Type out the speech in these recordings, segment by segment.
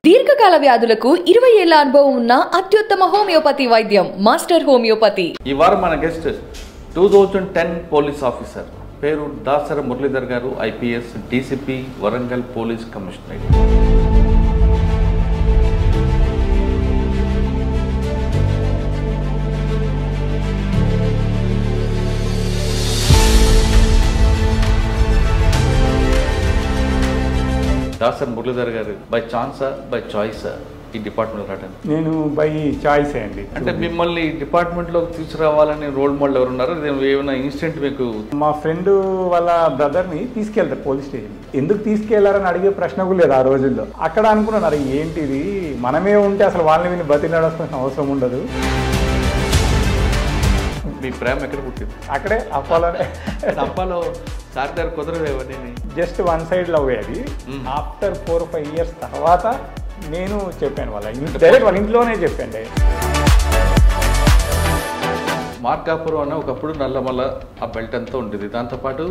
దీర్ఘకాల వ్యాధులకు 20 ఏళ్ల అనుభవం ఉన్న అత్యుత్తమ హోమియోపతి వైద్యం మాస్టర్ హోమియోపతి. ఈ వారం మన గెస్ట్ 2010 పోలీస్ ఆఫీసర్ పేరు దాసర మురళీధర్ గారు, IPS, DCP, Warangal police commissionerate. Dasar Muralidhar గారు బై ఛాన్సా బై చాయిసా ఈ డిపార్ట్మెంట్ రావడానికి? నేను బై చాయిస్ అండి. అంటే మిమ్మల్ని డిపార్ట్మెంట్లోకి తీసుకురావాలని రోల్ మోడల్ ఎవరు ఉన్నారు? ఏమైనా ఇన్సిడెంట్ మీకు? మా ఫ్రెండ్ వాళ్ళ బ్రదర్ని తీసుకెళ్తారు పోలీస్ స్టేషన్. ఎందుకు తీసుకెళ్లారని అడిగే ప్రశ్న కూడా లేదు ఆ రోజుల్లో. అక్కడ అనుకున్నాను, అరే ఏంటిది, మనమే ఉంటే అసలు వాళ్ళని విని బతిలాడాల్సిన అవసరం ఉండదు. మీ ప్రేమ ఎక్కడ పుట్టింది? అక్కడే అప్పాలోనే. అప్పాలో సార్ గారు కుదరలేవని జస్ట్ వన్ సైడ్ లవ్ అది. ఆఫ్టర్ 4-5 years తర్వాత నేను చెప్పాను డైరెక్ట్ వాళ్ళ ఇంట్లోనే చెప్పాను. మార్కాపురం అన్న ఒకప్పుడు నల్లమల్ల ఆ బెల్ట్ అంతా ఉంటుంది, దాంతోపాటు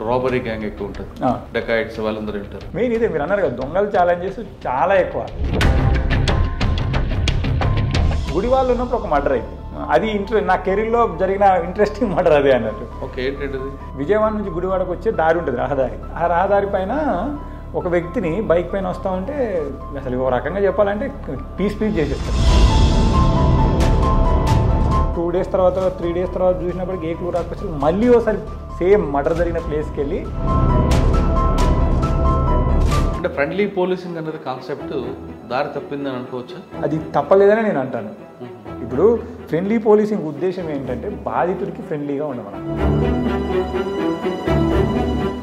రాబరీ గ్యాంగ్ ఎక్కువ ఉంటుంది, డెకాయిట్స్ వాళ్ళందరూ ఉంటారు. మెయిన్ ఇదే మీరు అన్నారు కదా, దొంగలు ఛాలెంజెస్ చాలా ఎక్కువ. గుడి వాళ్ళు ఉన్నప్పుడు ఒక మర్డర్ అయింది, అది నా కెరీర్లో జరిగిన ఇంట్రెస్టింగ్ మర్డర్ అదే అన్నట్టు. ఓకే, ఏంటంటే విజయవాడ నుంచి గుడివాడకు వచ్చే దారి ఉంటుంది, రహదారి. ఆ రహదారి పైన ఒక వ్యక్తిని బైక్ పైన వస్తూ ఉంటే అసలు ఒక రకంగా చెప్పాలంటే పీస్ చేసేస్తారు. 2 days తర్వాత 3 days తర్వాత చూసినప్పటికి ఏ క్లూ రాకపోతే మళ్ళీ ఒకసారి సేమ్ మర్డర్ జరిగిన ప్లేస్కి వెళ్ళి. అంటే ఫ్రెండ్లీ పోలీసింగ్ అనేది కాన్సెప్ట్ దారి తప్పిందని అనుకోవచ్చా? అది తప్పలేదని నేను అంటాను. ఇప్పుడు ఫ్రెండ్లీ పోలీసింగ్ ఉద్దేశం ఏంటంటే బాధితుడికి ఫ్రెండ్లీగా ఉండమని.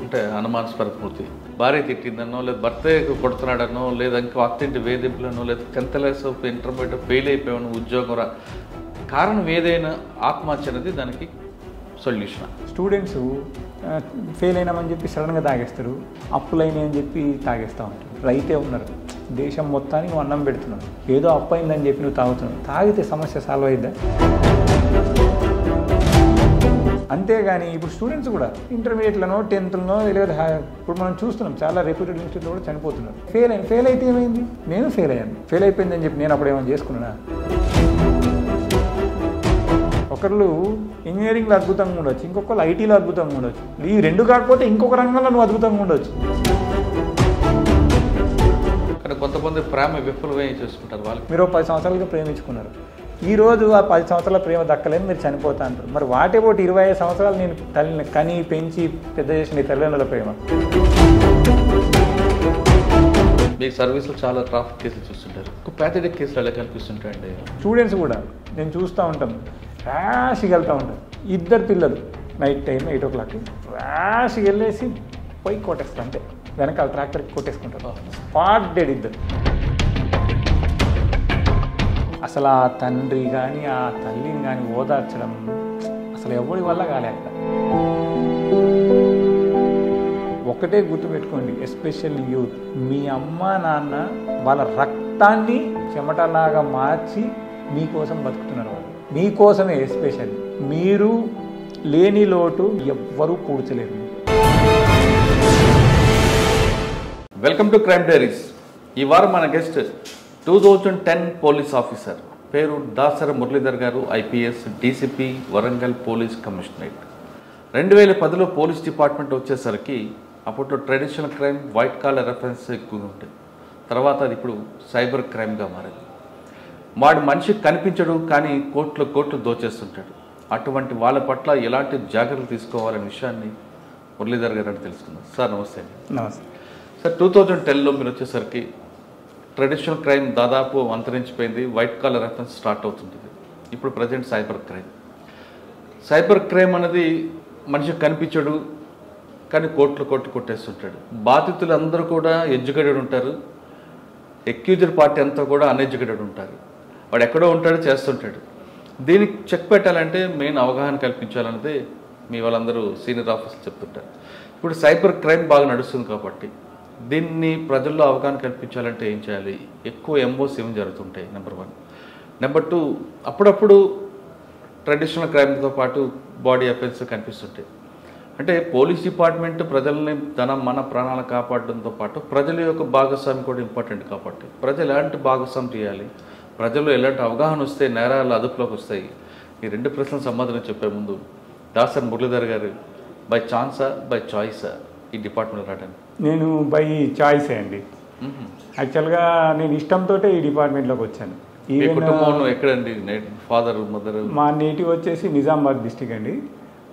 అంటే అనుమానాస్పద స్మృతి, భార్య తిట్టిందనో, లేదా భర్త కొడుతున్నాడనో, లేదా ఇంకా అత్తింటి వేధింపులనో, లేదా 10th class ఇంటర్మీడియట్ ఫెయిల్ అయిపోయాను, ఉద్యోగం కారణం ఏదైనా ఆత్మహత్య అనేది దానికి సొల్యూషన్. స్టూడెంట్స్ ఫెయిల్ అయినామని చెప్పి సడన్గా తాగేస్తారు, అప్పులైనాయని చెప్పి తాగేస్తూ ఉంటారు. రైతే ఉన్నారు, దేశం మొత్తానికి నువ్వు అన్నం పెడుతున్నావు, ఏదో అప్పు అయిందని చెప్పి నువ్వు తాగుతున్నావు. తాగితే సమస్య సాల్వ్ అయిద్దా? అంతేగాని ఇప్పుడు స్టూడెంట్స్ కూడా ఇంటర్మీడియట్లోనో 10thలోనో లేదా ఇప్పుడు మనం చూస్తున్నాం చాలా రెప్యూటెడ్ ఇన్స్టిట్యూట్లో కూడా చనిపోతున్నారు. ఫెయిల్ అయితే ఏమైంది? నేను ఫెయిల్ అయ్యాను, ఫెయిల్ అయిపోయిందని చెప్పి నేను అప్పుడు ఏమైనా చేసుకున్నానా? ఒకళ్ళు ఇంజనీరింగ్లో అద్భుతంగా ఉండొచ్చు, ఇంకొకళ్ళు ఐటీలో అద్భుతంగా ఉండొచ్చు. ఈ రెండు కాకపోతే ఇంకొక రంగంలో నువ్వు అద్భుతంగా ఉండొచ్చు. కానీ కొంతమంది ప్రేమ విఫలమే చేసుకుంటారు. వాళ్ళు మీరు 10 సంవత్సరాలుగా ప్రేమించుకున్నారు, ఈరోజు ఆ 10 సంవత్సరాల ప్రేమ దక్కలేని మీరు చనిపోతా అంటారు. మరి వాటేపోటి 25 సంవత్సరాలు నేను తల్లిని కని పెంచి పెద్ద చేసిన తల్లిదండ్రుల ప్రేమ. మీ సర్వీస్లో చాలా ట్రాఫిక్ కేసులు చూస్తుంటారు, ప్యాథటిక్ కేసులు ఎలా కనిపిస్తుంటాయండి? స్టూడెంట్స్ కూడా నేను చూస్తూ ఉంటాం, ర్యాష్గా వెళ్తూ ఉంటారు. 2 పిల్లలు నైట్ టైం 8 o'clock ర్యాష్గా వెళ్ళేసి పోయి కొట్టేస్తారు, అంతే వెనకాల ట్రాక్టర్కి కొట్టేసుకుంటారు. Spot dead 2. అసలు ఆ తండ్రి కానీ ఆ తల్లిని కానీ ఓదార్చడం అసలు ఎవరి వల్ల కాలేక. ఒకటే గుర్తుపెట్టుకోండి, ఎస్పెషల్లీ యూత్, మీ అమ్మ నాన్న వాళ్ళ రక్తాన్ని చెమటలాగా మార్చి మీకోసం బతుకుతున్నారు. వాళ్ళు మీకోసమే. ఎస్పెషల్లీ మీరు లేని లోటు ఎవ్వరూ పూడ్చలేరు. Welcome to crime diaries. ఈ వారం మన గెస్ట్ 2010 పోలీస్ ఆఫీసర్ పేరు దాసర మురళీధర్ గారు, IPS, DCP, Warangal police commissionerate. 2010లో పోలీస్ డిపార్ట్మెంట్ వచ్చేసరికి అప్పట్లో traditional crime, white collar reference ఎక్కువగా ఉంటాయి. తర్వాత అది ఇప్పుడు సైబర్ క్రైమ్గా మారింది. వాడు మనిషికి కనిపించడు కానీ కోట్లు దోచేస్తుంటాడు. అటువంటి వాళ్ళ పట్ల ఎలాంటి జాగ్రత్తలు తీసుకోవాలనే విషయాన్ని మురళీధర్ గారు అంటే తెలుసుకుందాం. సార్ నమస్తే. నమస్తే సార్. 2010లో మీరు వచ్చేసరికి ట్రెడిషనల్ క్రైమ్ దాదాపు అంతరించిపోయింది, వైట్ కాలర్ రెఫరెన్స్ స్టార్ట్ అవుతుంటుంది. ఇప్పుడు ప్రజెంట్ సైబర్ క్రైమ్ అనేది మనిషికి కనిపించడు కానీ కోట్లు కొట్టేస్తుంటాడు. బాధితులందరూ కూడా ఎడ్యుకేటెడ్ ఉంటారు, ఎక్యూజ్డ్ పార్టీ అంతా కూడా అన్ఎడ్యుకేటెడ్ ఉంటారు. వాడు ఎక్కడో ఉంటాడు, చేస్తుంటాడు. దీనికి చెక్ పెట్టాలంటే మెయిన్ అవగాహన కల్పించాలన్నది మీ వాళ్ళందరూ సీనియర్ ఆఫీసర్లు చెప్తుంటారు. ఇప్పుడు సైబర్ క్రైమ్ బాగా నడుస్తుంది కాబట్టి దీన్ని ప్రజల్లో అవగాహన కల్పించాలంటే ఏం చేయాలి? ఎక్కువ ఎంఓస్ ఏమి జరుగుతుంటాయి? నెంబర్ 1. నెంబర్ 2, అప్పుడప్పుడు ట్రెడిషనల్ క్రైమ్తో పాటు బాడీ అఫెన్స్ కనిపిస్తుంటాయి. అంటే పోలీస్ డిపార్ట్మెంట్ ప్రజల్ని మన ప్రాణాలను కాపాడడంతో పాటు ప్రజల యొక్క భాగస్వామ్యం కూడా ఇంపార్టెంట్ కాబట్టి ప్రజలు ఎలాంటి భాగస్వామ్యం చేయాలి, ప్రజలు ఎలాంటి అవగాహన వస్తే నేరాలు అదుపులోకి వస్తాయి, ఈ రెండు ప్రశ్నలు సమాధానం చెప్పే ముందు దాసరి మురళీధర్ గారు బై ఛాన్సా బై చాయిసా ఈ డిపార్ట్మెంట్ రావడానికి? నేను బై చాయిసే అండి. యాక్చువల్గా నేను ఇష్టంతో ఈ డిపార్ట్మెంట్లోకి వచ్చాను. కుటుంబం ఎక్కడండి? Father mother? మా నేటివ్ వచ్చేసి నిజామాబాద్ డిస్టిక్ అండి.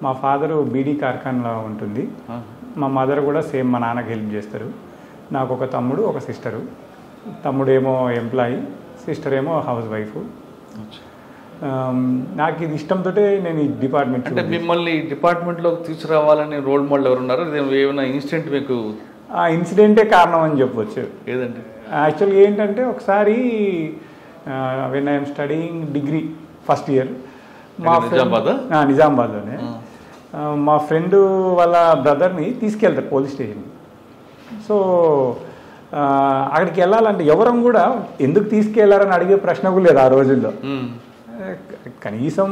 మా ఫాదరు బీడీ కార్ఖాన్లో ఉంటుంది. మా మదర్ కూడా సేమ్ మా నాన్నకి హెల్ప్ చేస్తారు. నాకు ఒక తమ్ముడు ఒక సిస్టరు. తమ్ముడేమో ఎంప్లాయీ, సిస్టర్ ఏమో హౌస్ వైఫ్. నాకు ఇది ఇష్టంతో నేను ఈ డిపార్ట్మెంట్. అంటే మిమ్మల్ని ఈ డిపార్ట్మెంట్లోకి తీసుకురావాలని రోల్ మోడల్ ఎవరు ఉన్నారు? ఏమైనా ఇన్సిడెంట్ మీకు? ఆ ఇన్సిడెంటే కారణం అని చెప్పవచ్చు. ఏదండి? యాక్చువల్గా ఏంటంటే ఒకసారి when I'm studying degree first year నిజామాబాద్లోనే మా ఫ్రెండ్ వాళ్ళ బ్రదర్ని తీసుకెళ్తారు పోలీస్ స్టేషన్కి. సో అక్కడికి వెళ్ళాలంటే ఎవరం కూడా ఎందుకు తీసుకెళ్లారని అడిగే ప్రశ్న కూడా లేదు ఆ రోజుల్లో. కనీసం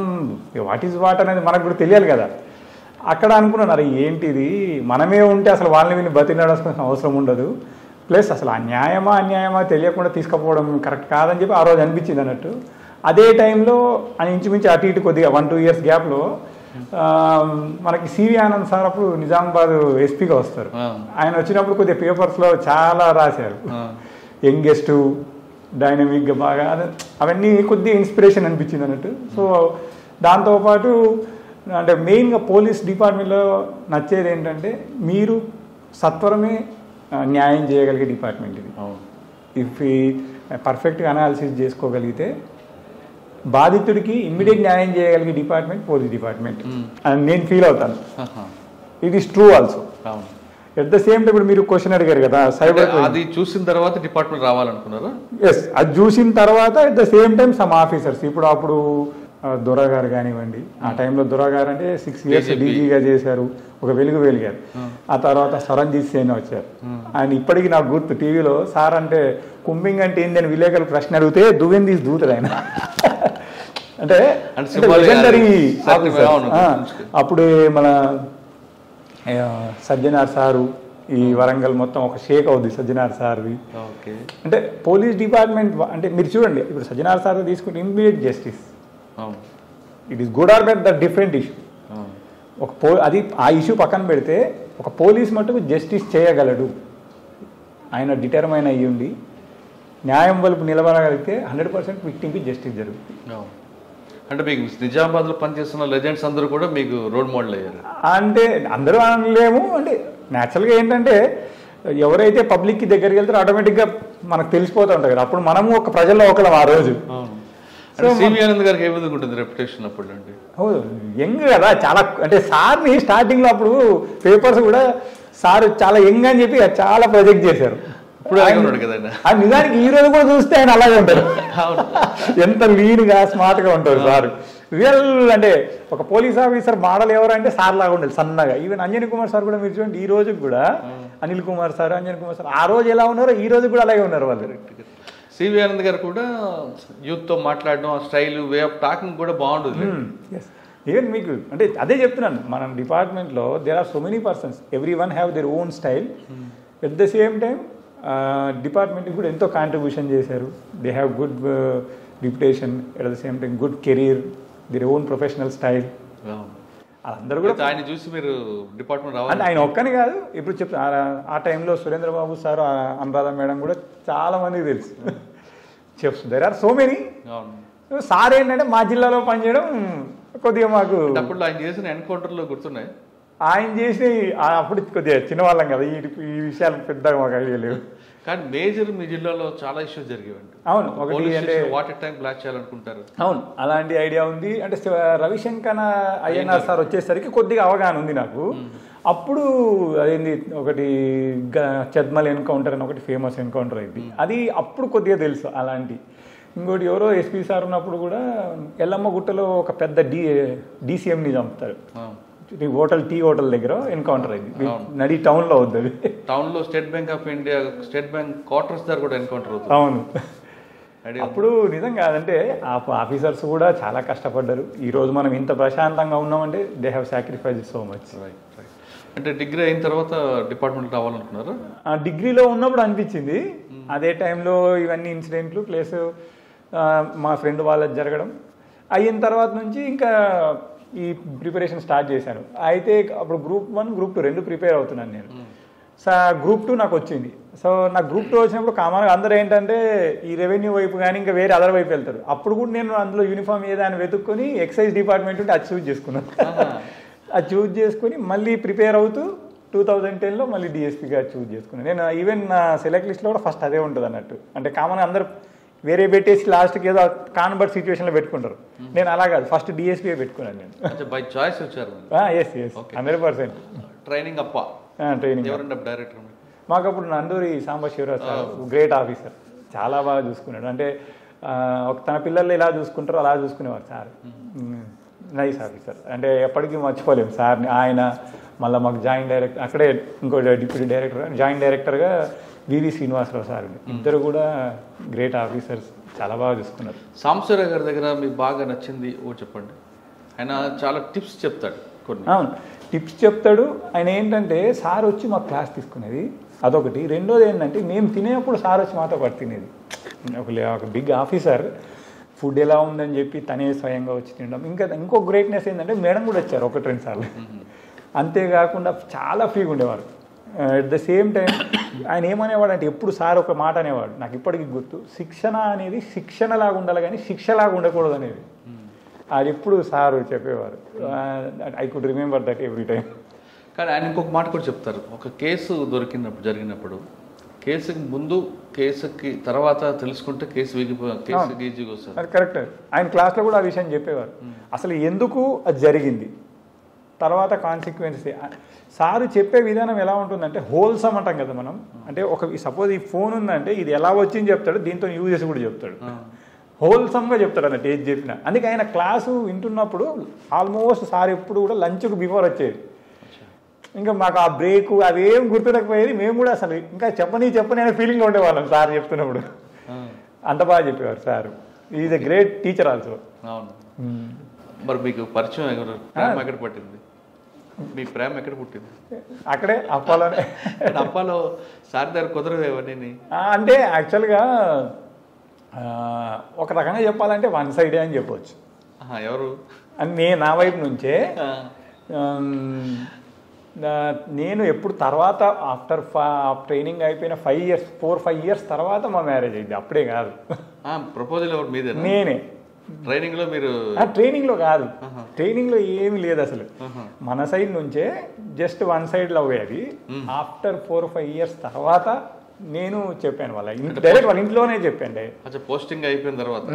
వాట్ ఈజ్ వాట్ అనేది మనకు కూడా తెలియాలి కదా. అక్కడ అనుకున్నాను, అరే ఏంటిది, మనమే ఉంటే అసలు వాళ్ళని వీళ్ళని బతిలాడాల్సిన అవసరం ఉండదు, ప్లస్ అసలు అన్యాయమా తెలియకుండా తీసుకుపోవడం కరెక్ట్ కాదని చెప్పి ఆ రోజు అనిపించింది అన్నట్టు. అదే టైంలో అని ఇంచుమించు అటు ఇటు కొద్దిగా 1-2 ఇయర్స్ గ్యాప్లో మనకి సివి ఆనంద్ సార్ అప్పుడు నిజామాబాద్ ఎస్పీగా వస్తారు. ఆయన వచ్చినప్పుడు కొద్దిగా పేపర్స్లో చాలా రాశారు, యంగెస్ట్ డైనమిక్గా బాగా, అవన్నీ కొద్దిగా ఇన్స్పిరేషన్ అనిపించింది అన్నట్టు. సో దాంతోపాటు అంటే మెయిన్గా పోలీస్ డిపార్ట్మెంట్లో నచ్చేది ఏంటంటే మీరు సత్వరమే న్యాయం చేయగలిగే డిపార్ట్మెంట్ ఇది. ఇఫ్ పర్ఫెక్ట్గా అనాలిసిస్ చేసుకోగలిగితే బాధితుడికి ఇమ్మీడియట్ న్యాయం చేయగలిగే డిపార్ట్మెంట్ పోలీస్ డిపార్ట్మెంట్ అని నేను ఫీల్ అవుతాను. It is true also. At the same time ఇప్పుడు మీరు క్వశ్చన్ అడిగారు కదా, సైబర్ అది చూసిన తర్వాత డిపార్ట్మెంట్ రావాలనుకున్నారా? ఎస్, అది చూసిన తర్వాత at the same time some officers, అప్పుడు దొరా గారు కానివ్వండి, ఆ టైంలో దొరా గారు అంటే 6 years డీజీగా చేశారు, ఒక వెలిగారు. ఆ తర్వాత సరంజిత్ సేన్ వచ్చారు. ఆయన ఇప్పటికీ నాకు గుర్తు, టీవీలో సార్ అంటే కుంబింగ్ అంటే ఏందని విలేకరులు ప్రశ్న అడిగితే దువ్వెన్ తీసి దూతలు ఆయన. అంటే లెజెండరీ. అప్పుడు మన సజ్జనార్ సారు ఈ వరంగల్ మొత్తం ఒక షేక్ అవుద్ది సజ్జనార్ సార్వి. అంటే పోలీస్ డిపార్ట్మెంట్ అంటే మీరు చూడండి, ఇప్పుడు సజ్జనార్ సార్ తీసుకుంటే immediate justice, it is good or bad, the different issue. అది ఆ ఇష్యూ పక్కన పెడితే ఒక పోలీస్ మటుకు జస్టిస్ చేయగలడు, ఆయన డిటర్మైన్ అయ్యిండి న్యాయం వైపు నిలబడగలిగితే 100% విక్టిమ్కి జస్టిస్ జరుగుతుంది. అంటే మీకు నిజామాబాద్లో పనిచేస్తున్న లెజెండ్స్ అందరూ కూడా మీకు రోల్ మోడల్ అయ్యారు అంటే? అందరూ అనలేము. అంటే న్యాచురల్గా ఏంటంటే ఎవరైతే పబ్లిక్కి దగ్గరికి వెళ్తారో ఆటోమేటిక్గా మనకు తెలిసిపోతూ ఉంటారు కదా. అప్పుడు మనము ఒక ప్రజల్లో ఒకళ్ళం ఆ రోజు. సివి ఆనంద్ గారికి ఏ విధంగా ఉంటుంది రెప్యుటేషన్ అప్పుడు? అంటే యంగ్ కదా చాలా. అంటే సార్ని స్టార్టింగ్లో అప్పుడు పేపర్స్ కూడా సార్ చాలా యంగ్ అని చెప్పి చాలా ప్రొజెక్ట్ చేశారు. ఇప్పుడు ఉన్నాడు కదండి. అది నిజానికి ఈ రోజు కూడా చూస్తే ఆయన అలాగే ఉంటారు, ఎంత లీన్గా స్మార్ట్గా ఉంటారు సార్. రియల్ అంటే ఒక పోలీస్ ఆఫీసర్ మోడల్ ఎవరంటే సార్ లాగా ఉండాలి, సన్నగా. ఈవెన్ అంజనీ కుమార్ సార్ కూడా మీరు చూడండి, ఈ రోజు కూడా అనిల్ కుమార్ సార్, అంజనీ కుమార్ సార్ ఆ రోజు ఎలా ఉన్నారో ఈ రోజు కూడా అలాగే ఉన్నారు వాళ్ళు. సివి ఆనంద్ గారు కూడా యూత్తో మాట్లాడడం, ఆ స్టైల్, వే ఆఫ్ టాకింగ్ కూడా బాగుంటుంది. ఈవెన్ మీకు అంటే అదే చెప్తున్నాను, మన డిపార్ట్మెంట్లో there are so many persons, everyone have their own style. At the same time డిపార్ట్మెంట్కి కూడా ఎంతో కాంట్రిబ్యూషన్ చేశారు. They have good reputation, at the same time good career, their own professional style. అందరూ కూడా ఆయన చూసి మీరు డిపార్ట్మెంట్ రావాలి అంటే ఆయన ఒక్కని కాదు. ఇప్పుడు చెప్తాను, ఆ టైంలో సురేంద్రబాబు సార్, అనురాధ మేడం కూడా చాలా మందికి తెలుసు. Chefs there are so many. Sir ఏంటంటే మా జిల్లాలో పనిచేయడం కొద్దిగా మాకు అప్పుడు ఆయన చేసిన ఎన్కౌంటర్లో గుర్తున్నాయి. ఆయన చేసి అప్పుడు కొద్దిగా చిన్నవాళ్ళం కదా, ఈ విషయాలు పెద్దగా మాకు ఐడియా లేవు. కానీ మేజర్ మీ జిల్లాలో చాలా ఇష్యూస్ జరిగేవండి. అవును, ఒకటి అంటే వాటర్ ట్యాంక్ బ్లాక్ చేయాలనుకుంటారు. అవును, అలాంటి ఐడియా ఉంది. అంటే రవిశంకర్ అయ్యనార్ సార్ వచ్చేసరికి కొద్దిగా అవగాహన ఉంది నాకు. అప్పుడు అదేంది ఒకటి చెద్మల్ ఎన్కౌంటర్ అని ఒకటి ఫేమస్ ఎన్కౌంటర్ అయింది, అది అప్పుడు కొద్దిగా తెలుసు అలాంటి. ఇంకోటి ఎవరో ఎస్పీ సార్ ఉన్నప్పుడు కూడా ఎల్లమ్మ గుట్టలో ఒక పెద్ద డీసీఎంని చంపుతారు, టీ హోటల్ దగ్గర ఎన్కౌంటర్ అయింది. నడి టౌన్లో అవుతుంది. టౌన్లో state bank of India, state bank quarters దగ్గర కూడా ఎన్కౌంటర్ అవుతుంది. అవును, అప్పుడు నిజంగా అదంటే ఆ ఆఫీసర్స్ కూడా చాలా కష్టపడ్డారు. ఈరోజు మనం ఇంత ప్రశాంతంగా ఉన్నామంటే they have sacrifice so much. అంటే డిగ్రీ అయిన తర్వాత డిపార్ట్మెంట్ రావాలనుకున్నారా? డిగ్రీలో ఉన్నప్పుడు అనిపించింది. అదే టైంలో ఇవన్నీ ఇన్సిడెంట్లు ప్లస్ మా ఫ్రెండ్ వాళ్ళది జరగడం అయిన తర్వాత నుంచి ఇంకా ఈ ప్రిపరేషన్ స్టార్ట్ చేశాను. అయితే అప్పుడు గ్రూప్ 1 గ్రూప్ 2 రెండు ప్రిపేర్ అవుతున్నాను నేను. గ్రూప్ 2 నాకు వచ్చింది. సో నాకు గ్రూప్ 2 వచ్చినప్పుడు కామన్గా అందరూ ఏంటంటే ఈ రెవెన్యూ వైపు కానీ ఇంకా వేరే అదర్ వైపు వెళ్తారు. అప్పుడు కూడా నేను అందులో యూనిఫామ్ ఏదని వెతుక్కొని ఎక్సైజ్ డిపార్ట్మెంట్ ఉంటే అది చూజ్ చేసుకున్నాను. అది చూజ్ చేసుకుని మళ్ళీ ప్రిపేర్ అవుతూ 2010లో మళ్ళీ డిఎస్పీగా చూజ్ చేసుకున్నాను. నేను ఈవెన్ నా సెలెక్ట్ లిస్ట్లో కూడా ఫస్ట్ అదే ఉంటుంది అన్నట్టు. అంటే కామన్గా అందరూ వేరే పెట్టేసి లాస్ట్కి ఏదో కాన్బర్ట్ సిచ్యువేషన్లో పెట్టుకుంటారు. నేను అలా కాదు, ఫస్ట్ డిఎస్పీఏ పెట్టుకున్నాను నేను. బై చాయిస్ వచ్చారు? ఎస్ 100%. ట్రైనింగ్ అప్ప ట్రైనింగ్ డైరెక్టర్ మాకు అప్పుడు Nanduri Sambasivarao sir great officer, చాలా బాగా చూసుకున్నాడు. అంటే తన పిల్లలు ఎలా చూసుకుంటారో అలా చూసుకునేవారు సార్. నైస్ ఆఫీసర్, అంటే ఎప్పటికీ మర్చిపోలేము సార్ని. ఆయన మళ్ళీ మాకు జాయింట్ డైరెక్టర్, అక్కడే ఇంకో డిప్యూటీ డైరెక్టర్, జాయింట్ డైరెక్టర్గా వివి శ్రీనివాసరావు సార్, ఇద్దరు కూడా గ్రేట్ ఆఫీసర్స్, చాలా బాగా చూసుకున్నారు. సాంబశివరావు గారి దగ్గర మీకు బాగా నచ్చింది ఓ చెప్పండి. ఆయన చాలా టిప్స్ చెప్తాడు కొన్ని. అవును, టిప్స్ చెప్తాడు. ఆయన ఏంటంటే సార్ వచ్చి మాకు క్లాస్ తీసుకునేది అదొకటి. రెండోది ఏంటంటే మేము తినేప్పుడు సార్ వచ్చి మాతో పాటు తినేది. ఒక బిగ్ ఆఫీసర్, ఫుడ్ ఎలా ఉందని చెప్పి తనే స్వయంగా వచ్చి తినడం. ఇంకో గ్రేట్నెస్ ఏంటంటే మేడం కూడా వచ్చారు 1-2 సార్లు. అంతేకాకుండా చాలా ఫ్రీగా ఉండేవారు. అట్ ద సేమ్ టైం ఆయన ఏమనేవాడు అంటే ఎప్పుడు సార్ ఒక మాట అనేవాడు, నాకు ఇప్పటికీ గుర్తు, శిక్షణ అనేది శిక్షణలాగా ఉండాలి కానీ శిక్షలాగా ఉండకూడదు అనేది. అది ఎప్పుడు సార్ చెప్పేవారు. I could remember that every time. కానీ ఆయన ఇంకొక మాట కూడా చెప్తారు, ఒక కేసు జరిగినప్పుడు కేసుకి ముందు కేసుకి తర్వాత తెలుసుకుంటే కేసు ఈజీగా వస్తుంది. అది కరెక్ట్. ఆయన క్లాస్లో కూడా ఆ విషయం చెప్పేవారు. అసలు ఎందుకు అది జరిగింది, తర్వాత కాన్సిక్వెన్సెస్. సారు చెప్పే విధానం ఎలా ఉంటుందంటే హోల్సమ్ అంటాం కదా మనం. అంటే సపోజ్ ఈ ఫోన్ ఉందంటే ఇది ఎలా వచ్చింది చెప్తాడు, దీంతో యూజ్ చేసి కూడా చెప్తాడు. హోల్సమ్గా చెప్తాడు అన్నట్టు ఏది చెప్పినా. అందుకే ఆయన క్లాసు వింటున్నప్పుడు ఆల్మోస్ట్ సార్ ఎప్పుడు కూడా లంచ్కు బిఫోర్ వచ్చేది. ఇంకా మాకు ఆ బ్రేక్ అవేం గుర్తులేకపోయేది. మేము కూడా అసలు ఇంకా చెప్పని అనే ఫీలింగ్లో ఉండేవాళ్ళం సార్ చెప్తున్నప్పుడు. అంత బాగా చెప్పేవారు sir. Is a great teacher also. అవును. మరి మీకు పరిచయం ఎక్కడ పట్టింది, మీ ప్రేమ ఎక్కడ పుట్టింది? అక్కడే అప్పాలోనే. అప్పాలో సార్ దగ్గర కుదరదేవన్నీ అంటే యాక్చువల్గా ఒక రకంగా చెప్పాలంటే వన్ సైడే అని చెప్పవచ్చు. ఎవరు అని నా వైపు నుంచే. నేను ఎప్పుడు తర్వాత ఆఫ్టర్ ట్రైనింగ్ అయిపోయిన 4-5 ఇయర్స్ తర్వాత మా మ్యారేజ్ అయింది. అప్పుడే కాదు. ప్రపోజల్ ఎవరు మీదే? నేనే. ట్రైనింగ్లో మీరు? ట్రైనింగ్లో కాదు, ట్రైనింగ్లో ఏమి లేదు అసలు. మన సైడ్ నుంచే జస్ట్ వన్ సైడ్ లవ్ అయ్యేది. ఆఫ్టర్ 4-5 ఇయర్స్ తర్వాత నేను చెప్పాను డైరెక్ట్ వాళ్ళ ఇంట్లోనే చెప్పాను. పోస్టింగ్ అయిపోయిన తర్వాత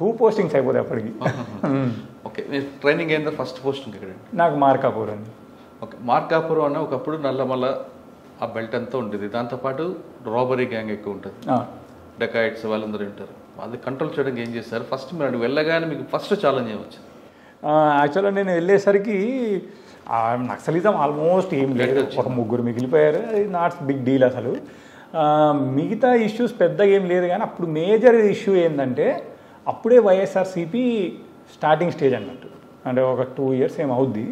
2 పోస్టింగ్స్ అయిపోతాయి అప్పటికి. ఓకే, ట్రైనింగ్ అయిందా? ఫస్ట్ పోస్టింగ్ ఇక్కడ నాకు మార్కాపూర్ అండి. ఓకే, మార్కాపురం అన్న ఒకప్పుడు నల్లమల్ల ఆ బెల్ట్ అంతా ఉంటుంది. దాంతోపాటు రాబరీ గ్యాంగ్ ఎక్కువ ఉంటుంది, డెకాయిట్స్ వాళ్ళందరూ ఉంటారు. అది కంట్రోల్ చేయడానికి ఏం చేస్తారు? ఫస్ట్ మీరు వెళ్ళగానే మీకు ఫస్ట్ ఛాలెంజ్ ఏమొచ్చు? యాక్చువల్గా నేను వెళ్ళేసరికి నక్సలిజం ఆల్మోస్ట్ ఏం లేదు, ఒక 3 మిగిలిపోయారు. అది నాట్ బిగ్ డీల్ అసలు. మిగతా ఇష్యూస్ పెద్దగా ఏం లేదు. కానీ అప్పుడు మేజర్ ఇష్యూ ఏంటంటే అప్పుడే వైఎస్ఆర్సీపీ స్టార్టింగ్ స్టేజ్ అన్నట్టు. అంటే ఒక 2 ఇయర్స్ ఏమవుద్ది.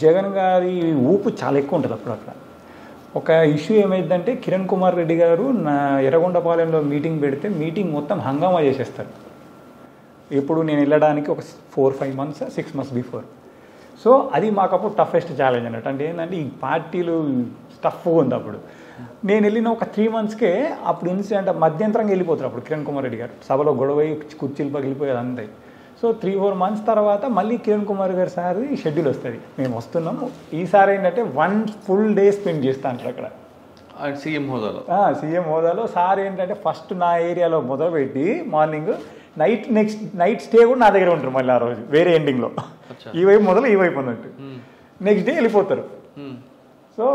జగన్ గారి ఊపు చాలా ఎక్కువ ఉంటుంది అప్పుడు. అక్కడ ఒక ఇష్యూ ఏమైందంటే కిరణ్ కుమార్ రెడ్డి గారు నా ఎర్రగొండపాలెంలో మీటింగ్ పెడితే మీటింగ్ మొత్తం హంగామా చేసేస్తారు. ఇప్పుడు నేను వెళ్ళడానికి ఒక 4-5 మంత్స్ 6 మంత్స్ బిఫోర్. సో అది మాకు అప్పుడు టఫెస్ట్ ఛాలెంజ్ అన్నట్టు. అంటే ఏంటంటే ఈ పార్టీలు టఫ్గా ఉంది అప్పుడు. నేను వెళ్ళిన ఒక 3 మంత్స్కే అప్పుడు ఇన్సిడెంట్ మధ్యంతరంగా వెళ్ళిపోతారు. అప్పుడు కిరణ్ కుమార్ రెడ్డి గారు సభలో గొడవ కుర్చీలు పగిలిపోయేది అంతే. సో 3-4 మంత్స్ తర్వాత మళ్ళీ కిరణ్ కుమార్ గారు సార్ షెడ్యూల్ వస్తుంది, మేము వస్తున్నాము. ఈసారి ఏంటంటే 1 full day స్పెండ్ చేస్తాను అక్కడ సీఎం హోదాలో. సీఎం హోదాలో సార్ ఏంటంటే ఫస్ట్ నా ఏరియాలో మొదలుపెట్టి మార్నింగ్ నైట్ స్టే కూడా నా దగ్గర ఉంటారు. మళ్ళీ ఆ రోజు వేరే ఎండింగ్లో ఈ వైపు మొదలు ఈ వైపు అన్నట్టు. నెక్స్ట్ డే వెళ్ళిపోతారు. సో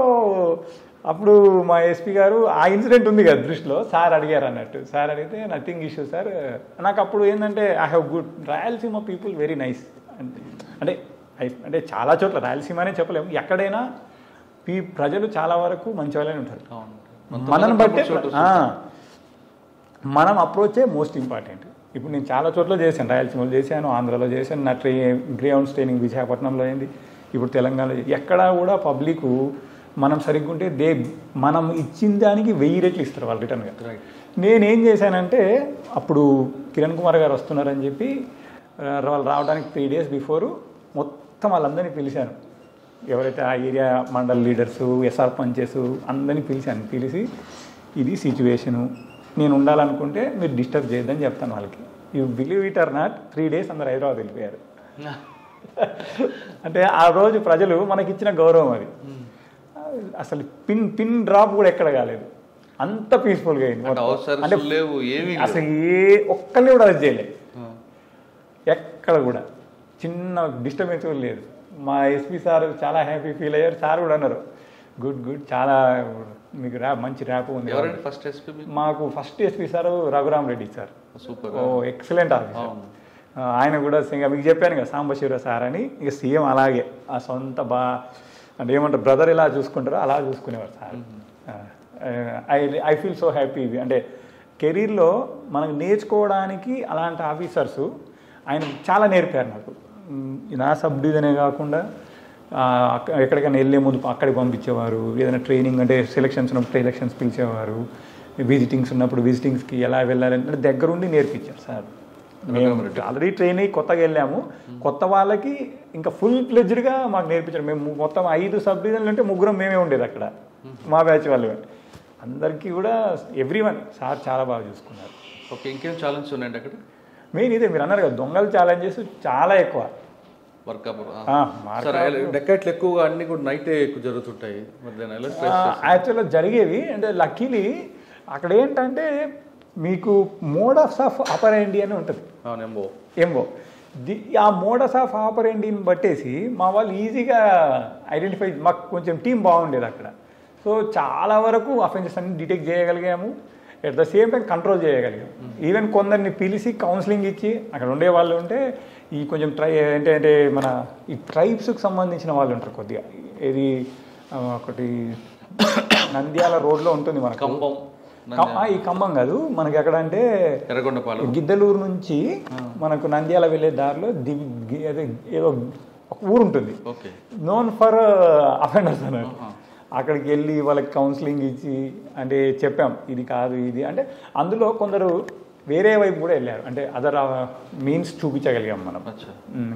అప్పుడు మా ఎస్పీ గారు ఆ ఇన్సిడెంట్ ఉంది కదా దృష్టిలో, సార్ అడిగారు అన్నట్టు. సార్ అడిగితే నథింగ్ ఇష్యూ సార్. నాకు అప్పుడు ఏంటంటే I have good Rayalaseema people very nice. అంటే చాలా చోట్ల రాయలసీమ అనే చెప్పలేము, ఎక్కడైనా ప్రజలు చాలా వరకు మంచి వాళ్ళనే ఉంటారు. మనల్ని బట్టే మనం అప్రోచే మోస్ట్ ఇంపార్టెంట్. ఇప్పుడు నేను చాలా చోట్ల చేశాను, రాయలసీమలో చేశాను, ఆంధ్రాలో చేశాను, నా గ్రౌండ్స్ ట్రైనింగ్ విశాఖపట్నంలో అయింది, ఇప్పుడు తెలంగాణలో. ఎక్కడా కూడా పబ్లిక్ మనం సరిగ్గా ఉంటే మనం ఇచ్చిన దానికి 1000 రెట్లు ఇస్తారు వాళ్ళు రిటర్న్గా. నేనేం చేశానంటే అప్పుడు కిరణ్ కుమార్ గారు వస్తున్నారని చెప్పి వాళ్ళు రావడానికి 3 days బిఫోరు మొత్తం వాళ్ళందరినీ పిలిచాను. ఎవరైతే ఆ area mandal leaders, sarpanches అందరినీ పిలిచి ఇది సిచ్యువేషను, నేను ఉండాలనుకుంటే మీరు డిస్టర్బ్ చేయొద్దని చెప్తాను వాళ్ళకి. You believe it or not 3 days అందరు హైదరాబాద్ వెళ్ళిపోయారు. అంటే ఆ రోజు ప్రజలు మనకి ఇచ్చిన గౌరవం అది. అసలు పిన్ డ్రాప్ కూడా ఎక్కడ కాలేదు, అంత పీస్ఫుల్గా అయింది. అంటే అసలు ఒక్కరిని కూడా అది చేయలేదు, ఎక్కడ కూడా చిన్న డిస్టర్బెన్స్ కూడా లేదు. మా ఎస్పీ సార్ చాలా హ్యాపీ ఫీల్ అయ్యారు. సార్ కూడా అన్నారు గుడ్ చాలా మీకు మంచి ర్యాప్ ఉంది. మాకు first SP sir Raghuram Reddy sir, excellent officer. ఆయన కూడా మీకు చెప్పాను కదా సాంబశివరావు సార్ అని, ఇక సీఎం అలాగే ఆ సొంత అంటే ఏమంటారు బ్రదర్ ఎలా చూసుకుంటారో అలా చూసుకునేవారు sir. I feel so happy. అంటే కెరీర్లో మనకు నేర్చుకోవడానికి అలాంటి ఆఫీసర్స్ ఆయన చాలా నేర్పారు నాకు. నా సబ్ డివిజనే కాకుండా ఎక్కడికైనా వెళ్ళే ముందు అక్కడికి పంపించేవారు, ఏదైనా ట్రైనింగ్ అంటే సెలక్షన్స్ ఉన్నప్పుడు ఎలక్షన్స్ పిలిచేవారు, విజిటింగ్స్ ఉన్నప్పుడు విజిటింగ్స్కి ఎలా వెళ్ళాలంటే దగ్గరుండి నేర్పించారు సార్. మేము ఆల్రెడీ ట్రైన్ అయ్యి కొత్తగా వెళ్ళాము, కొత్త వాళ్ళకి ఇంకా ఫుల్ ఫ్లెడ్జ్డ్గా మాకు నేర్పించారు. మేము మొత్తం 5 సబ్ డివిజన్లు అంటే 3 మేమే ఉండేది అక్కడ, మా బ్యాచ్ వాళ్ళు. అందరికీ కూడా ఎవ్రీవన్ సార్ చాలా బాగా చూసుకున్నారు. ఓకే, ఇంకేం ఛాలెంజ్ ఉన్నాయండి అక్కడ? మెయిన్ ఇదే మీరు అన్నారు కదా, దొంగలు ఛాలెంజెస్ చాలా ఎక్కువ. డెక్కట్లు ఎక్కువగా అన్ని కూడా నైటే ఎక్కువ జరుగుతుంటాయి. యాక్చువల్గా జరిగేవి అంటే లక్కీలీ అక్కడ ఏంటంటే మీకు మోడస్ ఆఫ్ ఆపరెండి అని ఉంటుంది, ఎంబో. ఆ మోడస్ ఆఫ్ ఆపరెండిని బట్టేసి మా వాళ్ళు ఈజీగా ఐడెంటిఫై, మాకు కొంచెం టీం బాగుండేది అక్కడ. సో చాలా వరకు అఫెన్సెస్ అన్ని డిటెక్ట్ చేయగలిగాము, at the same time control చేయగలిగాము. ఈవెన్ కొందరిని పిలిచి కౌన్సిలింగ్ ఇచ్చి అక్కడ ఉండే వాళ్ళు ఉంటే ఈ కొంచెం ఏంటంటే మన ఈ ట్రైబ్స్కి సంబంధించిన వాళ్ళు ఉంటారు కొద్దిగా. ఇది ఒకటి నంద్యాల రోడ్లో ఉంటుంది మనకు, ఈ ఖమ్మం కాదు మనకి ఎక్కడ అంటే గిద్దలూరు నుంచి మనకు నంద్యాల వెళ్ళే దారిలో ఏదో ఒక ఊరు ఉంటుంది నోన్ ఫర్ అఫెండర్స్ అన్నట్టు. అక్కడికి వెళ్ళి వాళ్ళకి కౌన్సిలింగ్ ఇచ్చి అంటే చెప్పాం ఇది కాదు ఇది అంటే. అందులో కొందరు వేరే వైపు కూడా వెళ్ళారు, అంటే అదర్ మీన్స్ చూపించగలిగాం మనం.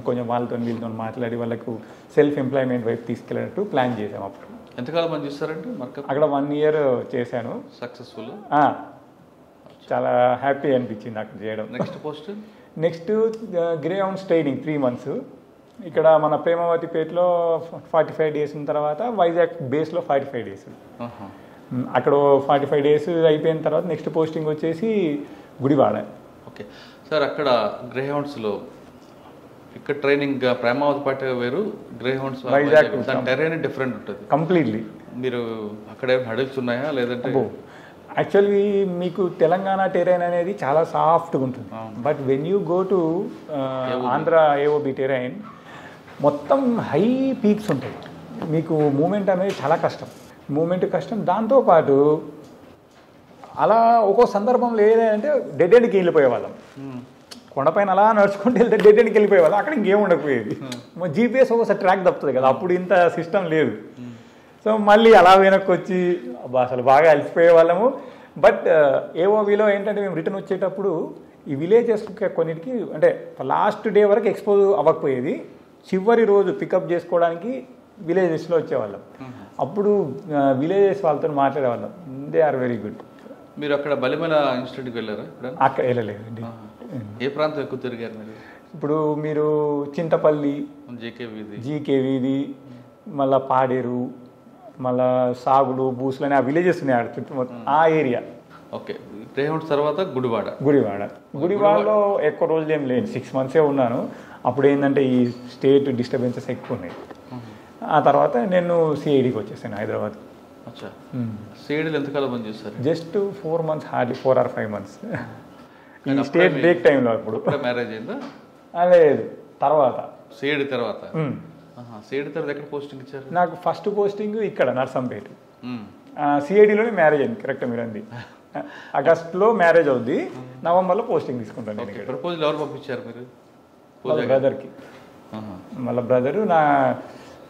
కొంచెం వాళ్ళతో వీళ్ళతో మాట్లాడి వాళ్ళకు సెల్ఫ్ ఎంప్లాయ్మెంట్ వైపు తీసుకెళ్ళినట్టు ప్లాన్ చేసాం. అప్పుడు ఎంతకాలం పని చేస్తారంటే అక్కడ 1 year చేశాను. సక్సెస్ఫుల్, చాలా హ్యాపీ అనిపించింది అక్కడ చేయడం. Next grey hounds training 3 months. ఇక్కడ మన ప్రేమవతిపేటలో 45 days తర్వాత వైజాగ్ బేస్లో 45 days. అక్కడ 45 days అయిపోయిన తర్వాత నెక్స్ట్ పోస్టింగ్ వచ్చేసి గుడివాడ. ఓకే సార్, అక్కడ గ్రే హౌండ్స్లో ఇక్కడ ట్రైనింగ్ ప్రేమావతి పాట వేరు, grey hounds Vizag terrain different ఉంటుంది కంప్లీట్లీ. మీరు అక్కడ హడల్స్ ఉన్నాయా లేదంటే? యాక్చువల్లీ మీకు తెలంగాణ టెరైన్ అనేది చాలా సాఫ్ట్గా ఉంటుంది, but when you go to Andhra AOB terrain మొత్తం హై పీక్స్ ఉంటాయి. మీకు మూమెంట్ అనేది చాలా కష్టం. దాంతోపాటు అలా ఒక్కో సందర్భంలో ఏదంటే డెడ్ ఎండ్కి వెళ్ళిపోయేవాళ్ళం. కొండపైన అలా నడుచుకుంటూ వెళ్తే డెడ్ ఎండ్కి వెళ్ళిపోయేవాళ్ళం, అక్కడ ఇంకేం ఉండకపోయేది. జీపీఎస్ ఒకసారి ట్రాక్ తప్పుతుంది కదా, అప్పుడు ఇంత సిస్టమ్ లేదు. సో మళ్ళీ అలా వెనక్కి వచ్చి అసలు బాగా అలసిపోయే వాళ్ళము. బట్ ఏఓవిలో ఏంటంటే మేము రిటర్న్ వచ్చేటప్పుడు ఈ విలేజెస్ కొన్నిటికి అంటే లాస్ట్ డే వరకు ఎక్స్పోజ్ అవ్వకపోయేది, చివరి రోజు పికప్ చేసుకోవడానికి విలేజెస్లో వచ్చేవాళ్ళం. అప్పుడు విలేజెస్ వాళ్ళతో మాట్లాడేవాళ్ళం. They are very good. మీరు అక్కడ బలిమల ఇన్స్టిట్యూట్కి వెళ్ళారా? అక్కడ వెళ్ళలేదండి. ఏ ప్రాంతం ఎక్కువ తిరిగారు మీరు? ఇప్పుడు మీరు చింతపల్లి, జీకే వీధి, మళ్ళీ పాడేరు, మళ్ళా సాగులు, బూసులు అని ఆ విలేజెస్ ఉన్నాయి ఆడ చుట్టూ ఆ ఏరియా. ఓకే, గ్రే హౌండ్స్ తర్వాత గుడివాడలో ఎక్కువ రోజులు ఏం లేదు, 6 months ఉన్నాను. అప్పుడు ఏంటంటే ఈ స్టేట్ డిస్టర్బెన్సెస్ ఎక్కువ ఉన్నాయి. ఆ తర్వాత నేను సిఐడికి వచ్చేసాను హైదరాబాద్. సిఐడిలో ఎంతకాలం పని చేస్తారు? Just 4 months, hardly 4 or 5 months. ఈ స్టేట్ బ్రేక్ టైంలో. అప్పుడు మ్యారేజ్ అయిందా? లేదు, తర్వాత సిఐడి తర్వాత. సిఐడి తర్వాత ఎక్కడ పోస్టింగ్ ఇచ్చారు? నాకు ఫస్ట్ పోస్టింగ్ ఇక్కడ నర్సంపేట. సిఐడిలోనే మ్యారేజ్ అయింది. కరెక్ట్ మీరు అంది. ఆగస్టులో మ్యారేజ్ అవుద్ది, నవంబర్లో పోస్టింగ్ తీసుకుంటాను. ప్రపోజల్ ఎవరు పంపించారు మీరు? బ్రదర్కి. మళ్ళీ బ్రదరు నా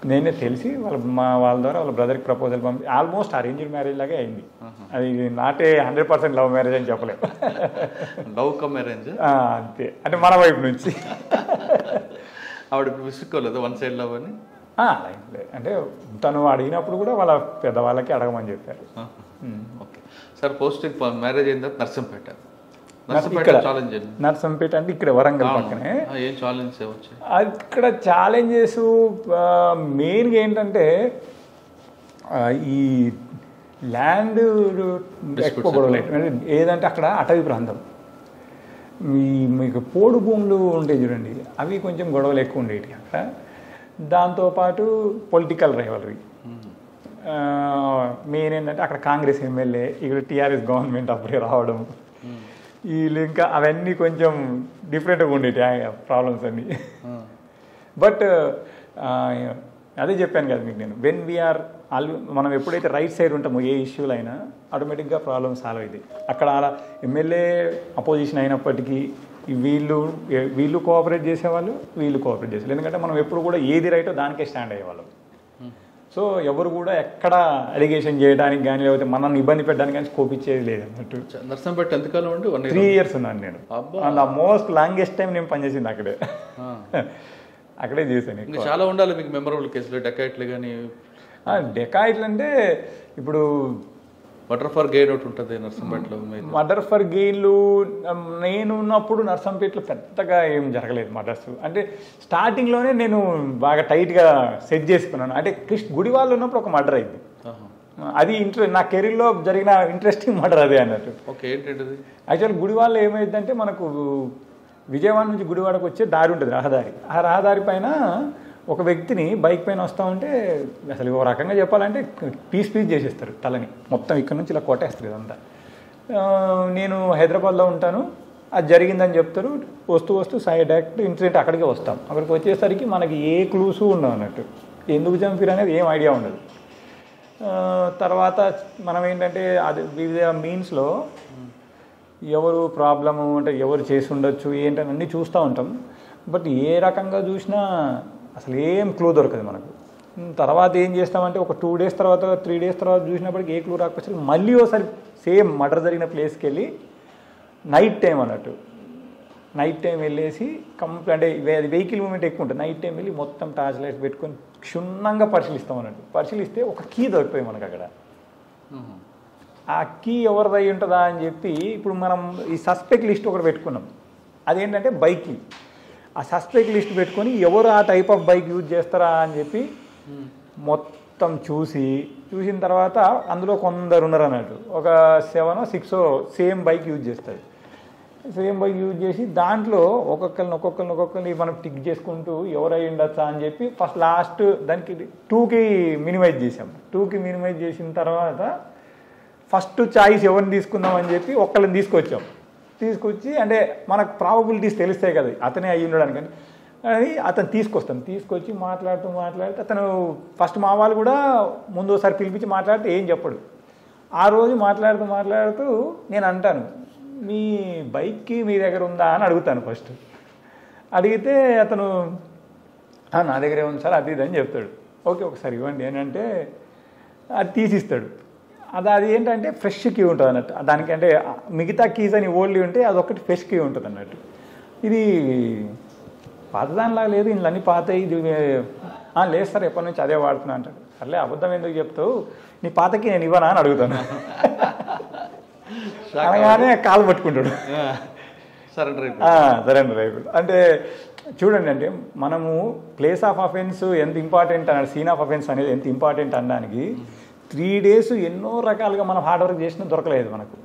నేనే తెలిసి వాళ్ళ ద్వారా వాళ్ళ బ్రదర్కి ప్రపోజల్ పంపి ఆల్మోస్ట్ అరేంజ్డ్ మ్యారేజ్ లాగే అయింది. అది నాటే 100% లవ్ మ్యారేజ్ అని చెప్పలేదు. లవ్ కమ్ మ్యారేజ్ అంతే, అంటే మన వైపు నుంచి. ఆవిడ విసుక్కోలేదు వన్ సైడ్ లవ్ అని? అంటే తను అడిగినప్పుడు కూడా వాళ్ళ పెద్దవాళ్ళకి అడగమని చెప్పారు. ఓకే సార్, పోస్టింగ్ మ్యారేజ్ అయిన తర్వాత నర్సంపేట నర్సంపేట అంటే ఇక్కడ వరంగల్ పక్కనే. ఏం ఛాలెంజ్ వచ్చాయి ఇక్కడ? ఛాలెంజెస్ మెయిన్గా ఏంటంటే ఈ ల్యాండ్ ఎక్కువ గొడవలు. ఏదంటే అక్కడ అటవీ ప్రాంతం, మీకు పోడు భూములు ఉంటాయి చూడండి, అవి కొంచెం గొడవలు ఎక్కువ ఉండేవి అక్కడ. దాంతోపాటు పొలిటికల్ రైవలరీ మెయిన్ ఏంటంటే అక్కడ కాంగ్రెస్ ఎమ్మెల్యే, ఇక్కడ టీఆర్ఎస్ గవర్నమెంట్ అప్పుడే రావడం, వీళ్ళు ఇంకా అవన్నీ కొంచెం డిఫరెంట్గా ఉండేవి ప్రాబ్లమ్స్ అన్నీ. బట్ అదే చెప్పాను కదా మీకు నేను, వెన్ వీఆర్ మనం ఎప్పుడైతే రైట్ సైడ్ ఉంటామో ఏ ఇష్యూలు అయినా ఆటోమేటిక్గా ప్రాబ్లమ్ సాల్వ్ అయింది. అక్కడ ఎమ్మెల్యే అపోజిషన్ అయినప్పటికీ వీళ్ళు కోఆపరేట్ చేసేవాళ్ళు, వీళ్ళు కోఆపరేట్ చేసేవాళ్ళు. ఎందుకంటే మనం ఎప్పుడు కూడా ఏది రైటో దానికే స్టాండ్ అయ్యేవాళ్ళం. సో ఎవరు కూడా ఎక్కడ అలిగేషన్ చేయడానికి కానీ లేకపోతే మనల్ని ఇబ్బంది పెట్టడానికి కానీ స్కోప్ ఇచ్చేది లేదు అన్నట్టు. నర్సంపేట ఎంతకాలం అంటే 3 years ఉన్నాను నేను. అండ్ మోస్ట్ లాంగెస్ట్ టైం నేను పనిచేసింది అక్కడే. అక్కడే చేశాను. ఇంకా చాలా ఉండాలి మీకు మెమరబుల్ కేసులు, డెకాయిట్లు కానీ. డెకాయిట్లు అంటే ఇప్పుడు మర్డర్ ఫర్ గెయిన్ ఒకటి ఉంటుంది నర్సంపేటలో. మర్డర్ ఫర్ గెయిన్లు నేను ఉన్నప్పుడు నర్సంపేటలో పెద్దగా ఏం జరగలేదు మర్డర్స్. అంటే స్టార్టింగ్లోనే నేను బాగా టైట్గా సెట్ చేసుకున్నాను. అంటే గుడివాళ్ళు ఉన్నప్పుడు ఒక మర్డర్ అయింది, అది నా కెరీర్లో జరిగిన ఇంట్రెస్టింగ్ మర్డర్ అదే అన్నట్టు. ఓకే, ఏంటంటే యాక్చువల్ గుడివాళ్ళు ఏమైందంటే మనకు విజయవాడ నుంచి గుడివాడకు వచ్చే దారి ఉంటుంది, రహదారి. ఆ రహదారి పైన ఒక వ్యక్తిని బైక్ పైన వస్తూ ఉంటే అసలు ఒక రకంగా చెప్పాలంటే పీస్ చేసేస్తారు తలని మొత్తం, ఇక్కడ నుంచి ఇలా కొట్టేస్తారు ఇదంతా. నేను హైదరాబాద్లో ఉంటాను, అది జరిగిందని చెప్తారు. వస్తూ డైరెక్ట్ ఇన్సిడెంట్ అక్కడికే వస్తాం. అక్కడికి వచ్చేసరికి మనకి ఏ క్లూసు ఉండవు అన్నట్టు, ఎందుకు చంపారు అనేది ఏం ఐడియా ఉండదు. తర్వాత మనం ఏంటంటే అది వివిధ మీన్స్లో ఎవరు ప్రాబ్లము అంటే ఎవరు చేసి ఉండొచ్చు ఏంటని అన్నీ చూస్తూ ఉంటాం. బట్ ఏ రకంగా చూసినా అసలు ఏం క్లూ దొరకదు మనకు. తర్వాత ఏం చేస్తామంటే ఒక 2 days తర్వాత 3 days తర్వాత చూసినప్పటికి ఏ క్లూ రాకపోతే మళ్ళీ ఒకసారి సేమ్ మర్డర్ జరిగిన ప్లేస్కి వెళ్ళి నైట్ టైం అన్నట్టు, నైట్ టైం వెళ్ళేసి అంటే వెహికల్ మూమెంట్ ఎక్కువ ఉంటుంది. నైట్ టైం వెళ్ళి మొత్తం టార్చ్ లైట్స్ పెట్టుకొని క్షుణ్ణంగా పరిశీలిస్తాం అన్నట్టు. పరిశీలిస్తే ఒక కీ దొరికిపోయి మనకు అక్కడ. ఆ కీ ఎవరిదై ఉంటుందా అని చెప్పి ఇప్పుడు మనం ఈ సస్పెక్ట్ లిస్ట్ ఒకటి పెట్టుకున్నాం, అదేంటంటే బైక్ కీ. ఆ సస్పెక్ట్ లిస్ట్ పెట్టుకొని ఎవరు ఆ టైప్ ఆఫ్ బైక్ యూజ్ చేస్తారా అని చెప్పి మొత్తం చూసిన తర్వాత అందులో కొందరు ఉన్నారు అన్నట్టు, ఒక 7 or 6 సేమ్ బైక్ యూజ్ చేస్తారు. సేమ్ బైక్ యూజ్ చేసి దాంట్లో ఒక్కొక్కరిని మనం టిక్ చేసుకుంటూ ఎవరై ఉండొచ్చా అని చెప్పి ఫస్ట్ లాస్ట్ దానికి 2కి మినిమైజ్ చేసాం. 2కి మినిమైజ్ చేసిన తర్వాత ఫస్ట్ చాయిస్ ఎవరిని తీసుకుందాం అని చెప్పి ఒక్కరిని తీసుకొచ్చి అంటే మనకు ప్రాబబిలిటీస్ తెలుస్తాయి కదా అతనే అయ్యి ఉండడానికి అని అతను తీసుకొచ్చి మాట్లాడుతూ అతను ఫస్ట్ మా వాళ్ళు కూడా ముందు ఒకసారి పిలిపించి మాట్లాడితే ఏం చెప్పడు. ఆ రోజు మాట్లాడుతూ నేను అంటాను, మీ బైక్కి మీ దగ్గర ఉందా అని అడుగుతాను. ఫస్ట్ అడిగితే అతను నా దగ్గరే ఉంది సార్ అది ఇదని చెప్తాడు. ఓకే ఒకసారి ఇవ్వండి అని అంటే అది తీసిస్తాడు. అది ఏంటంటే ఫ్రెష్ కీ ఉంటుంది అన్నట్టు, దానికంటే మిగతా కీస్ అని ఓల్డ్ ఉంటే అదొకటి ఫ్రెష్ కీ ఉంటుంది అన్నట్టు. ఇది పాతదానిలాగా లేదు, ఇందులో అన్నీ పాతయి. ఇది లేదు సార్ ఎప్పటి నుంచి అదే వాడుతున్నా అంటాడు. సర్లే అబద్ధం ఎందుకు చెప్తావు, నీ పాతకి నేను ఇవ్వనా అని అడుగుతాను. అనగానే కాలు పట్టుకుంటాడు, సరెండర్ అయిపోయాడు. అంటే చూడండి, అంటే మనము ప్లేస్ ఆఫ్ అఫెన్స్ ఎంత ఇంపార్టెంట్ అన్నాడు, సీన్ ఆఫ్ అఫెన్స్ అనేది ఎంత ఇంపార్టెంట్ అనడానికి 3 days ఎన్నో రకాలుగా మనం హార్డ్ వర్క్ చేసినా దొరకలేదు మనకు.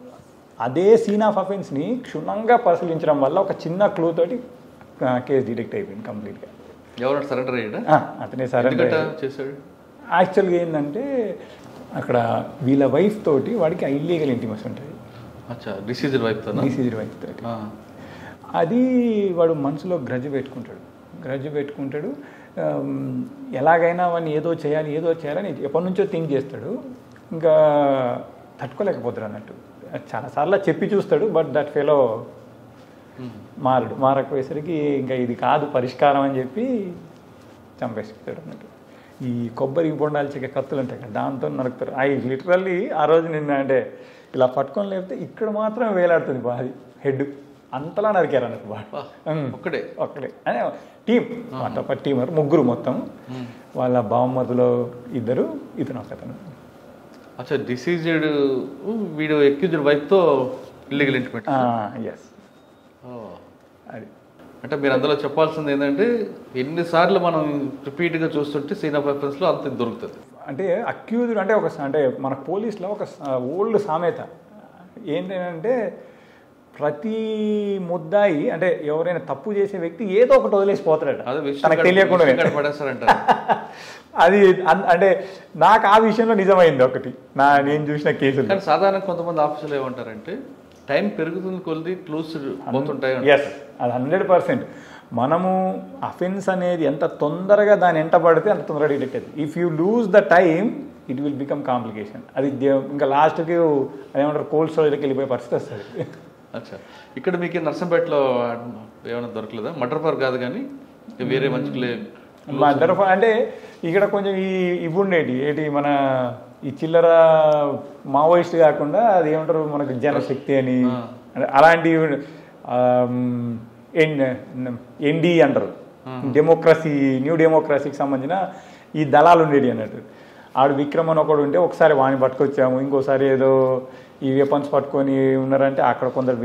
అదే సీన్ ఆఫ్ అఫెన్స్ని క్షుణ్ణంగా పరిశీలించడం వల్ల ఒక చిన్న క్లూ తోటి కేసు డిటెక్ట్ అయిపోయింది కంప్లీట్గా. ఎవరు సరెండర్ అయ్యాడా? అతనే సరెండర్ చేశాడు. యాక్చువల్గా ఏంటంటే అక్కడ వీళ్ళ వైఫ్ తోటి వాడికి ఇల్లీగల్ ఇంటిమసీ ఉంటుంది, డిసీజ్డ్ వైఫ్ తోటి. అది వాడు మనసులో గ్రడ్జ్ పెట్టుకుంటాడు. ఎలాగైనా వాడిని ఏదో చేయాలని ఎప్పటి నుంచో థింక్ చేస్తాడు. ఇంకా తట్టుకోలేకపోతాడు అన్నట్టు. చాలాసార్లు చెప్పి చూస్తాడు, బట్ దట్ ఫెలో మారకపోయేసరికి ఇంకా ఇది కాదు పరిష్కారం అని చెప్పి చంపేస్తాడు అన్నట్టు. ఈ కొబ్బరి బొండాలు చెక్కే కత్తులు ఉంటాయి కదా, దాంతో నరుకుతారు. అవి లిటరల్లీ ఆ రోజు నిన్న అంటే ఇలా పట్టుకొని లేకపోతే ఇక్కడ మాత్రం వేలాడుతుంది బాది హెడ్, అంతలా నరికారు అన్నట్టు ఒక్కడే అదే టీం అంత టీమర్ ముగ్గురు మొత్తం. వాళ్ళ బావమరుదులో ఇద్దరు, ఇతను ఒకతను. అచ్చా, డిసీజ్డ్ వీడు ఎక్యూజ్డ్ వైఫ్తో ఇల్లీగల్ ఇంటిమేట్. ఎస్, అది అంటే మీరు అందులో చెప్పాల్సింది ఏంటంటే ఎన్నిసార్లు మనం రిపీట్గా చూస్తుంటే సీన్ ఆఫ్ రెఫరెన్స్లో అంత దొరుకుతుంది. అంటే అక్యూజ్డ్ అంటే అంటే మన పోలీస్లో ఒక ఓల్డ్ సామెత ఏంటంటే ప్రతి ముద్దాయి అంటే ఎవరైనా తప్పు చేసే వ్యక్తి ఏదో ఒకటి వదిలేసిపోతాడట, తనకు తెలియకుండా పడేస్తారంటారు. అది అంటే నాకు ఆ విషయంలో నిజమైంది ఒకటి నేను చూసిన కేసులు. కానీ సాధారణ కొంతమంది ఆఫీసులు ఏమంటారంటే టైం పెరుగుతుంది కొద్ది క్లూస్ పోతుంటాయి. ఎస్, అది 100%. మనము అఫెన్స్ అనేది ఎంత తొందరగా దాన్ని ఎంట పడితే అంత తొందరగా డిటెక్ట్ అవుతుంది. If you lose the time it will become complication. అది ఇంకా లాస్ట్కి అదేమంటారు కోల్డ్ స్టోరేజ్కి వెళ్ళిపోయే పరిస్థితి వస్తుంది. అచ్చా, ఇక్కడ మీకు నర్సంపేటలో ఏమైనా దొరకలేదా? మటర్ పర్ కాదు కానీ వేరే మంచి మటర్ అంటే ఇక్కడ కొంచెం ఇవి ఉండేటి ఏంటి మన ఈ చిల్లర మావోయిస్ట్ కాకుండా అది ఏమంటారు మనకు జనశక్తి అని అలాంటివి ఎన్డీ అంటారు, డెమోక్రసీ న్యూ డెమోక్రసీకి సంబంధించిన ఈ దళాలు ఉండేవి అన్నట్టు. ఆడు విక్రమ్ అని ఒకడు ఉంటే ఒకసారి వాడిని పట్టుకొచ్చాము, ఇంకోసారి ఏదో ఈ వెపన్స్ పట్టుకొని ఉన్నారంటే అక్కడ కొందరు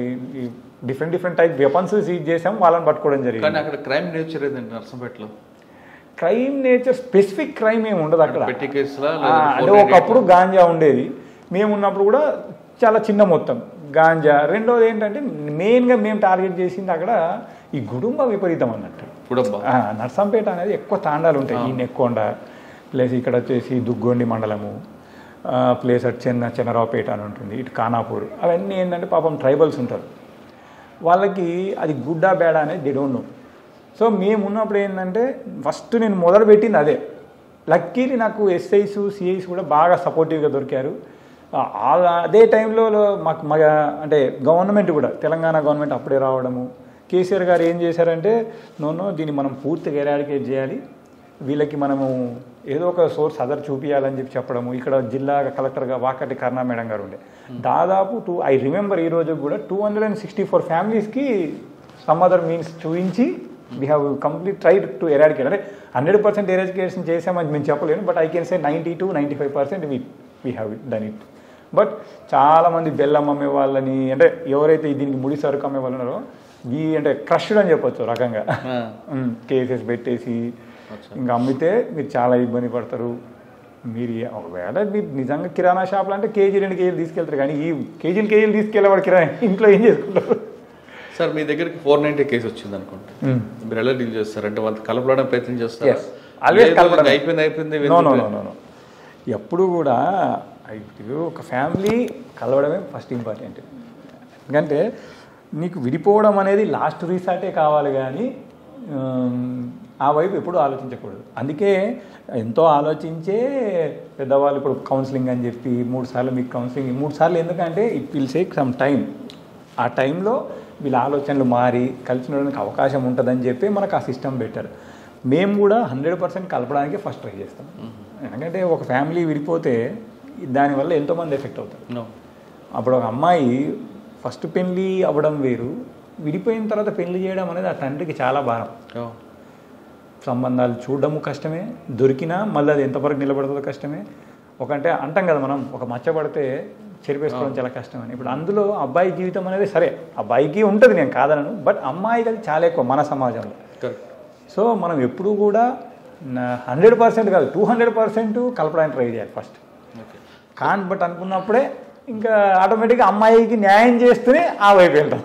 డిఫరెంట్ టైప్ వెపన్స్ సీజ్ చేసాము, వాళ్ళని పట్టుకోవడం జరిగింది. కానీ అక్కడ క్రైమ్ నేచర్ ఏదండి నర్సంపేటలో? క్రైమ్ నేచర్ స్పెసిఫిక్ క్రైమ్ ఏమి ఉండదు అక్కడ. పెట్టి కేసులా అంటే ఒకప్పుడు గాంజా ఉండేది, మేము ఉన్నప్పుడు కూడా చాలా చిన్న మొత్తం గాంజా. రెండోది ఏంటంటే మెయిన్గా మేము టార్గెట్ చేసింది అక్కడ ఈ గుడుంబ విపరీతం అన్నట్టు. నర్సంపేట అనేది ఎక్కువ తాండాలు ఉంటాయి, ఈ నెక్కొండ ప్లస్ ఇక్కడ వచ్చేసి దుగ్గొండి మండలము ప్లేస్ అటు చెన్నరావుపేట అని ఉంటుంది, ఇటు ఖానాపూర్. అవన్నీ ఏంటంటే పాపం ట్రైబల్స్ ఉంటారు, వాళ్ళకి అది గుడ్డా బేడా అనేది దే డోంట్ నో. సో మేము ఉన్నప్పుడు ఏంటంటే ఫస్ట్ నేను మొదలుపెట్టింది అదే. లక్కీలీ నాకు ఎస్ఐస్ సిఐస్ కూడా బాగా సపోర్టివ్గా దొరికారు. అదే టైంలో మాకు అంటే గవర్నమెంట్ కూడా తెలంగాణ గవర్నమెంట్ అప్పుడే రావడము, కేసీఆర్ గారు ఏం చేశారంటే దీన్ని మనం పూర్తిగా ఎరాడికేట్ చేయాలి, వీళ్ళకి మనము ఏదో ఒక సోర్స్ అదర్ చూపించాలని చెప్పడము. ఇక్కడ జిల్లా కలెక్టర్గా వాకటి కరుణా మేడం గారు ఉండే, దాదాపు ఐ రిమెంబర్ ఈ రోజు కూడా 264 ఫ్యామిలీస్కి సమ్ అదర్ మీన్స్ చూపించి we have complete tried to eradicate. అంటే 100% ఎరాడికేషన్ చేసామని మేము చెప్పలేను, but I can say 90-95% we have done it. But చాలామంది బెల్లం అమ్మే వాళ్ళని అంటే ఎవరైతే దీనికి ముడి సరుకు అమ్మే వాళ్ళు ఉన్నారో అంటే క్రష్డ్ అని చెప్పొచ్చు రకంగా కేసెస్ పెట్టేసి ఇంకా అమ్మితే మీరు చాలా ఇబ్బంది పడతారు. మీరు ఒకవేళ మీరు నిజంగా కిరాణా షాపులు అంటే కేజీ 2 కేజీలు తీసుకెళ్తారు, కానీ ఈ కేజీలు తీసుకెళ్ళేవాడు కిరాణా ఇంట్లో ఏం చేసుకుంటారు? సార్ మీ దగ్గరికి 490 కేసు వచ్చింది అనుకుంటే మీరు ఎలా డీల్ చేస్తారు? అంటే వాళ్ళు కలపడానికి ప్రయత్నం చేస్తారు? అయిపోయింది. నో, ఎప్పుడు కూడా ఒక ఫ్యామిలీ కలవడమే ఫస్ట్ ఇంపార్టెంట్. ఎందుకంటే నీకు విడిపోవడం అనేది లాస్ట్ రీసార్టే కావాలి, కానీ ఆ వైపు ఎప్పుడు ఆలోచించకూడదు. అందుకే ఎంతో ఆలోచించే పెద్దవాళ్ళు ఇప్పుడు కౌన్సిలింగ్ అని చెప్పి 3 సార్లు మీకు కౌన్సిలింగ్ 3 సార్లు ఎందుకంటే it will take some time. ఆ టైంలో వీళ్ళ ఆలోచనలు మారి కలిసినడానికి అవకాశం ఉంటుందని చెప్పి మనకు ఆ సిస్టమ్ పెట్టారు. మేము కూడా 100% కలపడానికి ఫస్ట్ ట్రై చేస్తాం. ఎందుకంటే ఒక ఫ్యామిలీ విడిపోతే దానివల్ల ఎంతోమంది ఎఫెక్ట్ అవుతారు. అప్పుడు ఒక అమ్మాయి ఫస్ట్ పెళ్ళి అవ్వడం వేరు, విడిపోయిన తర్వాత పెళ్లి చేయడం అనేది ఆ తండ్రికి చాలా భారం. సంబంధాలు చూడడము కష్టమే, దొరికినా మళ్ళీ అది ఎంతవరకు నిలబడుతుందో కష్టమే. ఒకంటే అంటాం కదా మనం, ఒక మచ్చ పడితే చెరిపేసుకోవడం చాలా కష్టం అని. ఇప్పుడు అందులో అబ్బాయి జీవితం అనేది సరే అబ్బాయికి ఉంటుంది, నేను కాదనను, బట్ అమ్మాయికి అది చాలా ఎక్కువ మన సమాజంలో. సో మనం ఎప్పుడూ కూడా 100% కాదు 200% కలపడానికి ట్రై చేయాలి ఫస్ట్. బట్ అనుకున్నప్పుడే ఇంకా ఆటోమేటిక్గా అమ్మాయికి న్యాయం చేస్తూనే ఆ వైపు వెళ్తాం.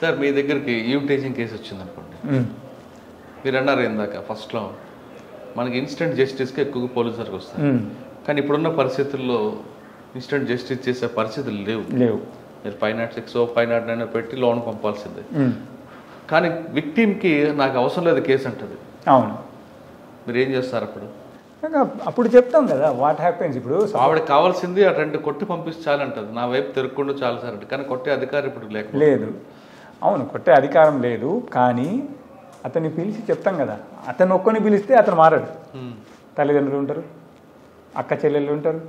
సార్ మీ దగ్గరికి యూటేజింగ్ కేసు వచ్చింది అనుకోండి, మీరు అన్నారు ఇందాక ఫస్ట్లో మనకి ఇన్స్టెంట్ జస్టిస్కి ఎక్కువగా పోలీసులకు వస్తారు, కానీ ఇప్పుడున్న పరిస్థితుల్లో ఇన్స్టెంట్ జస్టిస్ చేసే పరిస్థితులు లేవు. మీరు 506 509 పెట్టి లోన్ పంపాల్సిందే. కానీ విక్టిమ్కి నాకు అవసరం లేదు కేసు అంటుంది. అవును, మీరు ఏం చేస్తారు అప్పుడు? అప్పుడు చెప్తాం కదా వాట్ హ్యాపెన్స్. ఇప్పుడు ఆవిడకి కావాల్సింది ఆ 2 కొట్టి పంపించాలంటది, నా వైపు తిరగకుండా చాలా సార్ అంటే, కానీ కొట్టే అధికారం ఇప్పుడు లేదు. అవును, కొట్టే అధికారం లేదు, కానీ అతన్ని పిలిచి చెప్తాం కదా, అతను ఒక్కని పిలిస్తే అతను మారాడు. తల్లిదండ్రులు ఉంటారు, అక్క చెల్లెళ్ళు ఉంటారు,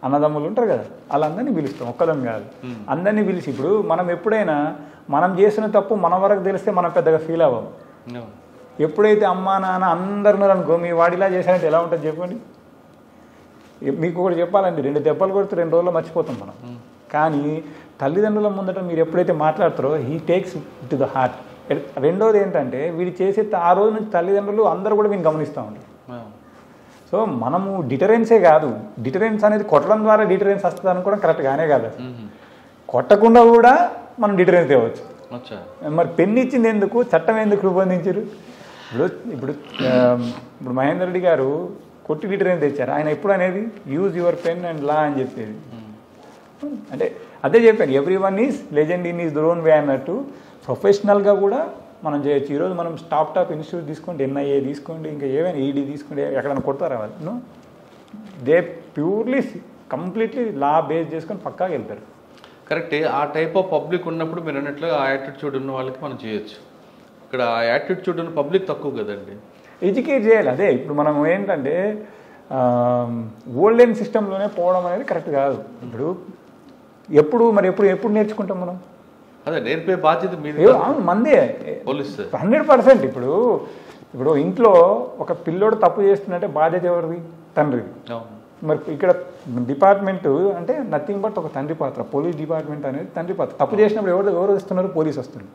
అన్నదమ్ములు ఉంటారు కదా, వాళ్ళందరినీ పిలుస్తాం, ఒక్కదని కాదు. అందరినీ పిలిచి ఇప్పుడు మనం ఎప్పుడైనా మనం చేసిన తప్పు మన వరకు తెలిస్తే మనం పెద్దగా ఫీల్ అవ్వం. ఎప్పుడైతే అమ్మా నాన్న అందరు అనుకో మీ వాడిలా చేశానంటే ఎలా ఉంటుంది చెప్పండి. మీకు ఒకటి చెప్పాలండి, 2 దెబ్బలు కొడితే 2 రోజుల్లో మర్చిపోతాం మనం. కానీ తల్లిదండ్రుల ముందట మీరు ఎప్పుడైతే మాట్లాడతారో he takes to the heart. రెండోది ఏంటంటే వీడు చేసే ఆ రోజు నుంచి తల్లిదండ్రులు అందరూ కూడా వీళ్ళు గమనిస్తూ ఉంటారు. సో మనము డిటరెన్సే కాదు, డిటరెన్స్ అనేది కొట్టడం ద్వారా డిటరెన్స్ వస్తుంది అనుకోవడం కరెక్ట్ కానే కాదు. కొట్టకుండా కూడా మనం డిటరెన్స్ తేవచ్చు. మరి పెన్ ఇచ్చింది ఎందుకు, చట్టం ఎందుకు రూపొందించారు? ఇప్పుడు మహేందర్ రెడ్డి గారు కొట్టి డిటరెన్స్ తెచ్చారు. ఆయన ఎప్పుడు అనేది యూజ్ యువర్ పెన్ అండ్ లా అని చెప్పేది. అంటే అదే చెప్పాను, every one is legend in is own way అన్నట్టు ప్రొఫెషనల్గా కూడా మనం చేయొచ్చు. ఈరోజు మనం టాప్ ఇన్స్టిట్యూట్ తీసుకోండి, ఎన్ఐఏ తీసుకోండి, ఇంకా ఏమైనా ఈడీ తీసుకోండి, ఎక్కడైనా కొడతారా వాళ్ళు? They purely completely law base చేసుకొని పక్కాగా వెళ్తారు. కరెక్టే. ఆ టైప్ ఆఫ్ పబ్లిక్ ఉన్నప్పుడు మీరు అన్నట్లుగా ఆ యాటిట్యూడ్ ఉన్న వాళ్ళకి మనం చేయొచ్చు. ఇక్కడ ఆ యాటిట్యూడ్ ఉన్న పబ్లిక్ తక్కువ కదండి. ఎడ్యుకేట్ చేయాలి. అదే ఇప్పుడు మనం ఏంటంటే ఓల్డెన్ సిస్టంలోనే పోవడం అనేది కరెక్ట్ కాదు. ఇప్పుడు ఎప్పుడు నేర్చుకుంటాం మనం? అదే నేర్పే బాధ్యత మీది, మందే 100%. ఇప్పుడు ఇంట్లో ఒక పిల్లోడు తప్పు చేస్తున్నట్టే బాధ్యత ఎవరిది? తండ్రిది. మరి ఇక్కడ డిపార్ట్మెంట్ అంటే నథింగ్ బట్ ఒక తండ్రి పాత్ర. పోలీస్ డిపార్ట్మెంట్ అనేది తండ్రి పాత్ర. తప్పు చేసినప్పుడు ఎవరు వస్తున్నారు? పోలీస్ వస్తుంది.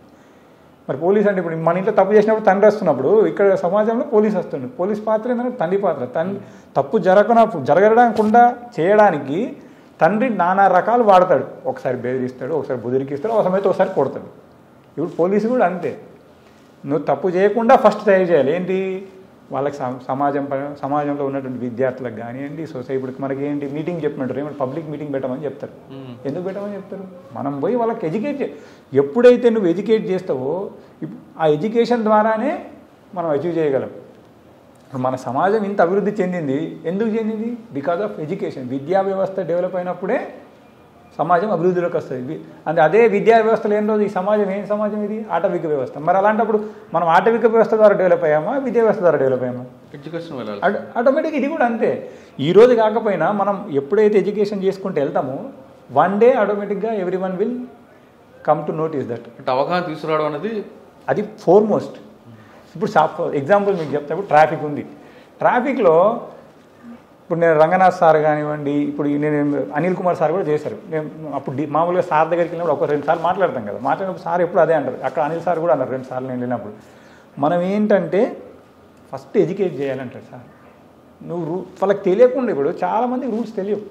మరి పోలీస్ అంటే ఇప్పుడు మన ఇంట్లో తప్పు చేసినప్పుడు తండ్రి వస్తున్నప్పుడు ఇక్కడ సమాజంలో పోలీస్ వస్తుంది. పోలీస్ పాత్ర ఏంటంటే తండ్రి పాత్ర. తప్పు జరగకుండా చేయడానికి తండ్రి నానా రకాలు వాడతాడు. ఒకసారి బెదిరిస్తాడు, ఒకసారి బుదిరికిస్తాడు, ఒకసారి కొడతాడు. ఇప్పుడు పోలీసు కూడా అంతే. నువ్వు తప్పు చేయకుండా ఫస్ట్ తయారు చేయాలి. ఏంటి? వాళ్ళకి సమాజంలో ఉన్నటువంటి విద్యార్థులకు కానివ్వండి, సొసైటీ. ఇప్పుడు మనకి ఏంటి మీటింగ్ చెప్పినట్టు ఏమంటే పబ్లిక్ మీటింగ్ పెట్టమని చెప్తారు. ఎందుకు పెట్టమని చెప్తారు? మనం పోయి వాళ్ళకి ఎడ్యుకేట్ ఎప్పుడైతే నువ్వు ఎడ్యుకేట్ చేస్తావో ఆ ఎడ్యుకేషన్ ద్వారానే మనం అచీవ్ చేయగలం. మన సమాజం ఇంత అభివృద్ధి చెందింది. ఎందుకు చెందింది? Because of education. విద్యా వ్యవస్థ డెవలప్ అయినప్పుడే సమాజం అభివృద్ధిలోకి వస్తుంది. అంటే అదే విద్యా వ్యవస్థ లేని రోజు ఈ సమాజం ఏం సమాజం? ఇది ఆటవిక వ్యవస్థ. మరి అలాంటప్పుడు మనం ఆటవిక వ్యవస్థ ద్వారా డెవలప్ అయ్యామా, విద్యా వ్యవస్థ ద్వారా డెవలప్ అయ్యామా? ఎడ్యుకేషన్ ఆటోమేటిక్ ఇది కూడా అంతే. ఈ రోజు కాకపోయినా మనం ఎప్పుడైతే ఎడ్యుకేషన్ చేసుకుంటూ వెళ్తామో వన్ డే ఆటోమేటిక్గా every one will come to notice that. అవగాహన తీసుకురావడం అనేది అది ఫోర్మోస్ట్. ఇప్పుడు ఎగ్జాంపుల్ మీకు చెప్తా. ఇప్పుడు ట్రాఫిక్ ఉంది. ట్రాఫిక్లో ఇప్పుడు నేను రంగనాథ్ సార్ కానివ్వండి, ఇప్పుడు నేను అనిల్ కుమార్ సార్ కూడా చేశారు. నేను అప్పుడు మామూలుగా సార్ దగ్గరికి వెళ్ళినప్పుడు 1-2 సార్లు మాట్లాడతాం కదా. మాట్లాడినప్పుడు సార్ ఎప్పుడు అదే అంటారు. అక్కడ అనిల్ సార్ కూడా అన్నారు 2 సార్లు నేను వెళ్ళినప్పుడు. మనం ఏంటంటే ఫస్ట్ ఎడ్యుకేట్ చేయాలంటారు సార్. వాళ్ళకి తెలియకుండా ఇప్పుడు చాలామంది రూల్స్ తెలియవు,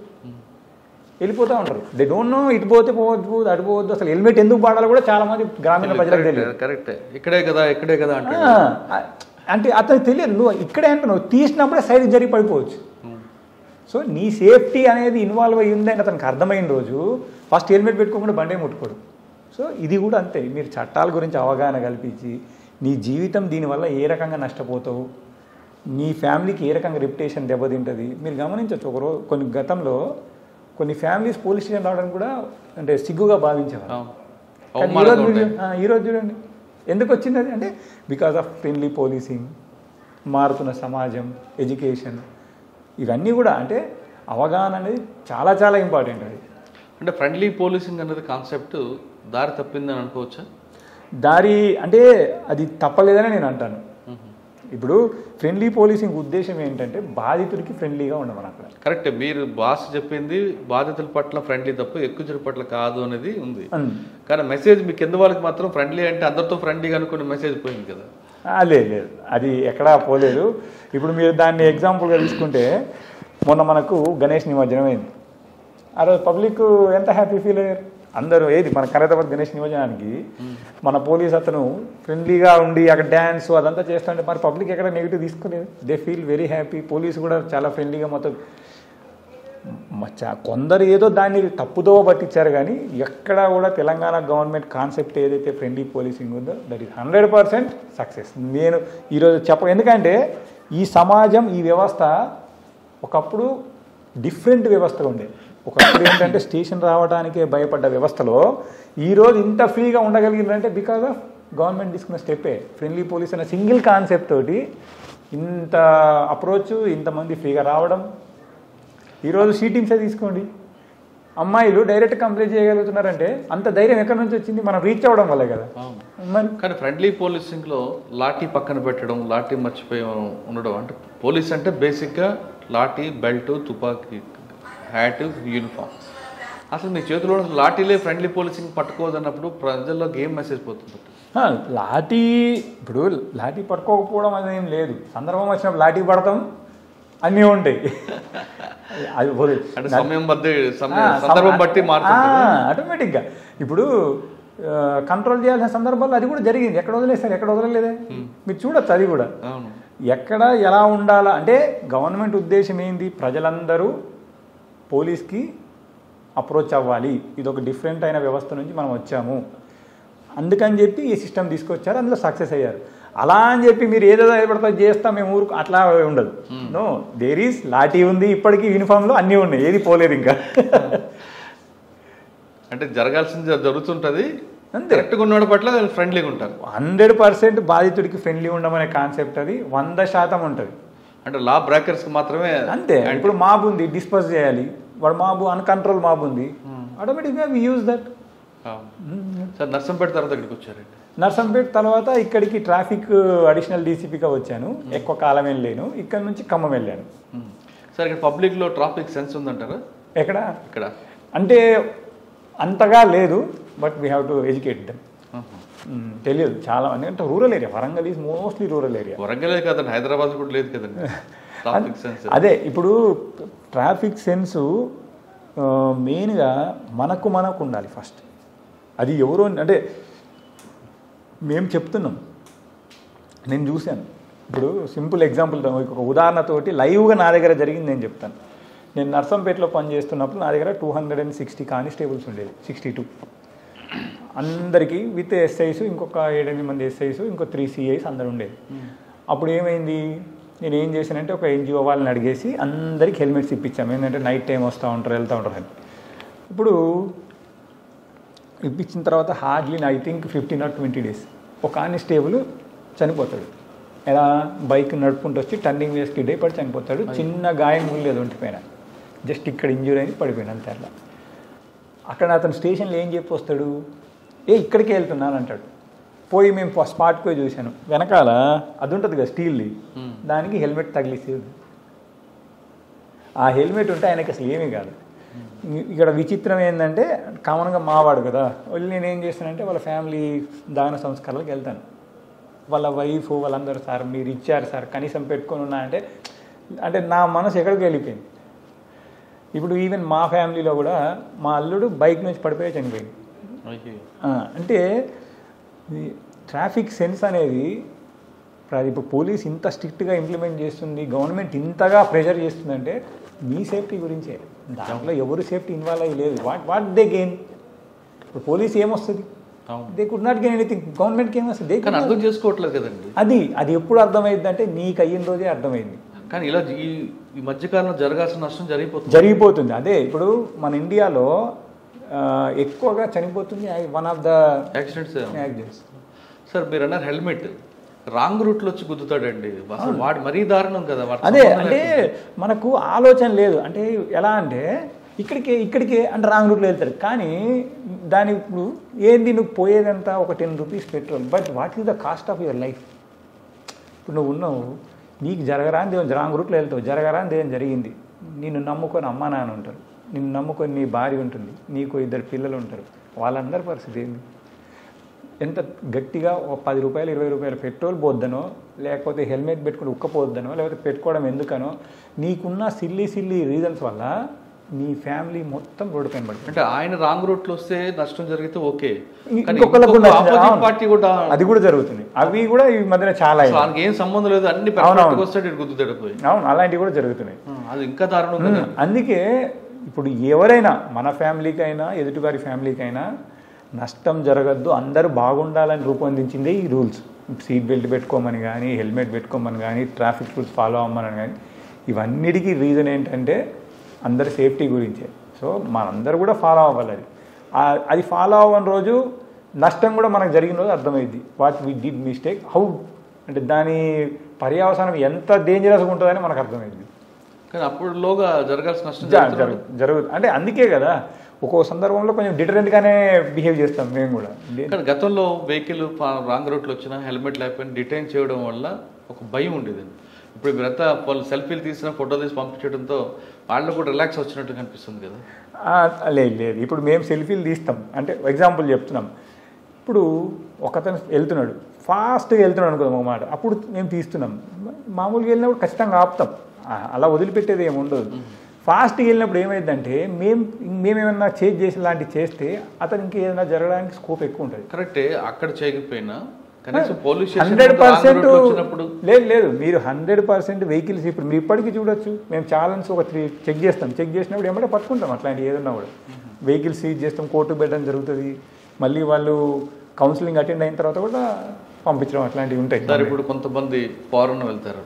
వెళ్ళిపోతూ ఉంటారు. They don't know. ఇటు పోతే పోవద్దు, అటు పోవద్దు, అసలు హెల్మెట్ ఎందుకు వాడాలో కూడా చాలామంది గ్రామీణ ప్రజలకు తెలియదు. కరెక్టే. ఇక్కడే కదా అంటే అతనికి తెలియదు. నువ్వు ఇక్కడే అంటే నువ్వు తీసినప్పుడే సైడ్ జరిగి పడిపోవచ్చు. సో నీ సేఫ్టీ అనేది ఇన్వాల్వ్ అయ్యి ఉందని అతనికి అర్థమైన రోజు ఫస్ట్ హెల్మెట్ పెట్టుకోకుండా బండే ముట్టుకోడు. సో ఇది కూడా అంతే. మీరు చట్టాల గురించి అవగాహన కల్పించి నీ జీవితం దీనివల్ల ఏ రకంగా నష్టపోతావు, నీ ఫ్యామిలీకి ఏ రకంగా రెప్యుటేషన్ దెబ్బతింటుంది మీరు గమనించవచ్చు. గతంలో కొన్ని ఫ్యామిలీస్ పోలీస్ స్టేషన్ రావడానికి కూడా అంటే సిగ్గుగా భావించేవారు. ఈరోజు చూడండి ఎందుకు వచ్చింది అది అంటే బికాజ్ ఆఫ్ ఫ్రెండ్లీ పోలీసింగ్, మారుతున్న సమాజం, ఎడ్యుకేషన్, ఇవన్నీ కూడా అంటే అవగాహన అనేది చాలా చాలా ఇంపార్టెంట్. అది అంటే ఫ్రెండ్లీ పోలీసింగ్ అనేది కాన్సెప్ట్ దారి తప్పిందని అనుకోవచ్చా? దారి అంటే అది తప్పలేదని నేను అంటాను. ఇప్పుడు ఫ్రెండ్లీ పోలీసింగ్ ఉద్దేశం ఏంటంటే బాధితుడికి ఫ్రెండ్లీగా ఉండమని అక్కడ. కరెక్ట్. మీరు బాస్ చెప్పింది బాధితుల పట్ల ఫ్రెండ్లీ తప్ప ఎక్కువ పట్ల కాదు అనేది ఉంది. కానీ మెసేజ్ మీ కింద వాళ్ళకి మాత్రం ఫ్రెండ్లీ అంటే అందరితో ఫ్రెండ్లీగా అనుకునే మెసేజ్ పోయింది కదా? లేదు, అది ఎక్కడా పోలేదు. ఇప్పుడు మీరు దాన్ని ఎగ్జాంపుల్గా తీసుకుంటే మొన్న మనకు గణేష్ నిమజ్జనం అయింది. ఆ రోజు పబ్లిక్ ఎంత హ్యాపీ ఫీల్ అయ్యారు అందరూ. ఏది మన ఖైరతాబాద్ గణేష్ నిమజ్జనానికి మన పోలీస్ అతను ఫ్రెండ్లీగా ఉండి అక్కడ డ్యాన్స్ అదంతా చేస్తుంటే మరి పబ్లిక్ ఎక్కడ నెగిటివ్ తీసుకోలేదు. They feel very happy. Police కూడా చాలా ఫ్రెండ్లీగా మొత్తం. కొందరు ఏదో దాన్ని తప్పుదో పట్టించారు కానీ ఎక్కడ కూడా తెలంగాణ గవర్నమెంట్ కాన్సెప్ట్ ఏదైతే ఫ్రెండ్లీ పోలీసింగ్ ఉందో దట్ ఈస్ 100% సక్సెస్. నేను ఈరోజు ఎందుకంటే ఈ సమాజం ఈ వ్యవస్థ ఒకప్పుడు డిఫరెంట్ వ్యవస్థగా ఉండేది. ఒకప్పుడు ఏంటంటే స్టేషన్ రావడానికే భయపడ్డ వ్యవస్థలో ఈరోజు ఇంత ఫ్రీగా ఉండగలిగిందంటే బికాజ్ ఆఫ్ గవర్నమెంట్ తీసుకున్న స్టెప్పే. ఫ్రెండ్లీ పోలీస్ అనే సింగిల్ కాన్సెప్ట్ తోటి ఇంత అప్రోచ్, ఇంతమంది ఫ్రీగా రావడం. ఈరోజు షీటింగ్సే తీసుకోండి, అమ్మాయిలు డైరెక్ట్ కంప్లైంట్ చేయగలుగుతున్నారంటే అంత ధైర్యం ఎక్కడి నుంచి వచ్చింది? మనం రీచ్ అవ్వడం వల్లే కదా. మరి కానీ ఫ్రెండ్లీ పోలీసింగ్లో లాఠీ పక్కన పెట్టడం, లాఠీ మర్చిపోయి ఉండడం, అంటే పోలీస్ అంటే బేసిక్గా లాఠీ, బెల్ట్, తుపాకీ, హ్యాట్, యూనిఫామ్. అసలు మీ చేతిలో లాఠీలే ఫ్రెండ్లీ పోలీసింగ్ పట్టుకోదన్నప్పుడు ప్రజల్లోకి ఏం మెసేజ్ పోతుంది? లాఠీ, ఇప్పుడు లాఠీ పట్టుకోకపోవడం అనేది ఏం లేదు. సందర్భం వచ్చినప్పుడు లాఠీ పడతాం, అన్నీ ఉంటాయి. అది అంటే సమయం సందర్భం బట్టి మారుతుంది ఆటోమేటిక్గా. ఇప్పుడు కంట్రోల్ చేయాల్సిన సందర్భాల్లో అది కూడా జరిగింది. ఎక్కడ వదిలేస్తారు, ఎక్కడ వదలలేదే, మీరు చూడొచ్చు. అది కూడా ఎక్కడ ఎలా ఉండాలా అంటే గవర్నమెంట్ ఉద్దేశం ఏంది, ప్రజలందరూ పోలీస్కి అప్రోచ్ అవ్వాలి, ఇది ఒక డిఫరెంట్ అయిన వ్యవస్థ నుంచి మనం వచ్చాము, అందుకని చెప్పి ఈ సిస్టమ్ తీసుకొచ్చారు, అందులో సక్సెస్ అయ్యారు. అలా అని చెప్పి మీరు ఏదో పడితే చేస్తాం మేము ఊరుకు అట్లా ఉండదు. నో, దేర్ ఈస్ లాఠీ ఉంది, ఇప్పటికీ యూనిఫామ్లో అన్నీ ఉన్నాయి, ఏది పోలేదు ఇంకా. అంటే జరగాల్సింది జరుగుతుంటుంది, కరెక్ట్గా ఉన్నవాడి పట్ల ఫ్రెండ్లీగా ఉంటారు. 100% బాధితుడికి ఫ్రెండ్లీ ఉండమనే కాన్సెప్ట్ అది 100% ఉంటుంది. అంటే లా బ్రేకర్స్కి మాత్రమే అంతే. ఇప్పుడు మాబ్ ఉంది, డిస్పర్స్ చేయాలి, వాడు మాబు అన్కంట్రోల్ మాబ్ ఉంది, ఆటోమేటిక్గా we use that. Sir Narsampet తర్వాత ఇక్కడికి వచ్చారండి. నర్సంపేట తర్వాత ఇక్కడికి ట్రాఫిక్ అడిషనల్ డీసీపీగా వచ్చాను. ఎక్కువ కాలం వెళ్ళాను, ఇక్కడ నుంచి ఖమ్మం వెళ్ళాను. సార్ ఇక్కడ పబ్లిక్లో ట్రాఫిక్ సెన్స్ ఉందంటారా? ఎక్కడ ఇక్కడ అంటే అంతగా లేదు, but we have to educate them. తెలియదు చాలా మంది, అంటే rural area, Warangal is mostly rural area. వరంగలే కదండి, హైదరాబాద్ కూడా లేదు కదండి ట్రాఫిక్ సెన్స్. అదే ఇప్పుడు ట్రాఫిక్ సెన్సు మెయిన్గా మనకు ఉండాలి ఫస్ట్. అది ఎవరో అంటే మేము చెప్తున్నాం, నేను చూశాను. ఇప్పుడు సింపుల్ ఎగ్జాంపుల్, ఒక ఉదాహరణతోటి లైవ్గా నా దగ్గర జరిగింది నేను చెప్తాను. నేను నర్సంపేటలో పనిచేస్తున్నప్పుడు నా దగ్గర 260 కానిస్టేబుల్స్ ఉండేది, 62 అందరికీ విత్ ఎస్ఐస్, ఇంకొక 7-8 మంది ఎస్ఐస్, ఇంకో 3 CIs అందరు ఉండేది. అప్పుడు ఏమైంది, నేను ఏం చేశానంటే ఒక NGO వాళ్ళని అడిగేసి అందరికి హెల్మెట్స్ ఇప్పించాము. ఏంటంటే నైట్ టైం వస్తూ ఉంటారు, వెళ్తూ ఉంటారు అని. ఇప్పుడు ఇప్పించిన తర్వాత hardly I think 15 or 20 days ఒక కానిస్టేబుల్ చనిపోతాడు. ఎలా, బైక్ నడుపుకుంటూ వచ్చి టర్నింగ్ వేసి కిడ్ అయిపడి చనిపోతాడు. చిన్న గాయం లేదు ఒంటిపైన, జస్ట్ ఇక్కడ ఇంజూరీ అయింది, పడిపోయాను అంతే. అట్లా అక్కడ అతను స్టేషన్లో ఏం చెప్పి వస్తాడు, ఇక్కడికి వెళ్తున్నాను అంటాడు. పోయి మేము స్పాట్కి పోయి చూశాను, వెనకాల అది ఉంటుంది కదా స్టీల్ది, దానికి హెల్మెట్ తగిలిసేది. ఆ హెల్మెట్ ఉంటే ఆయనకి అసలు ఏమీ కాదు. ఇక్కడ విచిత్రం ఏంటంటే కామన్గా మావాడు కదా, వాళ్ళు నేనేం చేస్తానంటే వాళ్ళ ఫ్యామిలీ దహన సంస్కారాలకు వెళ్తాను. వాళ్ళ వైఫ్ వాళ్ళందరూ, సార్ మీరు ఇచ్చారు సార్ కనీసం పెట్టుకొని ఉన్నా అంటే నా మనసు ఎక్కడికి వెళ్ళిపోయింది. ఇప్పుడు ఈవెన్ మా ఫ్యామిలీలో కూడా మా అల్లుడు బైక్ నుంచి పడిపోయి చనిపోయింది. అంటే ట్రాఫిక్ సెన్స్ అనేది ఇప్పుడు పోలీస్ ఇంత స్ట్రిక్ట్గా ఇంప్లిమెంట్ చేస్తుంది, గవర్నమెంట్ ఇంతగా ప్రెషర్ చేస్తుందంటే మీ సేఫ్టీ గురించే. దాంట్లో ఎవరు సేఫ్టీ ఇన్వాల్వ్ అయ్యి లేదు. What they gain? ఇప్పుడు పోలీస్ ఏమొస్తుంది? They could not gain anything. గవర్నమెంట్కి ఏమొస్తుంది? అర్థం చేసుకోవట్లేదు కదండి. అది ఎప్పుడు అర్థమైంది అంటే నీకు అయిన రోజే అర్థమైంది. కానీ ఇలా ఈ మధ్యకాలంలో జరగాల్సిన నష్టం జరిగిపోతుంది. అదే ఇప్పుడు మన ఇండియాలో ఎక్కువగా చనిపోతుంది one of the accidents. Sir మీరు అన్నారు హెల్మెట్ రాంగ్ రూట్లో వచ్చి గుద్దుతాడండి, వాడు మరీ దారుణం కదా. అదే అంటే మనకు ఆలోచన లేదు. అంటే ఎలా అంటే ఇక్కడికే అంటే రాంగ్ రూట్లో వెళ్తారు, కానీ దాని ఇప్పుడు ఏంది నువ్వు పోయేదంతా ఒక 10 rupees petrol, but what is the cost of your life? ఇప్పుడు నువ్వు ఉన్నావు, నీకు జరగరాని దేవుని రాంగ్ రూట్లో వెళ్తావు, జరగరాని దేవుని జరిగింది, నిన్ను నమ్ముకొని అమ్మ నాన్న ఉంటారు, నిన్ను నమ్ముకొని నీ భార్య ఉంటుంది, నీకు 2 పిల్లలు ఉంటారు, వాళ్ళందరి పరిస్థితి ఏంది? ఎంత గట్టిగా ఒక 10 రూపాయలు 20 రూపాయలు పెట్రోల్ పోద్దనో, లేకపోతే హెల్మెట్ పెట్టుకుని ఉక్కపోద్దనో, లేకపోతే పెట్టుకోవడం ఎందుకనో, నీకున్న సిల్లీ రీజన్స్ వల్ల నీ ఫ్యామిలీ మొత్తం రోడ్డు పైన పడుతుంది. అంటే ఆయన రాంగ్ రూట్లో వస్తే నష్టం జరిగితే ఓకే, పార్టీ కూడా అది కూడా జరుగుతుంది. అవి కూడా ఈ మధ్యన చాలా ఏం సంబంధం లేదు, అన్ని గుద్దుతాడు. అవును, అలాంటివి కూడా జరుగుతున్నాయి. అది ఇంకా దారుణం. అందుకే ఇప్పుడు ఎవరైనా మన ఫ్యామిలీకైనా ఎదుటివారి ఫ్యామిలీకైనా నష్టం జరగద్దు, అందరూ బాగుండాలని రూపొందించింది ఈ రూల్స్. సీట్ బెల్ట్ పెట్టుకోమని కానీ, హెల్మెట్ పెట్టుకోమని కానీ, ట్రాఫిక్ రూల్స్ ఫాలో అవ్వమని కానీ, ఇవన్నిటికీ రీజన్ ఏంటంటే అందరి సేఫ్టీ గురించే. సో మనందరూ కూడా ఫాలో అవ్వాలి. అది ఫాలో అవ్వని రోజు నష్టం కూడా మనకు జరిగిన రోజు అర్థమైంది. What we did mistake, how అంటే దాని పర్యవసానం ఎంత డేంజరస్గా ఉంటుందని మనకు అర్థమైంది. కానీ అప్పుడులోగా జరగాల్సిన నష్టం జరుగుతుంది. అంటే అందుకే కదా ఒక్కో సందర్భంలో కొంచెం డిటరెంట్గానే బిహేవ్ చేస్తాం మేము కూడా. కానీ గతంలో వెహికల్ రాంగ్ రూట్లో వచ్చినా హెల్మెట్ లేకపోయినా డిటైన్ చేయడం వల్ల ఒక భయం ఉండేది. ఇప్పుడు మీరంతా వాళ్ళు సెల్ఫీలు తీసిన ఫోటో తీసి పంపించడంతో వాళ్ళు కూడా రిలాక్స్ వచ్చినట్టు కనిపిస్తుంది కదా. లేదు ఇప్పుడు మేము సెల్ఫీలు తీస్తాం అంటే ఎగ్జాంపుల్ చెప్తున్నాం. ఇప్పుడు ఒకతను వెళ్తున్నాడు ఫాస్ట్గా వెళ్తున్నాడు అనుకో ఒక మాట, అప్పుడు మేము తీస్తున్నాం. మామూలుగా వెళ్ళినప్పుడు ఖచ్చితంగా ఆపుతాం, అలా వదిలిపెట్టేది ఏమి ఉండదు. ఫాస్ట్గా వెళ్ళినప్పుడు ఏమైందంటే మేమేమన్నా చేంజ్ చేసి లాంటివి చేస్తే అతను ఇంకేదైనా జరగడానికి స్కోప్ ఎక్కువ ఉంటుంది. కరెక్టే, అక్కడ చేయకపోయినా 100% లేదు మీరు 100% వెహికల్స్ ఇప్పుడు మీరు ఇప్పటికీ చూడొచ్చు. మేము ఛాలెంజ్ ఒక 3 చెక్ చేస్తాం. చెక్ చేసినప్పుడు ఏమంటే పట్టుకుంటాం అట్లాంటివి ఏదన్నా కూడా. వెహికల్స్ సీజ్ చేస్తాం, కోర్టుకు పెట్టడం జరుగుతుంది. మళ్ళీ వాళ్ళు కౌన్సిలింగ్ అటెండ్ అయిన తర్వాత కూడా పంపించడం అట్లాంటివి ఉంటాయి. సార్ ఇప్పుడు కొంతమంది ఫారెన్ వెళ్తారు,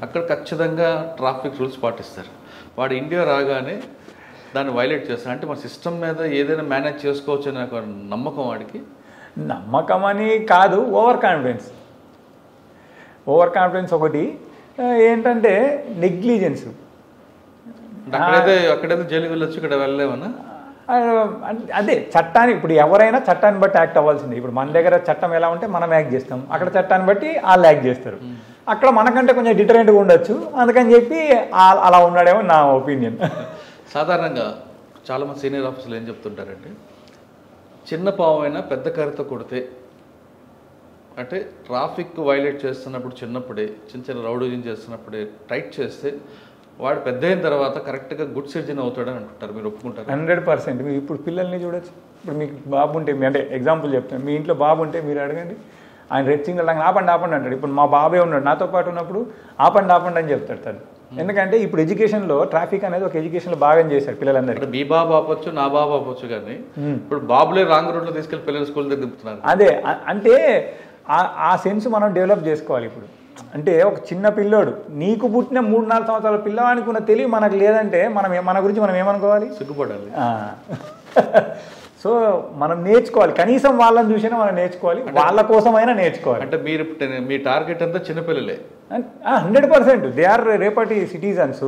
అక్కడ ఖచ్చితంగా ట్రాఫిక్ రూల్స్ పాటిస్తారు. వాడు ఇండియా రాగానే దాన్ని వైలేట్ చేస్తారు. అంటే మన సిస్టమ్ మీద ఏదైనా మేనేజ్ చేసుకోవచ్చు అనే ఒక నమ్మకం వాడికి. నమ్మకం అని కాదు, ఓవర్ కాన్ఫిడెన్స్ ఒకటి. ఏంటంటే నెగ్లిజెన్స్. అక్కడైతే జైలుకి వెళ్ళొచ్చు, ఇక్కడ వెళ్ళలేమన్నా. అదే చట్టాన్ని ఇప్పుడు ఎవరైనా చట్టాన్ని బట్టి యాక్ట్ అవ్వాల్సిందే. ఇప్పుడు మన దగ్గర చట్టం ఎలా ఉంటే మనం యాక్ట్ చేస్తాం, అక్కడ చట్టాన్ని బట్టి వాళ్ళు యాక్ట్ చేస్తారు. అక్కడ మనకంటే కొంచెం డిటరెంట్గా ఉండొచ్చు, అందుకని చెప్పి అలా ఉన్నాడేమో నా ఒపీనియన్. సాధారణంగా చాలామంది సీనియర్ ఆఫీసర్లు ఏం చెప్తుంటారంటే, చిన్న పావైనా పెద్ద కర్రతో కొడితే, అంటే ట్రాఫిక్ వైలేట్ చేస్తున్నప్పుడు చిన్నప్పుడే చిన్న రౌడీజం చేస్తున్నప్పుడే టైట్ చేస్తే వాడు పెద్ద అయిన తర్వాత కరెక్ట్గా గుడ్ సిటిజన్ అవుతాడని అంటుంటారు. మీరు ఒప్పుకుంటారు? 100%. మీరు ఇప్పుడు పిల్లల్ని చూడొచ్చు. ఇప్పుడు మీకు బాబు ఉంటే, అంటే ఎగ్జాంపుల్ చెప్తాను, మీ ఇంట్లో బాబు ఉంటే మీరు అడగండి, ఆయన రెడ్ సిగ్నల్ ఆపండి అంటాడు. ఇప్పుడు మా బాబే ఉన్నాడు నాతో పాటు ఉన్నప్పుడు ఆపండి అని చెప్తాడు తను. ఎందుకంటే ఇప్పుడు ఎడ్యుకేషన్లో ట్రాఫిక్ అనేది ఒక ఎడ్యుకేషన్లో భాగం చేశారు పిల్లలందరికీ. మీ బాబు ఆపొచ్చు, నా బాబు ఆపొచ్చు, కానీ ఇప్పుడు బాబులే రాంగ్ రూట్లో తీసుకెళ్ళి పిల్లలు స్కూల్ దగ్గర దింపుతున్నారు. అదే అంటే ఆ సెన్స్ మనం డెవలప్ చేసుకోవాలి. ఇప్పుడు అంటే ఒక చిన్న పిల్లోడు, నీకు పుట్టిన 3-4 సంవత్సరాల పిల్లవానికి ఉన్న తెలివి మనకు లేదంటే మన గురించి మనం ఏమనుకోవాలి? సిగ్గుపడాలి. సో మనం నేర్చుకోవాలి, కనీసం వాళ్ళని చూసినా మనం నేర్చుకోవాలి, వాళ్ళ కోసమైనా నేర్చుకోవాలి. అంటే మీరు మీ టార్గెట్ అంతా చిన్నపిల్లలే? 100%. దే ఆర్ రేపటి సిటిజన్స్.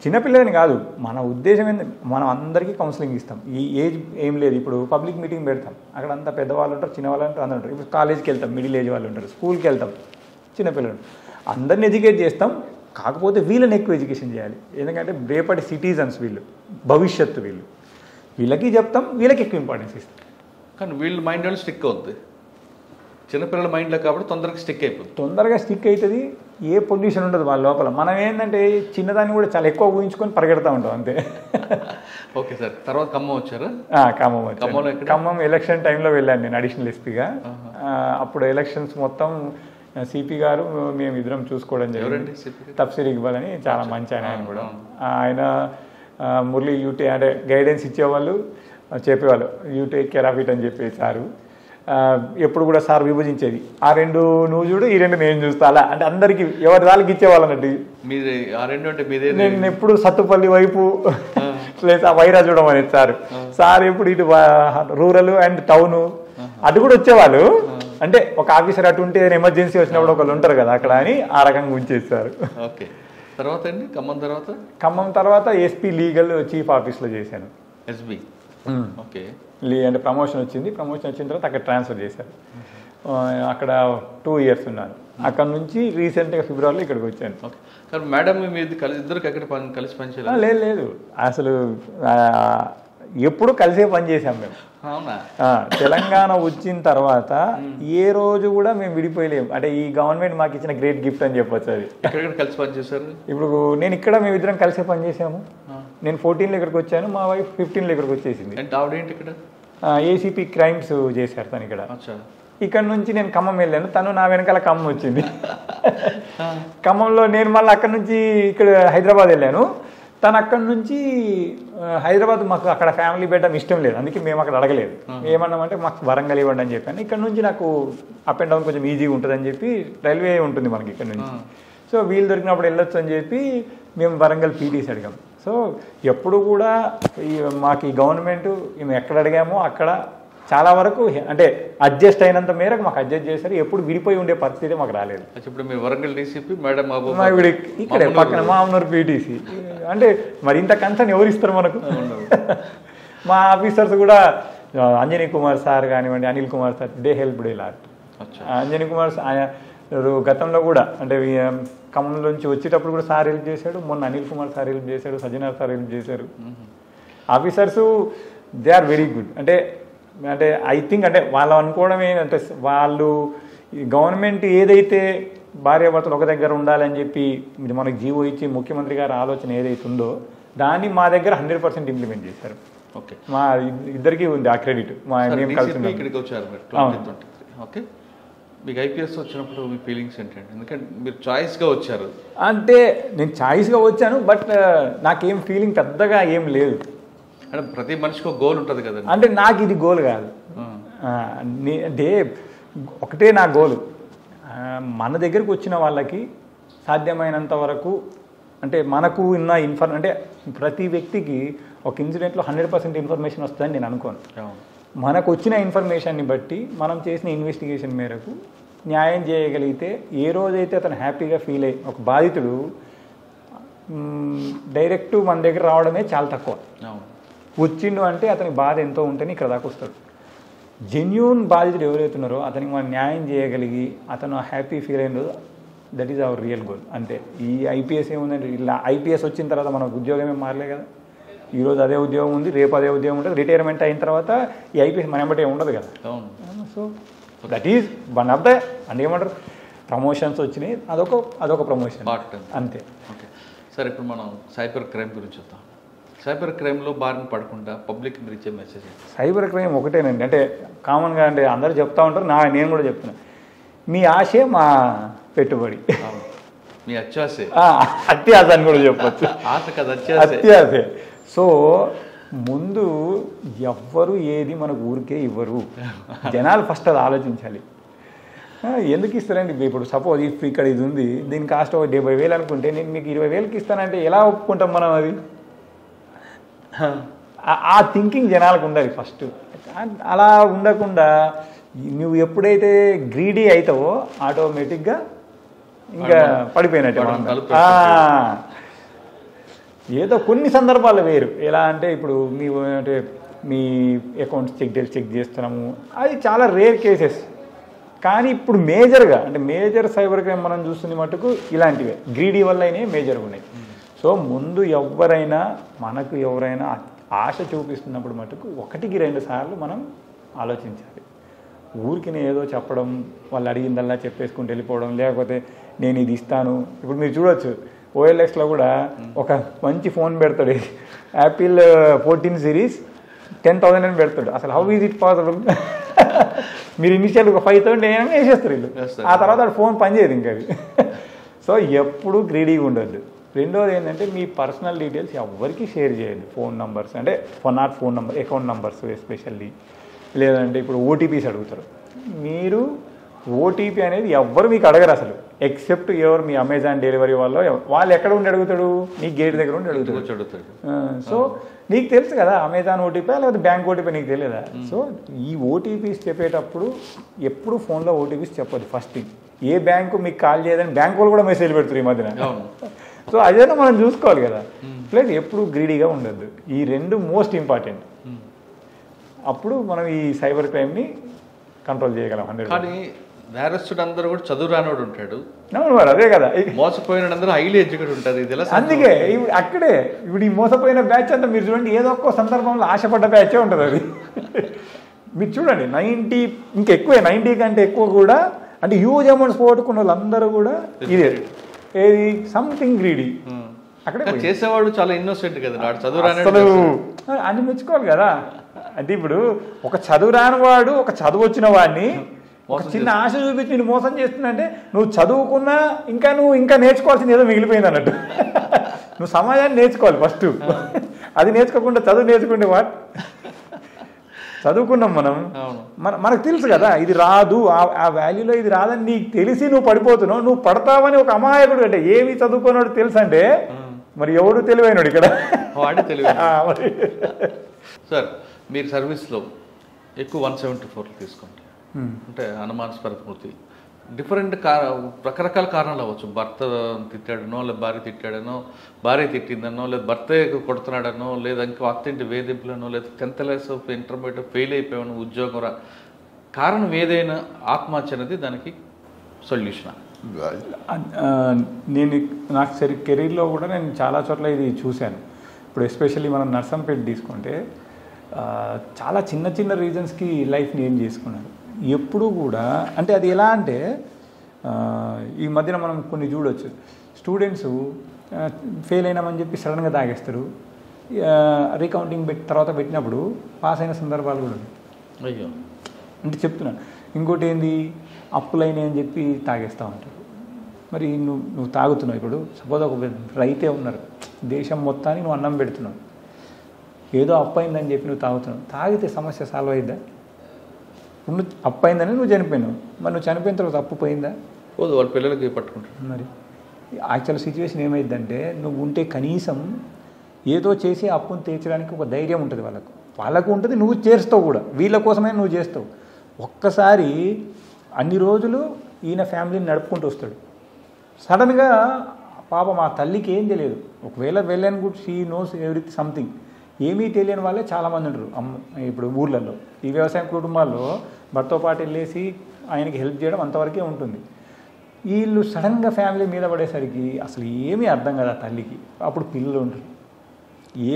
చిన్నపిల్లలని కాదు, మన ఉద్దేశం ఏంటి, మనం అందరికీ కౌన్సిలింగ్ ఇస్తాం. ఈ ఏజ్ ఏం లేదు. ఇప్పుడు పబ్లిక్ మీటింగ్ పెడతాం, అక్కడ అంతా పెద్దవాళ్ళు ఉంటారు, చిన్నవాళ్ళు ఉంటారు, అందరూ ఉంటారు. ఇప్పుడు కాలేజ్కి వెళ్తాం, మిడిల్ ఏజ్ వాళ్ళు ఉంటారు, స్కూల్కి వెళ్తాం, చిన్నపిల్లలు అందరిని ఎడ్యుకేట్ చేస్తాం. కాకపోతే వీళ్ళని ఎక్కువ ఎడ్యుకేషన్ చేయాలి. ఎందుకంటే రేపటి సిటిజన్స్ వీళ్ళు, భవిష్యత్తు వీళ్ళకి చెప్తాం, వీళ్ళకి ఎక్కువ ఇంపార్టెన్స్ ఇస్తాం. కానీ వీళ్ళ మైండ్లో స్టిక్ అవుతుంది, చిన్నపిల్లల మైండ్లో కాబట్టి తొందరగా స్టిక్ అవుతుంది. ఏ పొల్యూషన్ ఉండదు వాళ్ళ లోపల. మనం ఏంటంటే చిన్నదాన్ని కూడా చాలా ఎక్కువ ఊహించుకొని పరిగెడతా ఉంటాం అంతే. Okay sir. తర్వాత ఖమ్మం వచ్చారా? ఖమ్మం ఎలక్షన్ టైంలో వెళ్ళాను నేను అడిషనల్ ఎస్పీగా. అప్పుడు ఎలక్షన్స్ మొత్తం సిపి గారు మేము ఇద్దరం చూసుకోవడం జరిగింది. తఫ్సీర్ ఇక్బాల్ అని చాలా మంచి ఆయన కూడా. ఆయన మురళి యూటే అంటే గైడెన్స్ ఇచ్చేవాళ్ళు, చెప్పేవాళ్ళు you take care of it అని చెప్పేసి సారు. ఎప్పుడు కూడా సార్ విభజించేది, ఆ 2 నువ్వు చూడు, ఈ 2 నేను చూస్తా, అలా అంటే అందరికి ఎవరి వాళ్ళకి ఇచ్చేవాళ్ళు అన్నట్టు. నేను ఎప్పుడు సత్తుపల్లి వైపు లేదా వైరా చూడడం అనేది సార్ ఎప్పుడు ఇటు రూరల్ అండ్ టౌన్ అటు కూడా వచ్చేవాళ్ళు. అంటే ఒక ఆఫీసర్ అటు ఉంటే ఎమర్జెన్సీ వచ్చినప్పుడు ఒకళ్ళు ఉంటారు కదా అక్కడ అని ఆ రకంగా ఉంచేస్తారు. ఖమ్మం తర్వాత ఎస్పీ లీగల్ చీఫ్ ఆఫీస్లో చేశాను. ఎస్బీ అంటే ప్రమోషన్ వచ్చింది. ప్రమోషన్ వచ్చిన తర్వాత అక్కడ ట్రాన్స్ఫర్ చేశారు. అక్కడ 2 years ఉన్నాను. అక్కడ నుంచి రీసెంట్గా ఫిబ్రవరిలో ఇక్కడికి వచ్చాను. మేడం ఇద్దరికి ఎక్కడ కలిసి పనిచేయాలి? లేదు అసలు ఎప్పుడు కలిసే పని చేసాం మేము. తెలంగాణ వచ్చిన తర్వాత ఏ రోజు కూడా మేము విడిపోయలేము. అంటే ఈ గవర్నమెంట్ మాకు ఇచ్చిన గ్రేట్ గిఫ్ట్ అని చెప్పొచ్చు. అది కలిసి పనిచేశారు. ఇప్పుడు నేను ఇక్కడ మేమిద్దరం కలిసే పని చేసాము. నేను 14లో ఇక్కడికి వచ్చాను, మా వైఫ్ 15లో ఇక్కడికి వచ్చేసింది. ఏసీపీ క్రైమ్స్ చేశారు తను ఇక్కడ. ఇక్కడ నుంచి నేను ఖమ్మం వెళ్ళాను, తను నా వెనకాల ఖమ్మం వచ్చింది. ఖమ్మంలో నేను మళ్ళీ అక్కడ నుంచి ఇక్కడ హైదరాబాద్ వెళ్ళాను. తను అక్కడి నుంచి హైదరాబాద్, మాకు అక్కడ ఫ్యామిలీ పెట్టడం ఇష్టం లేదు, అందుకే మేము అక్కడ అడగలేదు. ఏమన్నామంటే మాకు వరంగల్ ఇవ్వండి అని చెప్పాను. ఇక్కడ నుంచి నాకు అప్ అండ్ డౌన్ కొంచెం ఈజీగా ఉంటుందని చెప్పి, రైల్వే ఉంటుంది మనకి ఇక్కడ నుంచి, సో వీలు దొరికినప్పుడు వెళ్ళొచ్చు అని చెప్పి మేము వరంగల్ పీటీసీ అడిగాం. సో ఎప్పుడు కూడా మాకు ఈ గవర్నమెంట్ మేము ఎక్కడ అడిగామో అక్కడ చాలా వరకు అంటే అడ్జస్ట్ అయినంత మేరకు మాకు అడ్జస్ట్ చేశారు. ఎప్పుడు విడిపోయి ఉండే పరిస్థితి మాకు రాలేదు. ఇప్పుడు మీ వరంగల్ డీసీపీ మేడం ఇక్కడే పక్కన మామూలు పీటీసీ అంటే మరి ఇంత కన్సర్న్ ఎవరు ఇస్తారు మనకు? మా ఆఫీసర్స్ కూడా అంజనీ కుమార్ సార్ కానివ్వండి, Anil Kumar sir, they help day lot. Anjani Kumar గతంలో కూడా అంటే ఖమ్మం నుంచి వచ్చేటప్పుడు కూడా సార్ హెల్ప్ చేశాడు. మొన్న అనిల్ కుమార్ సార్ హెల్ప్ చేశాడు, సజ్జనార్ సార్ హెల్ప్ చేశారు. Officers they are very good. అంటే అంటే ఐ థింక్ అంటే వాళ్ళు అనుకోవడం ఏంటంటే వాళ్ళు గవర్నమెంట్ ఏదైతే భార్యాభర్తలు ఒక దగ్గర ఉండాలని చెప్పి మనకు జీవో ఇచ్చి ముఖ్యమంత్రి గారి ఆలోచన ఏదైతే ఉందో దాన్ని మా దగ్గర 100% ఇంప్లిమెంట్ చేశారు. ఓకే, మా ఇద్దరికి ఉంది ఆ క్రెడిట్. మేము కలిసి ఇక్కడికి వచ్చారు. ఓకే, మీకు ఐపీఎస్ వచ్చినప్పుడు మీ ఫీలింగ్స్ ఏంటంటే, ఎందుకంటే మీరు చాయిస్గా వచ్చారు. అంటే నేను చాయిస్గా వచ్చాను, బట్ నాకేం ఫీలింగ్ పెద్దగా ఏం లేదు. అంటే ప్రతి మనిషికి ఒక గోల్ ఉంటుంది కదా. అంటే నాకు ఇది గోల్ కాదు, అంటే ఒకటే నా గోల్. మన దగ్గరికి వచ్చిన వాళ్ళకి సాధ్యమైనంత వరకు అంటే మనకు ఉన్న అంటే ప్రతి వ్యక్తికి ఒక ఇన్సిడెంట్లో 100% ఇన్ఫర్మేషన్ వస్తుందని నేను అనుకోను. మనకు వచ్చిన ఇన్ఫర్మేషన్ని బట్టి మనం చేసిన ఇన్వెస్టిగేషన్ మేరకు న్యాయం చేయగలిగితే ఏ రోజైతే అతను హ్యాపీగా ఫీల్ అయ్యి ఒక బాధితుడు డైరెక్ట్ మన దగ్గర రావడమే చాలా తక్కువ. వచ్చిండు అంటే అతనికి బాధ ఎంతో ఉంటేనే ఇక్కడ దాకా వస్తాడు. జెన్యూన్ బాధితుడు ఎవరైతున్నారో అతనికి మనం న్యాయం చేయగలిగి అతను హ్యాపీ ఫీల్ అయిన రోజు that is our real goal. అంతే. ఈ ఐపీఎస్ ఏముందంటే ఇలా ఐపీఎస్ వచ్చిన తర్వాత మనకు ఉద్యోగమే మారలే కదా. ఈరోజు అదే ఉద్యోగం ఉంది, రేపు అదే ఉద్యోగం ఉంటుంది. రిటైర్మెంట్ అయిన తర్వాత ఈ ఐపీఎస్ మన వెంబటే ఉండదు కదా. So that is one of the అంటే ఏమంటారు ప్రమోషన్స్ వచ్చినాయి, అదొక ప్రమోషన్ అంతే. ఓకే సార్, ఇప్పుడు మనం సైబర్ క్రైమ్ గురించి చూద్దాం. సైబర్ క్రైమ్లో బారిన పడకుండా పబ్లిక్ మీరు ఇచ్చే మెసేజ్? సైబర్ క్రైమ్ ఒకటేనండి, అంటే కామన్గా అంటే అందరూ చెప్తా ఉంటారు, నేను కూడా చెప్తున్నా, మీ ఆశే మా పెట్టుబడి. మీ అత్యాసే అత్యాస అని కూడా చెప్పచ్చు. ఆశ కదా, అత్యాసే. సో ముందు ఎవ్వరు ఏది మనకు ఊరికే ఇవ్వరు. జనాలు ఫస్ట్ అది ఆలోచించాలి. ఎందుకు ఇస్తారండి? ఇప్పుడు సపోజ్ ఇక్కడ ఇది ఉంది, దీని కాస్ట్ 70,000 అనుకుంటే నేను మీకు 20,000కి ఇస్తానంటే ఎలా ఒప్పుకుంటాం మనం? అది ఆ థింకింగ్ జనాలకు ఉండాలి ఫస్ట్. అలా ఉండకుండా నువ్వు ఎప్పుడైతే గ్రీడీ అవుతావో ఆటోమేటిక్గా ఇంకా పడిపోయినట్టు. ఏదో కొన్ని సందర్భాలు వేరు. ఎలా అంటే ఇప్పుడు మీ అకౌంట్స్ చెక్ చేస్తున్నాము, అది చాలా రేర్ కేసెస్. కానీ ఇప్పుడు మేజర్గా అంటే మేజర్ సైబర్ క్రైమ్ మనం చూస్తుంది మటుకు ఇలాంటివే గ్రీడీ వల్ల అయినా మేజర్గా ఉన్నాయి. సో ముందు మనకు ఎవరైనా ఆశ చూపిస్తున్నప్పుడు మటుకు 1-2 సార్లు మనం ఆలోచించాలి. ఊరికి ఏదో చెప్పడం, వాళ్ళు అడిగిందల్లా చెప్పేసుకుంటూ వెళ్ళిపోవడం, లేకపోతే నేను ఇది ఇస్తాను. ఇప్పుడు మీరు చూడొచ్చు OLXలో కూడా ఒక మంచి ఫోన్ పెడతాడు, యాపిల్ 14 సిరీస్ 10,000 అని పెడతాడు. అసలు హౌ ఈజ్ ఇట్ పాసిబుల్? మీరు ఇనిషియల్ ఒక 5,000 వేసేస్తారు వీళ్ళు, ఆ తర్వాత ఫోన్ పనిచేయదు ఇంకా అది. సో ఎప్పుడు గ్రీడీగా ఉండద్దు. రెండోది ఏంటంటే మీ పర్సనల్ డీటెయిల్స్ ఎవరికి షేర్ చేయండి. ఫోన్ నంబర్స్ అంటే phone number, account numbers especially. లేదంటే ఇప్పుడు ఓటీపీస్ అడుగుతారు. మీరు ఓటీపీ అనేది ఎవ్వరు మీకు అడగరు అసలు, ఎక్సెప్ట్ ఎవరు మీ అమెజాన్ డెలివరీ వాళ్ళు ఎక్కడ ఉండి అడుగుతాడు? నీ గేట్ దగ్గర ఉండి అడుగుతాడు. సో నీకు తెలుసు కదా అమెజాన్ ఓటీపీ లేకపోతే బ్యాంక్ ఓటీపీ, నీకు తెలియదా? సో ఈ ఓటీపీస్ చెప్పేటప్పుడు ఎప్పుడు ఫోన్లో ఓటీపీస్ చెప్పదు. ఫస్ట్ థింగ్, ఏ బ్యాంకు మీకు కాల్ చేయదని బ్యాంకు వాళ్ళు కూడా మెసేజ్ పెడుతుంది ఈ మధ్యన. సో అదేనా మనం చూసుకోవాలి కదా. ప్లస్ ఎప్పుడు గ్రీడీగా ఉండద్దు. ఈ 2 మోస్ట్ ఇంపార్టెంట్. అప్పుడు మనం ఈ సైబర్ క్రైమ్ని కంట్రోల్ చేయగలం. కానీ నేరస్తుడు అందరూ కూడా చదువు రానివాడు ఉంటాడు. మరి అదే కదా, మోసపోయిన అందరూ హైలీ ఎడ్యుకేటెడ్ ఉంటారు. ఇది అందుకే ఇప్పుడు అక్కడే ఇప్పుడు ఈ మోసపోయిన బ్యాచ్ అంతా మీరు చూడండి, ఏదో ఒక్క సందర్భంలో ఆశపడ్డ బ్యాచే ఉంటుంది అది. మీరు చూడండి 90 ఇంకా ఎక్కువే, 90 కంటే ఎక్కువ కూడా అంటే హ్యూజ్ అమౌంట్స్ పోగొట్టుకున్న వాళ్ళందరూ కూడా ఇదే ఏది సంథింగ్ గ్రీడీ. అక్కడ చేసేవాడు చాలా ఇన్నోసెంట్ కదా, చదువు రాని అని మెచ్చుకోవాలి కదా. అంటే ఇప్పుడు ఒక చదువు రాని వాడు ఒక చదువు వచ్చిన వాడిని ఒక చిన్న ఆశ చూపించి నేను మోసం చేస్తుందంటే నువ్వు చదువుకున్నా నువ్వు ఇంకా నేర్చుకోవాల్సింది ఏదో మిగిలిపోయింది అన్నట్టు. నువ్వు సమాజాన్ని నేర్చుకోవాలి ఫస్ట్. అది నేర్చుకోకుండా చదువు నేర్చుకుంటే చదువుకున్నాం మనకు తెలుసు కదా ఇది రాదు, ఆ వాల్యూలో ఇది రాదని నీకు తెలిసి నువ్వు పడిపోతున్నావు. నువ్వు పడతావని ఒక అమాయకుడు అంటే ఏమి చదువుకున్నాడు తెలుసు అంటే మరి ఎవడు తెలివైనడు ఇక్కడ. సార్ మీరు సర్వీస్లో ఎక్కువ 174 తీసుకోండి. అంటే అనుమానాస్పద మృతి డిఫరెంట్ రకరకాల కారణాలు అవ్వచ్చు. భర్త తిట్టాడనో, లేదా భార్య తిట్టాడనో, భార్య తిట్టిందనో, లేదా భర్తే కొడుతున్నాడనో, లేదా ఇంకా అత్తింటి వేధింపులనో, లేదా 10th క్లాస్ ఇంటర్మీడియట్ ఫెయిల్ అయిపోయాను ఉద్యోగం కారణం ఏదైనా ఆత్మహత్య అనేది దానికి సొల్యూషన్. నేను నాకు కెరీర్లో కూడా నేను చాలా చోట్ల ఇది చూశాను. ఇప్పుడు ఎస్పెషల్లీ మనం నర్సంపేట తీసుకుంటే చాలా చిన్న చిన్న రీజన్స్కి లైఫ్ని ఏం చేసుకున్నారు. ఎప్పుడు కూడా అంటే అది ఎలా అంటే ఈ మధ్యన మనం కొన్ని చూడవచ్చు. స్టూడెంట్స్ ఫెయిల్ అయినామని చెప్పి సడన్గా తాగేస్తారు. రీకౌంటింగ్ తర్వాత పెట్టినప్పుడు పాస్ అయిన సందర్భాలు కూడా ఉన్నాయి. అయ్యో అంటే చెప్తున్నాను. ఇంకోటి ఏంది, అప్పులైనాయి అని చెప్పి తాగేస్తూ ఉంటారు. మరి నువ్వు తాగుతున్నావు. ఇప్పుడు సపోజ్ ఒక రైతే ఉన్నారు, దేశం మొత్తానికి నువ్వు అన్నం పెడుతున్నావు, ఏదో అప్పు అయిందని చెప్పి నువ్వు తాగుతున్నావు. తాగితే సమస్య సాల్వ్ అయిందా? నువ్వు అప్పు అయిందని నువ్వు చనిపోయినావు, మరి నువ్వు చనిపోయిన తర్వాత అప్పు పోయిందా? పోదు, వాళ్ళ పిల్లలకి పట్టుకుంటారు. మరి యాక్చువల్ సిచ్యువేషన్ ఏమైందంటే, నువ్వు ఉంటే కనీసం ఏదో చేసి అప్పును తీర్చడానికి ఒక ధైర్యం ఉంటుంది వాళ్ళకు ఉంటుంది. నువ్వు చేస్తావు కూడా, వీళ్ళ కోసమే నువ్వు చేస్తావు. ఒక్కసారి అన్ని రోజులు ఈయన ఫ్యామిలీని నడుపుకుంటూ వస్తాడు. సడన్గా పాప మా తల్లికి ఏం తెలియదు. ఒకవేళ వెళ్ళాను కూడా షీ నోస్ ఎవ్రీథింగ్ సంథింగ్. ఏమీ తెలియని వాళ్ళే చాలామంది ఉంటారు. ఇప్పుడు ఊర్లలో ఈ వ్యవసాయ కుటుంబాల్లో భర్తతో పాటు వెళ్ళేసి ఆయనకి హెల్ప్ చేయడం అంతవరకే ఉంటుంది. వీళ్ళు సడన్గా ఫ్యామిలీ మీద పడేసరికి అసలు ఏమీ అర్థం కదా తల్లికి. అప్పుడు పిల్లలు ఉంటారు.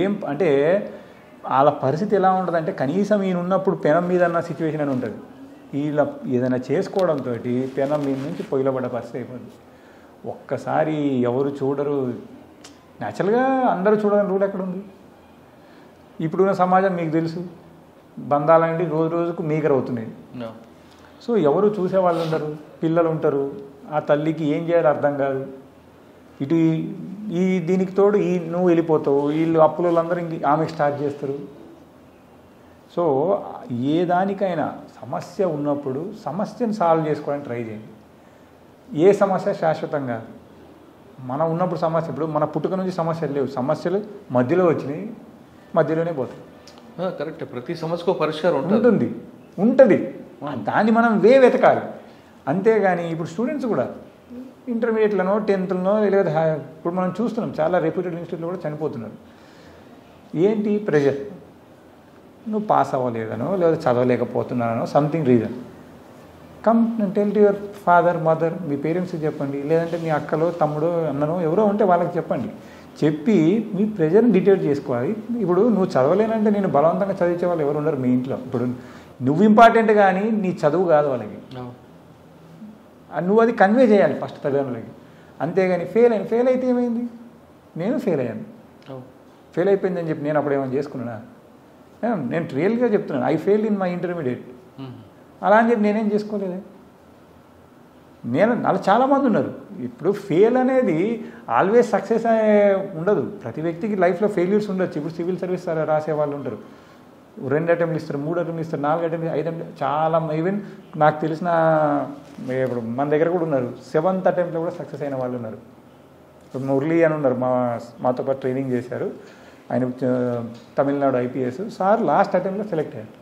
ఏం అంటే వాళ్ళ పరిస్థితి ఎలా ఉంటుందంటే, కనీసం ఈయన ఉన్నప్పుడు పెనం మీద అన్న సిచ్యువేషన్ అని ఉంటుంది. వీళ్ళ ఏదైనా చేసుకోవడంతో పెనం మీద నుంచి పొయ్యిలో పడ్డ పరిస్థితి అయిపోతుంది. ఒక్కసారి ఎవరు చూడరు. న్యాచురల్గా అందరూ చూడని రూల్ ఎక్కడ ఉంది? ఇప్పుడున్న సమాజం మీకు తెలుసు, బంధాలనేవి రోజు రోజుకు మీగరవుతున్నాయి. సో ఎవరు చూసేవాళ్ళు ఉండరు, పిల్లలు ఉంటారు. ఆ తల్లికి ఏం చేయాలో అర్థం కాదు. ఇటు దీనికి తోడు నువ్వు వెళ్ళిపోతావు, వీళ్ళు అప్పులందరూ ఆమెకు స్టార్ట్ చేస్తారు. సో ఏ దానికైనా సమస్య ఉన్నప్పుడు సమస్యను సాల్వ్ చేసుకోవడానికి ట్రై చేయండి. ఏ సమస్య శాశ్వతం కాదు. మనం ఉన్నప్పుడు సమస్య, ఇప్పుడు మన పుట్టుక నుంచి సమస్యలు లేవు, సమస్యలు మధ్యలో వచ్చినాయి, మధ్యలోనే పోతాయి. కరెక్ట్. ప్రతి సమస్యకు పరిష్కారం ఉంటుంది. దాన్ని మనం వెతకాలి. అంతేగాని ఇప్పుడు స్టూడెంట్స్ కూడా ఇంటర్మీడియట్లనో 10థ్లనో లేదా ఇప్పుడు మనం చూస్తున్నాం చాలా రెప్యూటెడ్ ఇన్స్టిట్యూట్లో కూడా చనిపోతున్నారు. ఏంటి ప్రెషర్? నువ్వు పాస్ అవ్వలేదనో లేదా చదవలేకపోతున్నానో something reason. Come tell to your father mother, మీ పేరెంట్స్కి చెప్పండి, లేదంటే మీ అక్కలో తమ్ముడో అన్ననో ఎవరో ఉంటే వాళ్ళకి చెప్పండి. చెప్పి మీ ప్రెషర్ని డిటెక్ట్ చేసుకోవాలి. ఇప్పుడు నువ్వు చదవలేనంటే నేను బలవంతంగా చదివించే వాళ్ళు ఎవరు ఉండరు మీ ఇంట్లో. ఇప్పుడు నువ్వు ఇంపార్టెంట్ కానీ నీ చదువు కాదు వాళ్ళకి. నువ్వు అది కన్వే చేయాలి ఫస్ట్ తల్లిదండ్రులకి. అంతేగాని ఫెయిల్ అయితే ఏమైంది? నేను ఫెయిల్ అయ్యాను, ఫెయిల్ అయిపోయిందని చెప్పి నేను అప్పుడు ఏమైనా చేసుకున్నానా? నేను రియల్గా చెప్తున్నాను, I failed in my intermediate. అలా అని చెప్పి నేనేం చేసుకోలేదే. అలా చాలామంది ఉన్నారు. ఇప్పుడు ఫెయిల్ అనేది ఆల్వేస్ సక్సెస్ ఉండదు. ప్రతి వ్యక్తికి లైఫ్లో ఫెయిల్యూర్స్ ఉండొచ్చు. ఇప్పుడు సివిల్ సర్వీస్ రాసే వాళ్ళు ఉంటారు, 2 అటెంప్ట్లు ఇస్తారు, 3 అటెంప్ట్లు ఇస్తారు, 4 అటెంప్ట్లు, 5 అటెంప్ట్లు. చాలా ఈవెన్ నాకు తెలిసిన ఇప్పుడు మన దగ్గర కూడా ఉన్నారు 7th అటెంప్ట్లో కూడా సక్సెస్ అయిన వాళ్ళు ఉన్నారు. ఇప్పుడు మురళి అని ఉన్నారు, మాతో పాటు ట్రైనింగ్ చేశారు. ఆయన తమిళనాడు IPS సార్. లాస్ట్ అటెంప్ట్లో సెలెక్ట్ అయ్యారు.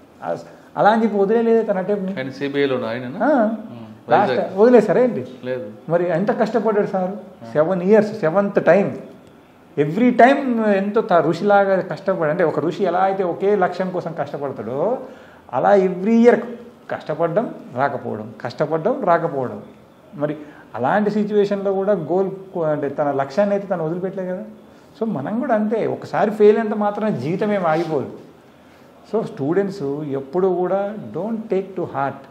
అలా అని చెప్పి వదిలేదు తన అటెంప్ట్ని. సిబిఐలో లాస్ట్ వదిలేసారా ఏంటి? లేదు. మరి ఎంత కష్టపడ్డాడు sir? 7 years, 7th time. Every time ఎంతో ఋషిలాగా కష్టపడి, అంటే ఒక ఋషి ఎలా అయితే ఒకే లక్ష్యం కోసం కష్టపడతాడో అలా ఎవ్రీ ఇయర్ కష్టపడడం రాకపోవడం. మరి అలాంటి సిచ్యువేషన్లో కూడా గోల్ అంటే తన లక్ష్యాన్ని అయితే తను వదిలిపెట్టలే కదా. సో మనం కూడా అంతే. ఒకసారి ఫెయిల్ అంటే మాత్రం జీవితం ఏమి ఆగిపోదు. సో స్టూడెంట్స్ ఎప్పుడు కూడా డోంట్ టేక్ టు హార్ట్.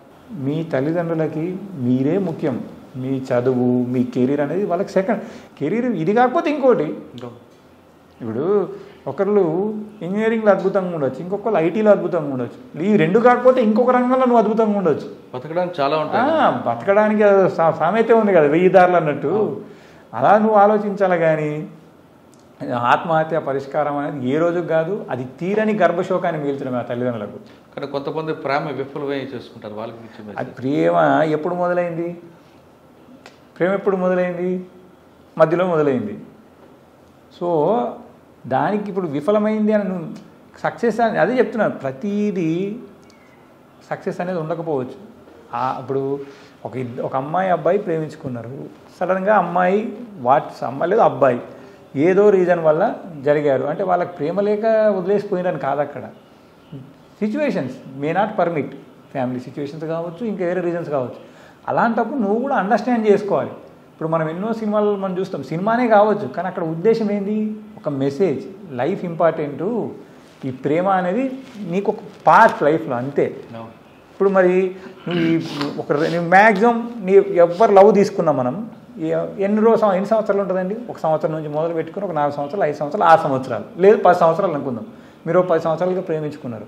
మీ తల్లిదండ్రులకి మీరే ముఖ్యం. మీ చదువు, మీ కెరీర్ అనేది వాళ్ళకి సెకండ్. కెరీర్ ఇది కాకపోతే ఇంకోటి. ఇప్పుడు ఒకళ్ళు ఇంజనీరింగ్లో అద్భుతంగా ఉండొచ్చు, ఇంకొకళ్ళు ఐటీలో అద్భుతంగా ఉండొచ్చు. ఈ 2 కాకపోతే ఇంకొక రంగంలో నువ్వు అద్భుతంగా ఉండొచ్చు. బతకడానికి చాలా ఉంటాయి. బతకడానికి సామెతే ఉంది కదా, 1000 దారులు అన్నట్టు. అలా నువ్వు ఆలోచించాలి. కానీ ఆత్మహత్య పరిష్కారం అనేది ఏ రోజుకు కాదు. అది తీరని గర్భశోకాన్ని మిగిల్చడం ఆ తల్లిదండ్రులకు. కానీ కొంతమంది ప్రేమ విఫలమై చేసుకుంటారు. వాళ్ళకి అది ప్రేమ ఎప్పుడు మొదలైంది? మధ్యలో మొదలైంది. సో దానికి ఇప్పుడు విఫలమైంది అని నువ్వు సక్సెస్ అని అదే చెప్తున్నాను. ప్రతిదీ సక్సెస్ అనేది ఉండకపోవచ్చు. ఇప్పుడు ఒక అమ్మాయి అబ్బాయి ప్రేమించుకున్నారు, సడన్గా అమ్మాయి లేదు అబ్బాయి ఏదో రీజన్ వల్ల జరిగారు అంటే వాళ్ళకి ప్రేమ లేక వదిలేసిపోయినని కాదు. అక్కడ situations may not permit, family situations కావచ్చు, ఇంకా వేరే రీజన్స్ కావచ్చు. అలాంటప్పుడు నువ్వు కూడా అండర్స్టాండ్ చేసుకోవాలి. ఇప్పుడు మనం ఎన్నో సినిమాలు మనం చూస్తాం, సినిమానే కావచ్చు, కానీ అక్కడ ఉద్దేశం ఏంది, ఒక మెసేజ్, లైఫ్ ఇంపార్టెంటు, ఈ ప్రేమ అనేది నీకు ఒక పార్ట్ లైఫ్లో అంతే. ఇప్పుడు మరి నువ్వు మ్యాక్సిమం ఎవరు లవ్ తీసుకున్నాం మనం ఎన్ని సంవత్సరాలు ఉంటుందండి? ఒక సంవత్సరం నుంచి మొదలు పెట్టుకుని ఒక 4 సంవత్సరాలు, 5 సంవత్సరాలు, 6 సంవత్సరాలు, లేదు 10 సంవత్సరాలు అనుకుందాం. మీరు 10 సంవత్సరాలుగా ప్రేమించుకున్నారు,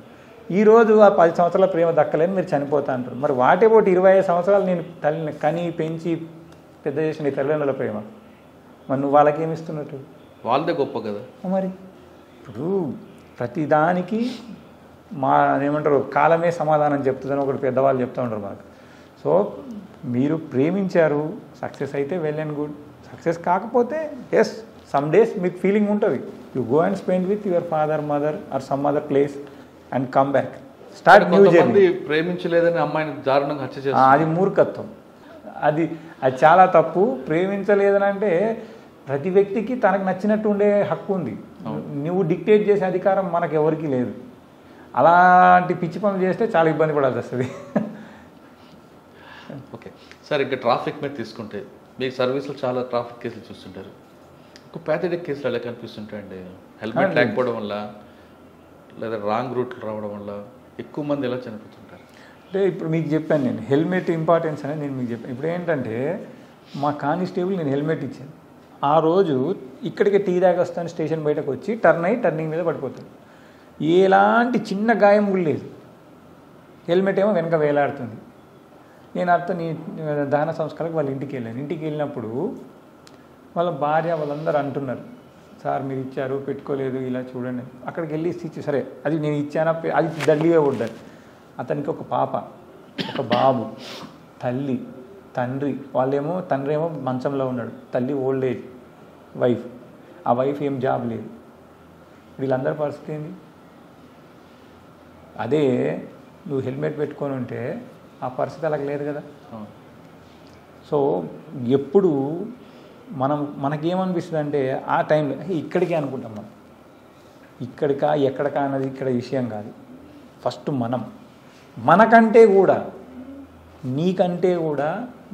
ఈరోజు ఆ 10 సంవత్సరాల ప్రేమ దక్కలేని మీరు చనిపోతా అంటారు. మరి వాటేపోటి 25 సంవత్సరాలు నేను తల్లిని కని పెంచి పెద్ద చేసిన నీ తల్లిదండ్రుల ప్రేమ, మరి నువ్వు వాళ్ళకి ఏమి ఇస్తున్నట్టు? వాళ్ళదే గొప్ప కదా. మరి ఇప్పుడు ప్రతిదానికి ఏమంటారు, కాలమే సమాధానం చెప్తుందని ఒకటి పెద్దవాళ్ళు చెప్తూ ఉంటారు మనకు. సో మీరు ప్రేమించారు, సక్సెస్ అయితే వెల్ అండ్ గుడ్. సక్సెస్ కాకపోతే ఎస్, సమ్ డేస్ మీకు ఫీలింగ్ ఉంటుంది, you go and spend with your father, mother or some other place and come back, start new journey. ప్రేమించలేదని అమ్మాయిని దారుణంగా హత్య చేస్తారు, అది మూర్ఖత్వం, అది చాలా తప్పు. ప్రేమించలేదని అంటే ప్రతి వ్యక్తికి తనకు నచ్చినట్టు ఉండే హక్కు ఉంది. నువ్వు డిక్టేట్ చేసే అధికారం మనకు ఎవరికి లేదు. అలాంటి పిచ్చి పనులు చేస్తే చాలా ఇబ్బంది పడాల్సి వస్తుంది. ఓకే సార్, ఇంకా ట్రాఫిక్ మీద తీసుకుంటే మీకు సర్వీసులు చాలా ట్రాఫిక్ కేసులు చూస్తుంటారు. ఒక ప్యాథటిక్ కేసులు ఎలా కనిపిస్తుంటాయండి? హెల్మెట్ లేకపోవడం వల్ల లేదా రాంగ్ రూట్లు రావడం వల్ల ఎక్కువ మంది ఎలా చనిపోతుంటారు? అంటే ఇప్పుడు మీకు చెప్పాను నేను హెల్మెట్ ఇంపార్టెన్స్ అనేది నేను మీకు చెప్పాను. ఇప్పుడు ఏంటంటే మా కానిస్టేబుల్ నేను హెల్మెట్ ఇచ్చాను, ఆ రోజు ఇక్కడికి టీ దాకా వస్తాను, స్టేషన్ బయటకు వచ్చి టర్నింగ్ మీద పడిపోతాడు, ఎలాంటి చిన్న గాయం కూడా లేదు, హెల్మెట్ ఏమో వెనక వేలాడుతుంది. నేను అర్థం దహన సంస్కారాలకు వాళ్ళ ఇంటికి వెళ్ళాను. ఇంటికి వెళ్ళినప్పుడు వాళ్ళ భార్య వాళ్ళందరూ అంటున్నారు, సార్ మీరు ఇచ్చారు పెట్టుకోలేదు ఇలా చూడండి. అక్కడికి వెళ్ళి ఇచ్చి సరే అది నేను ఇచ్చానా, అది దల్లిగా పడ్డారు. అతనికి ఒక పాప, ఒక బాబు, తల్లి, తండ్రి, తండ్రి ఏమో మంచంలో ఉన్నాడు, తల్లి ఓల్డ్ ఏజ్ వైఫ్, ఆ వైఫ్ ఏం జాబ్ లేదు. వీళ్ళందరి పరిస్థితి ఏంది? అదే నువ్వు హెల్మెట్ పెట్టుకొని ఉంటే ఆ పరిస్థితి అలాగ లేదు కదా. సో ఎప్పుడు మనకేమనిపిస్తుంది అంటే ఆ టైంలో ఇక్కడికే అనుకుంటాం మనం, ఇక్కడికా ఎక్కడికా అన్నది ఇక్కడ విషయం కాదు. ఫస్ట్ మనకంటే కూడా నీకంటే కూడా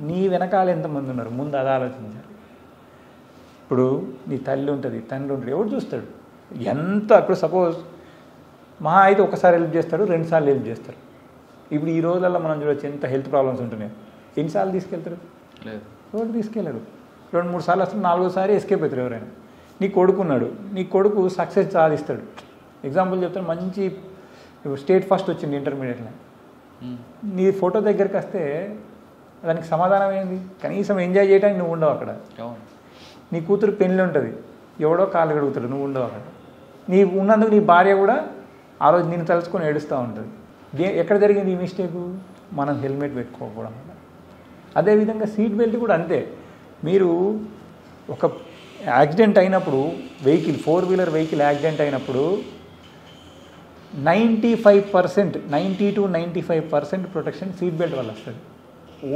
నీ వెనకాల ఎంతమంది ఉన్నారు ముందు అది ఆలోచించాలి. ఇప్పుడు నీ తల్లి ఉంటుంది, తండ్రి ఉంటుంది, ఎవడు చూస్తాడు ఎంత? ఇప్పుడు సపోజ్ మహా అయితే ఒకసారి హెల్ప్ చేస్తాడు, 2 సార్లు హెల్ప్ చేస్తారు. ఇప్పుడు ఈ రోజుల్లో మనం చూడవచ్చు ఎంత హెల్త్ ప్రాబ్లమ్స్ ఉంటున్నాయి. ఎన్నిసార్లు తీసుకెళ్తారు? లేదు, ఎవరు తీసుకెళ్ళరు. 2-3 సార్లు వస్తారు, 4వసారి ఎస్కేప్ అవుతారు ఎవరైనా. నీ కొడుకున్నాడు, నీ కొడుకు సక్సెస్ సాధిస్తాడు. ఎగ్జాంపుల్ చెప్తాను, మంచి స్టేట్ ఫస్ట్ వచ్చింది ఇంటర్మీడియట్లో, నీ ఫోటో దగ్గరికి వస్తే దానికి సమాధానం ఏంది? కనీసం ఎంజాయ్ చేయడానికి నువ్వు ఉండవు అక్కడ. నీ కూతురు పెళ్ళి ఉంటుంది, ఎవడో కాళ్ళు గడుగుతాడు, నువ్వు ఉండవు అక్కడ. నీ ఉన్నందుకు నీ భార్య కూడా ఆ రోజు నేను తలుచుకొని ఏడుస్తూ ఉంటుంది. ఎక్కడ జరిగింది ఈ మిస్టేకు? మనం హెల్మెట్ పెట్టుకోకపోవడం వల్ల. అదేవిధంగా సీట్ బెల్ట్ కూడా అంతే. మీరు ఒక యాక్సిడెంట్ అయినప్పుడు వెహికల్, 4-వీలర్ వెహికల్ యాక్సిడెంట్ అయినప్పుడు 90 to 95% ప్రొటెక్షన్ సీట్ బెల్ట్ వల్ల వస్తుంది.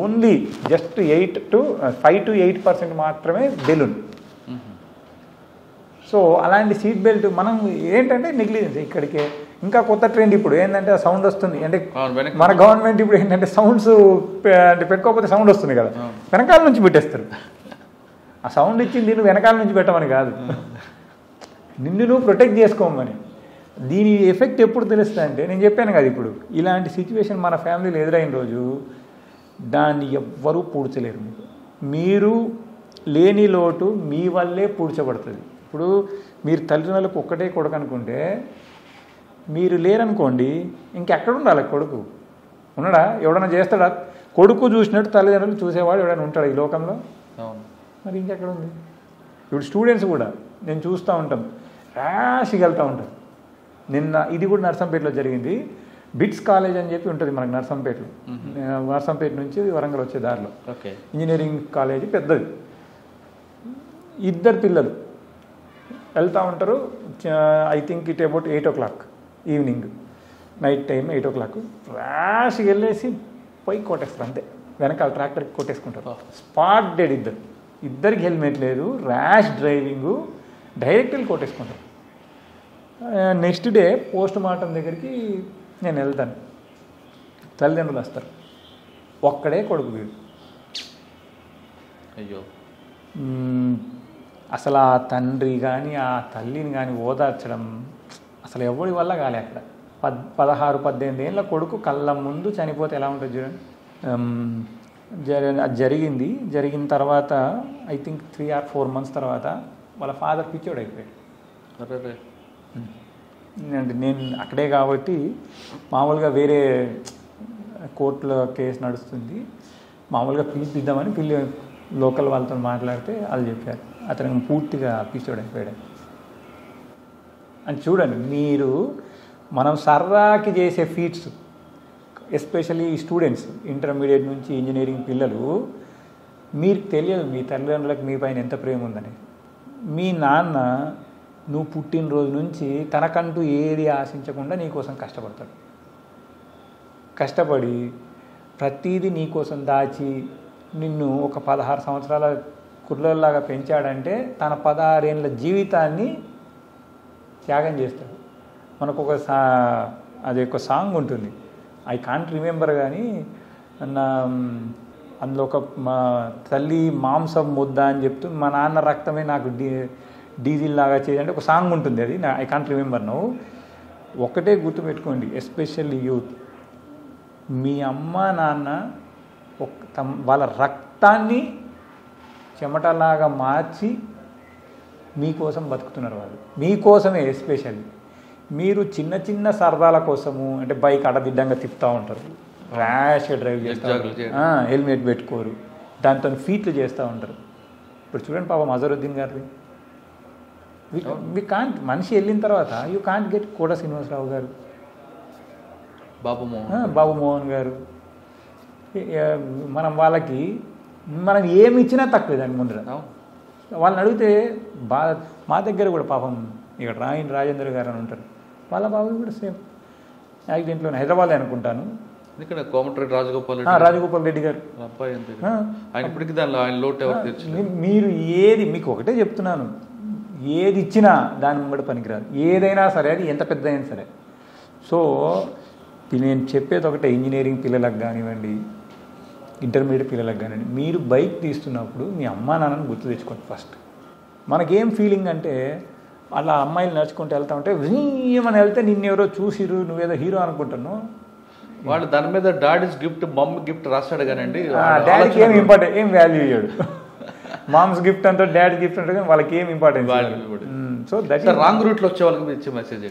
ఓన్లీ జస్ట్ 5 to 8% మాత్రమే బెలూన్. సో అలాంటి సీట్ బెల్ట్ మనం ఏంటంటే నెగ్లిజెన్స్. ఇక్కడికే ఇంకా కొత్త ట్రెండ్ ఇప్పుడు ఏంటంటే సౌండ్ వస్తుంది అంటే మన గవర్నమెంట్ ఇప్పుడు ఏంటంటే సౌండ్స్ అంటే పెట్టుకోకపోతే సౌండ్ వస్తుంది కదా, వెనకాల నుంచి పెట్టేస్తారు. ఆ సౌండ్ ఇచ్చింది నువ్వు వెనకాల నుంచి పెట్టమని కాదు, నిన్ను నువ్వు ప్రొటెక్ట్ చేసుకోమని. దీని ఎఫెక్ట్ ఎప్పుడు తెలుస్తుంది అంటే నేను చెప్పాను కదా, ఇప్పుడు ఇలాంటి సిచ్యువేషన్ మన ఫ్యామిలీలో ఎదురైన రోజు దాన్ని ఎవ్వరూ పూడ్చలేరు. మీరు లేని లోటు మీ వల్లే పూడ్చబడుతుంది. ఇప్పుడు మీరు తల్లిదండ్రులకు ఒక్కటే కొడుకు అనుకుంటే, మీరు లేరనుకోండి ఇంకెక్కడ ఉండాలి కొడుకు? ఉన్నాడా? ఎవడన్నా చేస్తాడా? కొడుకు చూసినట్టు తల్లిదండ్రులు చూసేవాడు ఎవడైనా ఉంటాడు ఈ లోకంలో? మరి ఇంకెక్కడ ఉంది? ఇప్పుడు స్టూడెంట్స్ కూడా నేను చూస్తూ ఉంటాం, ర్యాష్గా వెళ్తూ ఉంటారు. నిన్న ఇది కూడా నర్సంపేటలో జరిగింది. బిట్స్ కాలేజ్ అని చెప్పి ఉంటుంది మనకు నర్సంపేటలో, నర్సంపేట నుంచి వరంగల్ వచ్చే దారిలో ఇంజనీరింగ్ కాలేజీ పెద్దది. 2 పిల్లలు వెళ్తూ ఉంటారు, I think it about 8 o'clock evening. Night time 8 o'clock ర్యాష్గా వెళ్ళేసి పోయి కొట్టేస్తారు అంతే. వెనకాల ట్రాక్టర్కి కొట్టేసుకుంటారు. స్పాట్ డెడ్ ఇద్దరికి హెల్మెట్ లేదు, ర్యాష్ డ్రైవింగు, డైరెక్ట్ వెళ్ళి కొట్టేసుకుంటారు. నెక్స్ట్ డే పోస్ట్ మార్టం దగ్గరికి నేను వెళ్తాను. తల్లిదండ్రులు వస్తారు, ఒక్కడే కొడుకు వీడు. అయ్యో, అసలు ఆ తండ్రి కానీ ఆ తల్లిని కానీ ఓదార్చడం అసలు ఎవరి వల్ల కాలే. అక్కడ 16-18 ఏళ్ళ కొడుకు కళ్ళ ముందు చనిపోతే ఎలా ఉంటుంది చూడండి. అది జరిగిన తర్వాత ఐ థింక్ 3 or 4 months తర్వాత వాళ్ళ ఫాదర్ పిచ్చోడు అయిపోయాడు. అంటే నేను అక్కడే కాబట్టి మామూలుగా వేరే కోర్టులో కేసు నడుస్తుంది, మామూలుగా పిలిపిద్దామని లోకల్ వాళ్ళతో మాట్లాడితే వాళ్ళు చెప్పారు అతను పూర్తిగా పిచ్చోడు అయిపోయాడు అని. చూడండి, మీరు మనం సర్రాకి చేసే ఫీట్స్, ఎస్పెషల్లీ స్టూడెంట్స్ ఇంటర్మీడియట్ నుంచి ఇంజనీరింగ్ పిల్లలు, మీరు తెలియదు మీ తల్లిదండ్రులకు మీ పైన ఎంత ప్రేమ ఉందని. మీ నాన్న నువ్వు పుట్టినరోజు నుంచి తనకంటూ ఏది ఆశించకుండా నీకోసం కష్టపడతాడు. కష్టపడి ప్రతీది నీకోసం దాచి నిన్ను ఒక 16 సంవత్సరాల కుర్రలాగా పెంచాడంటే తన 16 ఏళ్ళ జీవితాన్ని త్యాగం చేస్తాడు. మనకు అది ఒక సాంగ్ ఉంటుంది, ఐ కాంట్ రిమెంబర్, కానీ అందులో ఒక మా తల్లి మాంసం ముద్ద అని చెప్తూ మా నాన్న రక్తమే నాకు డీజిల్ లాగా చేయాలంటే ఒక సాంగ్ ఉంటుంది, అది ఐ కాంట్ రిమెంబర్ నౌ. ఒకటే గుర్తుపెట్టుకోండి, ఎస్పెషల్లీ యూత్, మీ అమ్మ నాన్న వాళ్ళ రక్తాన్ని చెమటలాగా మార్చి మీకోసం బతుకుతున్నారు. వాళ్ళు మీకోసమే. ఎస్పెషల్లీ మీరు చిన్న చిన్న సరదాల కోసము, అంటే బైక్ అడదిడ్డంగా తిప్పుతూ ఉంటారు, ర్యాష్గా డ్రైవ్ చేస్తారు, హెల్మెట్ పెట్టుకోరు, దాంతో ఫీట్లు చేస్తూ ఉంటారు. ఇప్పుడు చూడండి పాపం అజరుద్దీన్ గారిది, మనిషి వెళ్ళిన తర్వాత యూ కాంట్ గెట్ కోట శ్రీనివాసరావు గారు, బాబు మోహన్ గారు. వాళ్ళకి మనం ఏమి ఇచ్చినా తక్కువే దాని ముందర. వాళ్ళని అడిగితే మా దగ్గర కూడా పాపం ఇక్కడ రాజేంద్ర గారు అని ఉంటారు, వాళ్ళ బాబు కూడా సేమ్ యాక్సిడెంట్లో హైదరాబాద్ అనుకుంటాను. ఇక్కడ కోమటిరెడ్డి రాజగోపాల్ రెడ్డి గారు. మీరు ఏది, మీకు ఒకటే చెప్తున్నాను, ఏది ఇచ్చినా దాని కూడా పనికిరాదు. ఏదైనా సరే, అది ఎంత పెద్ద అయినా సరే. సో నేను చెప్పేది ఒకటే, ఇంజనీరింగ్ పిల్లలకు కానివ్వండి, ఇంటర్మీడియట్ పిల్లలకు కానివ్వండి, మీరు బైక్ తీస్తున్నప్పుడు మీ అమ్మా నాన్నని గుర్తు తెచ్చుకోండి ఫస్ట్. మనకేం ఫీలింగ్ అంటే, అలా అమ్మాయిలు నడుచుకుంటూ వెళ్తా ఉంటే ఏమని వెళ్తే నిన్నెవరో చూసిరు, నువ్వేదో హీరో అనుకుంటున్నావు. వాళ్ళు దాని మీద డాడీస్ గిఫ్ట్, మమ్ గిఫ్ట్ రాస్తాడు కానండి, డాడీకి ఏం ఇంపార్టెంట్, ఏం వాల్యూ ఇయ్యాడు. మామ్స్ గిఫ్ట్ అంతా డాడీ గిఫ్ట్ అంటే కానీ వాళ్ళకి ఏం ఇంపార్టెన్స్. సో దట్ రాంగ్ రూట్లో వచ్చే వాళ్ళకి ఇచ్చే మెసేజ్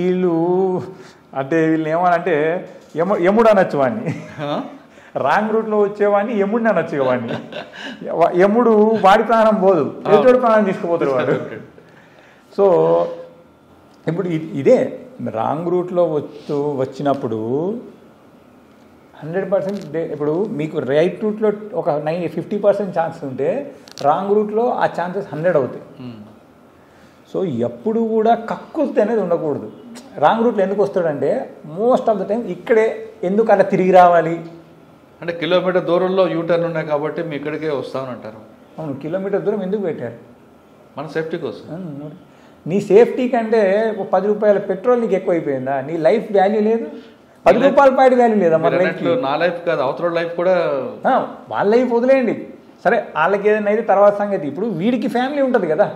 వీళ్ళు అంటే వీళ్ళు ఏమనంటే యముడు అనొచ్చు వాడిని, రాంగ్ రూట్లో వచ్చేవాడిని యముడిని అనొచ్చు. వాడిని యముడు వాడి ప్రాణం పోదు, ఎదుటి ప్రాణం తీసుకుపోతాడు వాడు. సో ఇప్పుడు ఇదే రాంగ్ రూట్లో వచ్చినప్పుడు 100%, ఇప్పుడు మీకు రైట్ రూట్లో ఒక 50% ఛాన్స్ ఉంటే రాంగ్ రూట్లో ఆ ఛాన్సెస్ 100 అవుతాయి. సో ఎప్పుడు కూడా కక్కుర్తి అనేది ఉండకూడదు. రాంగ్ రూట్లో ఎందుకు వస్తాడంటే మోస్ట్ ఆఫ్ ద టైం ఇక్కడే ఎందుకు అలా తిరిగి రావాలి అంటే కిలోమీటర్ దూరంలో యూటర్న్ ఉన్నాయి కాబట్టి మీ ఇక్కడికే వస్తామని అంటారు. అవును, కిలోమీటర్ దూరం ఎందుకు పెట్టారు? మన సేఫ్టీ కోసం. నీ సేఫ్టీ కంటే 10 రూపాయల పెట్రోల్ నీకు ఎక్కువ అయిపోయిందా? నీ లైఫ్ వాల్యూ లేదు, 10 రూపాయల పాయింట్ వాల్యూ లేదా? మన లైఫ్, నా లైఫ్ కాదు, అవతల లైఫ్ కూడా. వాళ్ళ లైఫ్ వదిలేయండి, సరే వాళ్ళకి ఏదైనా అయితే తర్వాత సంగతి. ఇప్పుడు వీడికి ఫ్యామిలీ ఉంటుంది కదా,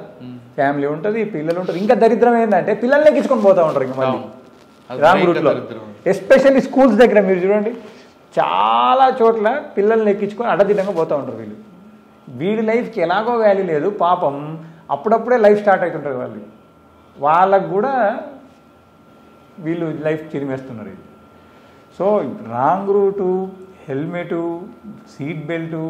ఫ్యామిలీ ఉంటుంది, పిల్లలు ఉంటుంది. ఇంకా దరిద్రం ఏంటంటే పిల్లల్ని ఎక్కించుకొని పోతూ ఉంటారు ఇంకా మళ్ళీ రాంగ్ రూట్లో. ఎస్పెషల్లీ స్కూల్స్ దగ్గర మీరు చూడండి, చాలా చోట్ల పిల్లల్ని ఎక్కించుకొని అడ్డదిడ్డంగా పోతూ ఉంటారు వీళ్ళు. వీడి లైఫ్కి ఎలాగో వాల్యూ లేదు పాపం, అప్పుడప్పుడే లైఫ్ స్టార్ట్ అవుతుంటుంది వాళ్ళకు కూడా వీళ్ళు లైఫ్ చిరిమేస్తున్నారు. So wrong route, helmet, seat belt,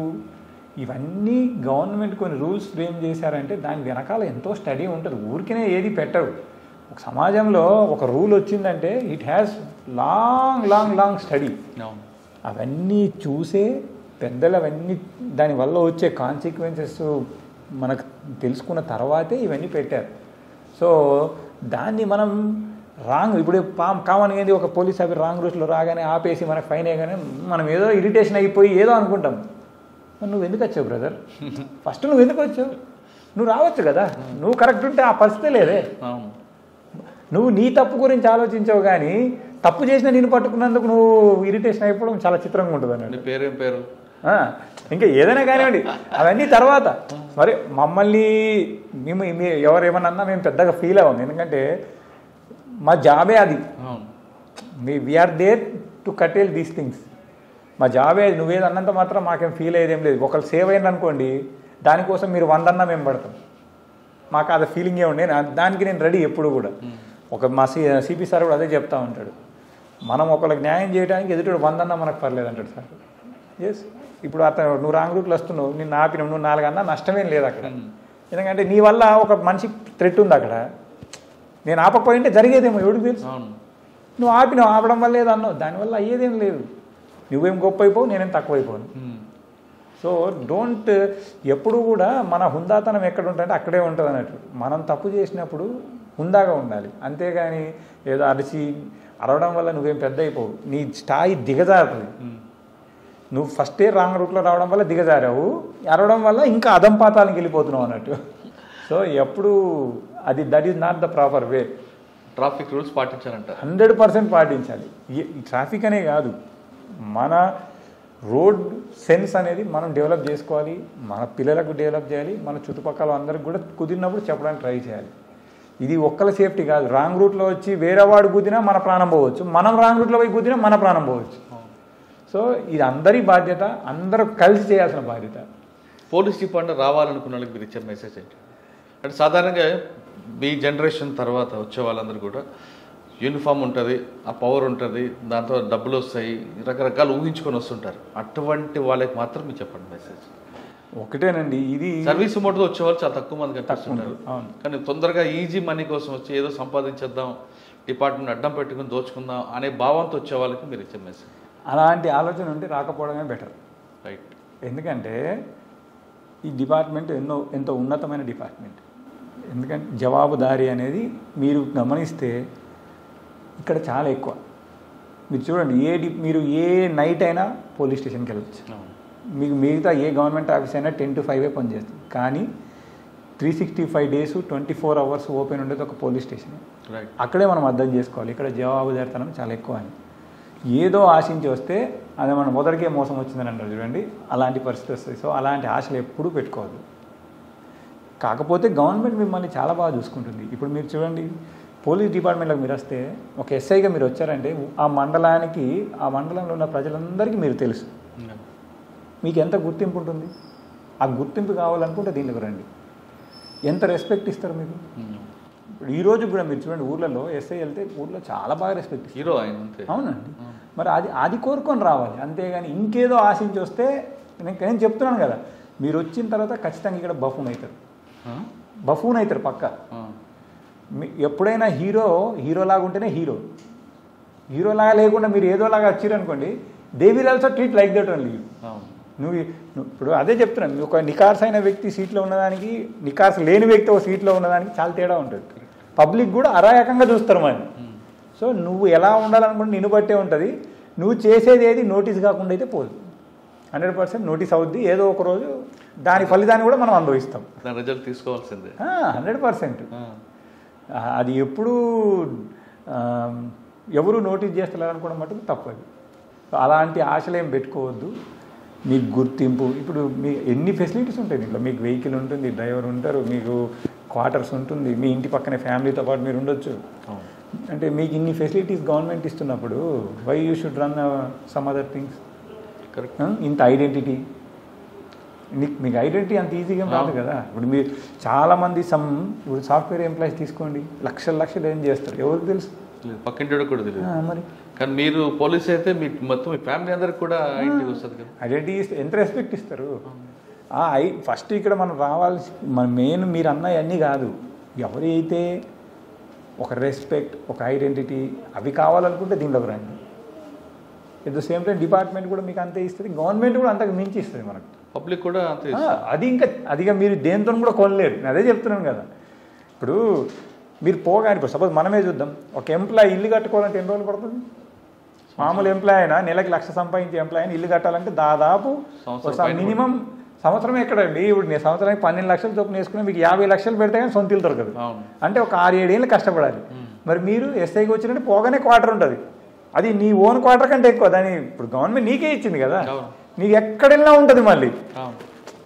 ఇవన్నీ గవర్నమెంట్ కొన్ని రూల్స్ ఫ్రేమ్ చేశారంటే దాని వెనకాల ఎంతో స్టడీ ఉంటుంది. ఊరికనే ఏది పెట్టరు. ఒక సమాజంలో ఒక రూల్ వచ్చిందంటే it has long long long study. అవన్నీ చూసే పెద్దలు అవన్నీ దానివల్ల వచ్చే కాన్సిక్వెన్సెస్ మనకు తెలుసుకున్న తర్వాతే ఇవన్నీ పెట్టారు. సో దాన్ని మనం రాంగ్ ఇప్పుడు కామన్ ఏంది, ఒక పోలీస్ ఆఫీసర్ రాంగ్ రూట్లో రాగానే ఆపేసి మనకు ఫైన్ వేయగానే మనం ఏదో ఇరిటేషన్ అయిపోయి ఏదో అనుకుంటాం. నువ్వు ఎందుకు వచ్చావు బ్రదర్, ఫస్ట్ నువ్వు ఎందుకు వచ్చావు, నువ్వు రావచ్చు కదా, నువ్వు కరెక్ట్ ఉంటే ఆ పరిస్థితే లేదే. నువ్వు నీ తప్పు గురించి ఆలోచించావు కానీ తప్పు చేసిన నేను పట్టుకున్నందుకు నువ్వు ఇరిటేషన్ అయిపోవడం చాలా చిత్రంగా ఉంటుంది అన్నట్టు. పేరేం పేరు ఇంకా ఏదైనా కానివ్వండి అవన్నీ తర్వాత. మరి మమ్మల్ని మేము ఎవరేమన్నా మేము పెద్దగా ఫీల్ అవ్వం, ఎందుకంటే మా జాబే అది. We are there to curtail these things. మా జాబే అది. నువ్వేది అన్నంత మాత్రం మాకేం ఫీల్ అయ్యేదేం లేదు. ఒకళ్ళు సేవ్ అయింది అనుకోండి, దానికోసం మీరు 100 అన్నా మేము పడతాం. మాకు అది ఫీలింగే ఉండే, దానికి నేను రెడీ ఎప్పుడు కూడా. మా సిపి సార్ కూడా అదే చెప్తా ఉంటాడు, మనం ఒకళ్ళకి న్యాయం చేయడానికి ఎదుటి 100 అన్నా మనకు పర్లేదు అంటాడు సార్. ఎస్, ఇప్పుడు అతను నువ్వు రాంగ్ రూట్లో వస్తున్నావు, నిన్ను ఆపినావు, నువ్వు 4 అన్నా నష్టమేం లేదు అక్కడ. ఎందుకంటే నీ వల్ల ఒక మనిషి థ్రెట్ ఉంది అక్కడ. నేను ఆపకపోయింటే జరిగేదేమో ఎవరికి తెలుసు. నువ్వు ఆపడం వల్ల ఏదో అన్నావు, దానివల్ల అయ్యేదేం లేదు. నువ్వేం గొప్ప అయిపోవు, నేనేం తక్కువ అయిపోను. సో డోంట్, ఎప్పుడు కూడా మన హుందాతనం ఎక్కడ ఉంటుందంటే అక్కడే ఉంటుంది అన్నట్టు. మనం తప్పు చేసినప్పుడు హుందాగా ఉండాలి, అంతేగాని ఏదో అరవడం వల్ల నువ్వేం పెద్ద అయిపోవు, నీ స్థాయి దిగజారుతుంది. నువ్వు ఫస్టే రాంగ్ రూట్లో రావడం వల్ల దిగజారావు, అరవడం వల్ల ఇంకా అధంపాతాలకు వెళ్ళిపోతున్నావు అన్నట్టు. సో ఎప్పుడు that is not the proper way. Traffic rules పాటించాలంట 100% పాటించాలి. ఈ ట్రాఫిక్ అనే కాదు, మన రోడ్ సెన్స్ అనేది మనం డెవలప్ చేసుకోవాలి, మన పిల్లలకు డెవలప్ చేయాలి, మన చుట్టుపక్కల అందరికి కూడా కుదిరినప్పుడు చెప్పడానికి ట్రై చేయాలి. ఇది ఒక్కల సేఫ్టీ కాదు. రాంగ్ రూట్లో వచ్చి వేరే వాడు గుద్దినా మన ప్రాణం పోవచ్చు, మనం రాంగ్ రూట్లో పోయి గుద్దినా మన ప్రాణం పోవచ్చు. సో ఇది అందరి బాధ్యత, అందరూ కలిసి చేయాల్సిన బాధ్యత. పోలీస్ డిపార్ట్మెంట్ రావాలనుకున్న వాళ్ళకి మీరు ఇచ్చే మెసేజ్ ఏంటి? అంటే సాధారణంగా మీ జనరేషన్ తర్వాత వచ్చే వాళ్ళందరూ కూడా యూనిఫామ్ ఉంటుంది, ఆ పవర్ ఉంటుంది, దాంతో డబ్బులు వస్తాయి, రకరకాలు ఊహించుకొని వస్తుంటారు. అటువంటి వాళ్ళకి మాత్రం మీరు చెప్పండి మెసేజ్. ఒకటేనండి, ఇది సర్వీస్ మోడ్తో వచ్చేవాళ్ళు చాలా తక్కువ మంది కనిపిస్తుంటారు. కానీ తొందరగా ఈజీ మనీ కోసం వచ్చి ఏదో సంపాదించేద్దాం, డిపార్ట్మెంట్ అడ్డం పెట్టుకుని దోచుకుందాం అనే భావంతో వచ్చే వాళ్ళకి మీరు ఇచ్చే మెసేజ్. అలాంటి ఆలోచన ఉంటే రాకపోవడమే బెటర్. రైట్. ఎందుకంటే ఈ డిపార్ట్మెంట్ ఎంతో ఉన్నతమైన డిపార్ట్మెంట్. ఎందుకంటే జవాబుదారీ అనేది మీరు గమనిస్తే ఇక్కడ చాలా ఎక్కువ. మీరు చూడండి, మీరు ఏ నైట్ అయినా పోలీస్ స్టేషన్కి వెళ్ళచ్చు. మీకు మిగతా ఏ గవర్నమెంట్ ఆఫీస్ అయినా 10 to 5 పనిచేస్తుంది. కానీ 365 days 24 hours ఓపెన్ ఉండేది ఒక పోలీస్ స్టేషన్. అక్కడే మనం అర్థం చేసుకోవాలి ఇక్కడ జవాబుదారితనం చాలా ఎక్కువ అని. ఏదో ఆశించి వస్తే అది మనం మొదటికే మోసం వచ్చిందని అంటారు చూడండి, అలాంటి పరిస్థితి వస్తుంది. సో అలాంటి ఆశలు ఎప్పుడూ పెట్టుకోవద్దు. కాకపోతే గవర్నమెంట్ మిమ్మల్ని చాలా బాగా చూసుకుంటుంది. ఇప్పుడు మీరు చూడండి, పోలీస్ డిపార్ట్మెంట్లోకి మీరు వస్తే ఒక ఎస్ఐగా మీరు వచ్చారంటే ఆ మండలంలో ఉన్న ప్రజలందరికీ మీరు తెలుసు, మీకు ఎంత గుర్తింపు ఉంటుంది. ఆ గుర్తింపు కావాలనుకుంటే దీంట్లోకి రండి. ఎంత రెస్పెక్ట్ ఇస్తారు మీకు. ఇప్పుడు ఈ రోజు కూడా మీరు చూడండి, ఊర్లలో ఎస్ఐ వెళ్తే ఊర్లో చాలా బాగా రెస్పెక్ట్ ఇస్తారు. హీరో ఆయన. అవునండి, మరి అది కోరుకొని రావాలి, అంతేగాని ఇంకేదో ఆశించి వస్తే నేను చెప్తున్నాను కదా, మీరు వచ్చిన తర్వాత ఖచ్చితంగా ఇక్కడ బఫూన్ అవుతారు పక్క. ఎప్పుడైనా హీరోలాగా ఉంటేనే హీరోలాగా లేకుండా మీరు ఏదోలాగా వచ్చారనుకోండి, they will also treat like that only. నువ్వు ఇప్పుడు అదే చెప్తున్నాను, నువ్వు ఒక నికార్స్ అయిన వ్యక్తి సీట్లో ఉన్నదానికి, నికార్స్ లేని వ్యక్తి ఒక సీట్లో ఉన్నదానికి చాలా తేడా ఉంటుంది. పబ్లిక్ కూడా అరాయకంగా చూస్తారు మరి. సో నువ్వు ఎలా ఉండాలనుకుంటే నిన్ను బట్టే ఉంటుంది. నువ్వు చేసేది ఏది నోటీస్ కాకుండా అయితే పోదు, 100% నోటీస్ అవుద్ది. ఏదో ఒక రోజు దాని ఫలితాన్ని కూడా మనం అనుభవిస్తాం. రిజల్ట్ తీసుకోవాల్సిందే 100%. అది ఎప్పుడు ఎవరు నోటీస్ చేస్తలేరు అనుకోవడం మటుకు తప్పదు. అలాంటి ఆశలు ఏం పెట్టుకోవద్దు. మీకు గుర్తింపు, ఇప్పుడు మీ ఎన్ని ఫెసిలిటీస్ ఉంటాయి దీంట్లో. మీకు వెహికల్ ఉంటుంది, డ్రైవర్ ఉంటారు, మీకు క్వార్టర్స్ ఉంటుంది, మీ ఇంటి పక్కనే ఫ్యామిలీతో పాటు మీరు ఉండొచ్చు. అంటే మీకు ఇన్ని ఫెసిలిటీస్ గవర్నమెంట్ ఇస్తున్నప్పుడు why you should run some other things. Correct. ఇంత ఐడెంటిటీ, మీకు ఐడెంటిటీ అంత ఈజీగా రాదు కదా. ఇప్పుడు మీరు చాలామంది ఇప్పుడు సాఫ్ట్వేర్ ఎంప్లాయీస్ తీసుకోండి, లక్షలు ఏం చేస్తారు ఎవరికి తెలుసు, పక్కింటి కూడా తెలియదు. మరి కానీ మీరు పోలీస్ అయితే మీ మొత్తం మీ ఫ్యామిలీ అందరికి కూడా ఐడెంటిటీ వస్తుంది కదా. ఐడెంటిటీ ఎంత రెస్పెక్ట్ ఇస్తారు. ఫస్ట్ ఇక్కడ మనం రావాల్సి మెయిన్ మీరు అన్నీ కాదు, ఎవరైతే ఒక రెస్పెక్ట్, ఒక ఐడెంటిటీ అవి కావాలనుకుంటే దీంట్లోకి రండి. At the same time department కూడా మీకు అంతే ఇస్తుంది, గవర్నమెంట్ కూడా అంతకు మించి ఇస్తుంది మనకు, పబ్లిక్ కూడా అంతే. అదిగా మీరు దేంతో కూడా కొనలేరు. నేను అదే చెప్తున్నాను కదా. ఇప్పుడు మీరు పోగాని సపోజ్ మనమే చూద్దాం, ఒక ఎంప్లాయీ ఇల్లు కట్టుకోవాలంటే ఎన్ని రోజులు పడుతుంది? మామూలు ఎంప్లాయీ అయినా నెలకి 1,00,000 సంపాదించే ఎంప్లాయీ అయినా ఇల్లు కట్టాలంటే దాదాపు మినిమం సంవత్సరం ఎక్కడండి. ఇప్పుడు నేను సంవత్సరానికి 12 లక్షలు చొప్పున వేసుకుని మీకు 50 లక్షలు పెడితే కానీ సొంత ఇల్లు దొరకదు. అంటే ఒక 6-7 ఏళ్ళు కష్టపడాలి. మరి మీరు ఎస్ఐకి వచ్చినట్టు పోగానే క్వార్టర్ ఉంటుంది, అది నీ ఓన్ క్వార్టర్ కంటే ఎక్కువ. దాని ఇప్పుడు గవర్నమెంట్ నీకే ఇచ్చింది కదా, నీకు ఎక్కడెళ్ళినా ఉంటుంది. మళ్ళీ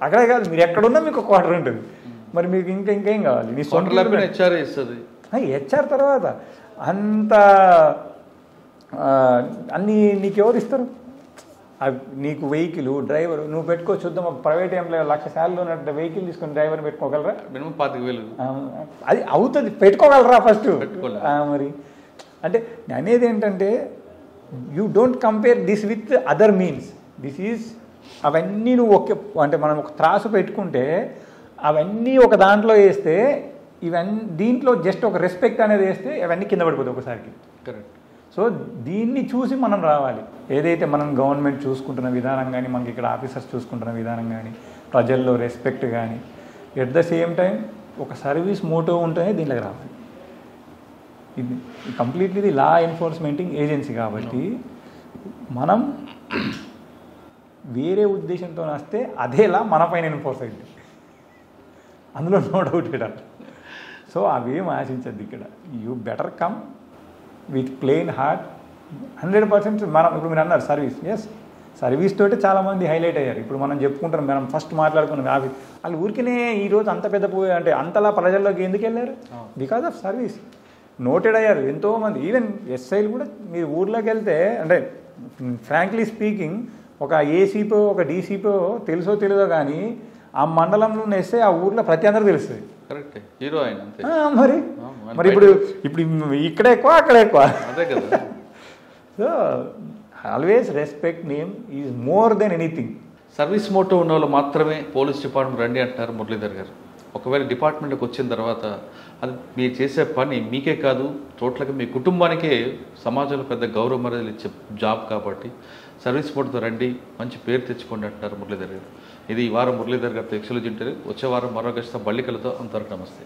అక్కడే కాదు, మీరు ఎక్కడున్నా మీకు క్వార్టర్ ఉంటుంది. మరి మీకు ఇంకేం కావాలి? నీ సొంత హెచ్ఆర్ తర్వాత అంత అన్నీ నీకు ఎవరు ఇస్తారు? నీకు వెహికల్, డ్రైవర్ నువ్వు పెట్టుకో చూద్దాం. ప్రైవేట్ ఎంప్లాయీ 1,00,000 శాలరీ ఉన్నట్టు వెహికల్ తీసుకుని డ్రైవర్ పెట్టుకోగలరా? మినిమం 25,000 అది అవుతుంది, పెట్టుకోగలరా ఫస్ట్? మరి అంటే అనేది ఏంటంటే you don't compare this with other means. This is అవన్నీ నువ్వు అంటే మనం ఒక త్రాసు పెట్టుకుంటే అవన్నీ ఒక దాంట్లో వేస్తే ఇవన్నీ దీంట్లో జస్ట్ ఒక రెస్పెక్ట్ అనేది వేస్తే అవన్నీ కింద పడిపోతాయి ఒకసారికి. కరెక్ట్. సో దీన్ని చూసి మనం రావాలి. ఏదైతే మనం గవర్నమెంట్ చూసుకుంటున్న విధానం కానీ, మనకి ఇక్కడ ఆఫీసర్స్ చూసుకుంటున్న విధానం కానీ, ప్రజల్లో రెస్పెక్ట్ కానీ, ఎట్ ద సేమ్ టైం ఒక సర్వీస్ మోటో ఉంటేనే దీంట్లోకి రావాలి. ఇది కంప్లీట్లీ ఇది లా ఎన్ఫోర్స్మెంటింగ్ ఏజెన్సీ కాబట్టి మనం వేరే ఉద్దేశంతో వస్తే అదేలా మన పైన ఎన్ఫోర్స్ అయింది, అందులో నో డౌట్ ఇక్కడ. సో అవేం ఆశించద్దు ఇక్కడ. You better come with plain heart 100%. మనం ఇప్పుడు మీరు అన్నారు సర్వీస్, ఎస్ సర్వీస్ తోటి చాలామంది హైలైట్ అయ్యారు. ఇప్పుడు మనం చెప్పుకుంటాం, మనం ఫస్ట్ మాట్లాడుకున్నాం వాళ్ళు ఊరికనే ఈరోజు అంత పెద్ద అంటే అంతలా ప్రజల్లోకి ఎందుకు వెళ్ళారు? బికాజ్ ఆఫ్ సర్వీస్ నోటెడ్ అయ్యారు ఎంతోమంది. ఈవెన్ ఎస్ఐలు కూడా మీరు ఊర్లోకి వెళ్తే, అంటే ఫ్రాంక్లీ స్పీకింగ్, ఒక ఏసీపో ఒక డీసీపో తెలుసో తెలియదో కానీ ఆ మండలంలో ఉన్న ఎస్ఐ ఆ ఊర్లో ప్రతి అందరూ తెలుస్తుంది. కరెక్ట్, హీరో ఆయన. మరి ఇప్పుడు ఇక్కడ ఎక్కువ అక్కడ ఎక్కువ. అదే కదా. So always respect name is more than anything. Service motto ఉన్న వాళ్ళు మాత్రమే పోలీస్ డిపార్ట్మెంట్ రండి అంటారు మురళీధర్ గారు. ఒకవేళ డిపార్ట్మెంట్కి వచ్చిన తర్వాత అది మీరు చేసే పని మీకే కాదు, టోటల్గా మీ కుటుంబానికే సమాజంలో పెద్ద గౌరవ మర్యాదలు ఇచ్చే జాబ్ కాబట్టి సర్వీస్ మోటోతో రండి, మంచి పేరు తెచ్చుకోండి అంటారు మురళీధర్ గారు. ఇది ఈ వారం మురళీధర్ గారితో ఎక్స్క్లూజివ్ ఇంటర్వ్యూ. వచ్చే వారం మరో గెస్ట్తో బళ్ళికలతో. అంతవరకు నమస్తే.